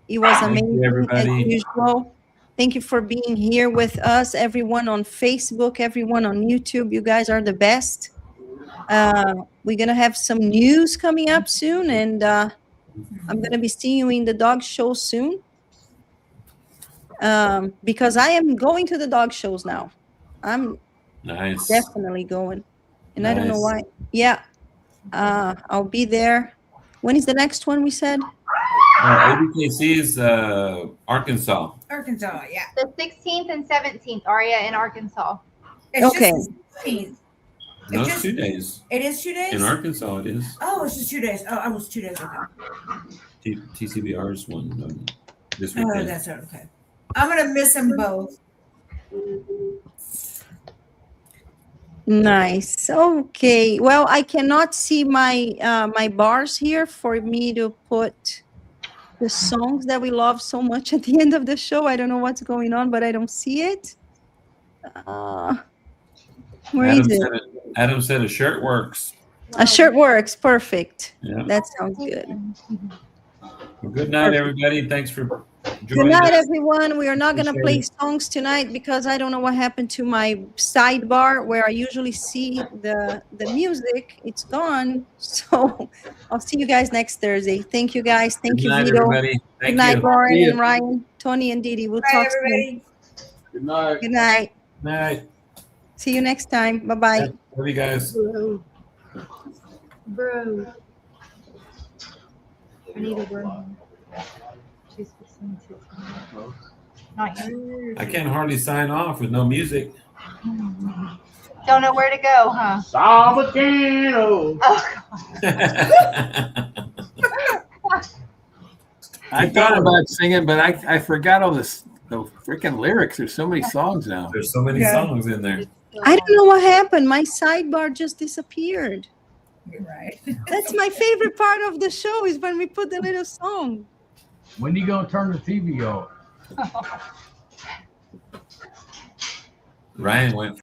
Speaker 2: it was
Speaker 1: Thank you,
Speaker 2: amazing as
Speaker 1: everybody.
Speaker 2: usual. Thank you for being here with us, everyone on Facebook, everyone on YouTube. You guys are the best. We're gonna have some news coming up soon, and I'm gonna be seeing you in the dog show soon. Because I am going to the dog shows now. I'm
Speaker 1: Nice.
Speaker 2: definitely going. And I don't know
Speaker 1: Nice.
Speaker 2: why. Yeah. I'll be there. When is the next one we said?
Speaker 1: ABKC is Arkansas.
Speaker 3: Arkansas, yeah.
Speaker 6: The 16th and 17th, Aria in Arkansas.
Speaker 3: It's
Speaker 2: Okay.
Speaker 3: just the 16th.
Speaker 1: No,
Speaker 3: It's
Speaker 1: it's
Speaker 3: just-
Speaker 1: 2 days.
Speaker 3: It is 2 days?
Speaker 1: In Arkansas, it is.
Speaker 3: Oh, it's just 2 days. Oh, I was 2 days ago.
Speaker 1: TCBR's one this
Speaker 3: Oh,
Speaker 1: weekend.
Speaker 3: that's okay. I'm going to miss them both.
Speaker 2: Nice. Okay. Well, I cannot see my my bars here for me to put the songs that we love so much at the end of the show. I don't know what's going on, but I don't see it. Where is it?
Speaker 1: Adam said a shirt works.
Speaker 2: A shirt works. Perfect.
Speaker 1: Yeah.
Speaker 2: That sounds good.
Speaker 1: Well, good night, everybody. Thanks for
Speaker 2: Good
Speaker 1: joining
Speaker 2: night,
Speaker 1: us.
Speaker 2: everyone. We are not going to play
Speaker 1: Appreciate
Speaker 2: songs tonight because I don't know what happened to my sidebar where I usually see the music. It's gone. So I'll see you guys next Thursday. Thank you, guys. Thank
Speaker 1: Good
Speaker 2: you,
Speaker 1: night,
Speaker 2: Vito.
Speaker 1: everybody.
Speaker 2: Good
Speaker 1: Thank
Speaker 2: night,
Speaker 1: you.
Speaker 2: Lauren
Speaker 7: See ya.
Speaker 2: and Ryan, Tony and Didi. We'll
Speaker 3: Bye,
Speaker 2: talk soon.
Speaker 3: everybody.
Speaker 7: Good night.
Speaker 2: Good night.
Speaker 1: Night.
Speaker 2: See you next time. Bye-bye.
Speaker 1: Love you guys.
Speaker 6: Bro. I need a word. She's listening to Not yet.
Speaker 1: I can't hardly sign off with no music.
Speaker 6: Don't know where to go, huh?
Speaker 7: Salvatino.
Speaker 6: Oh,
Speaker 4: I thought about singing, but I forgot all this. The freaking lyrics. There's so many songs now.
Speaker 1: There's so many songs in there.
Speaker 2: I don't know what happened. My sidebar just disappeared.
Speaker 3: You're right.
Speaker 2: That's my favorite part of the show is when we put the little song.
Speaker 7: When you gonna turn the TV off?
Speaker 1: Ryan went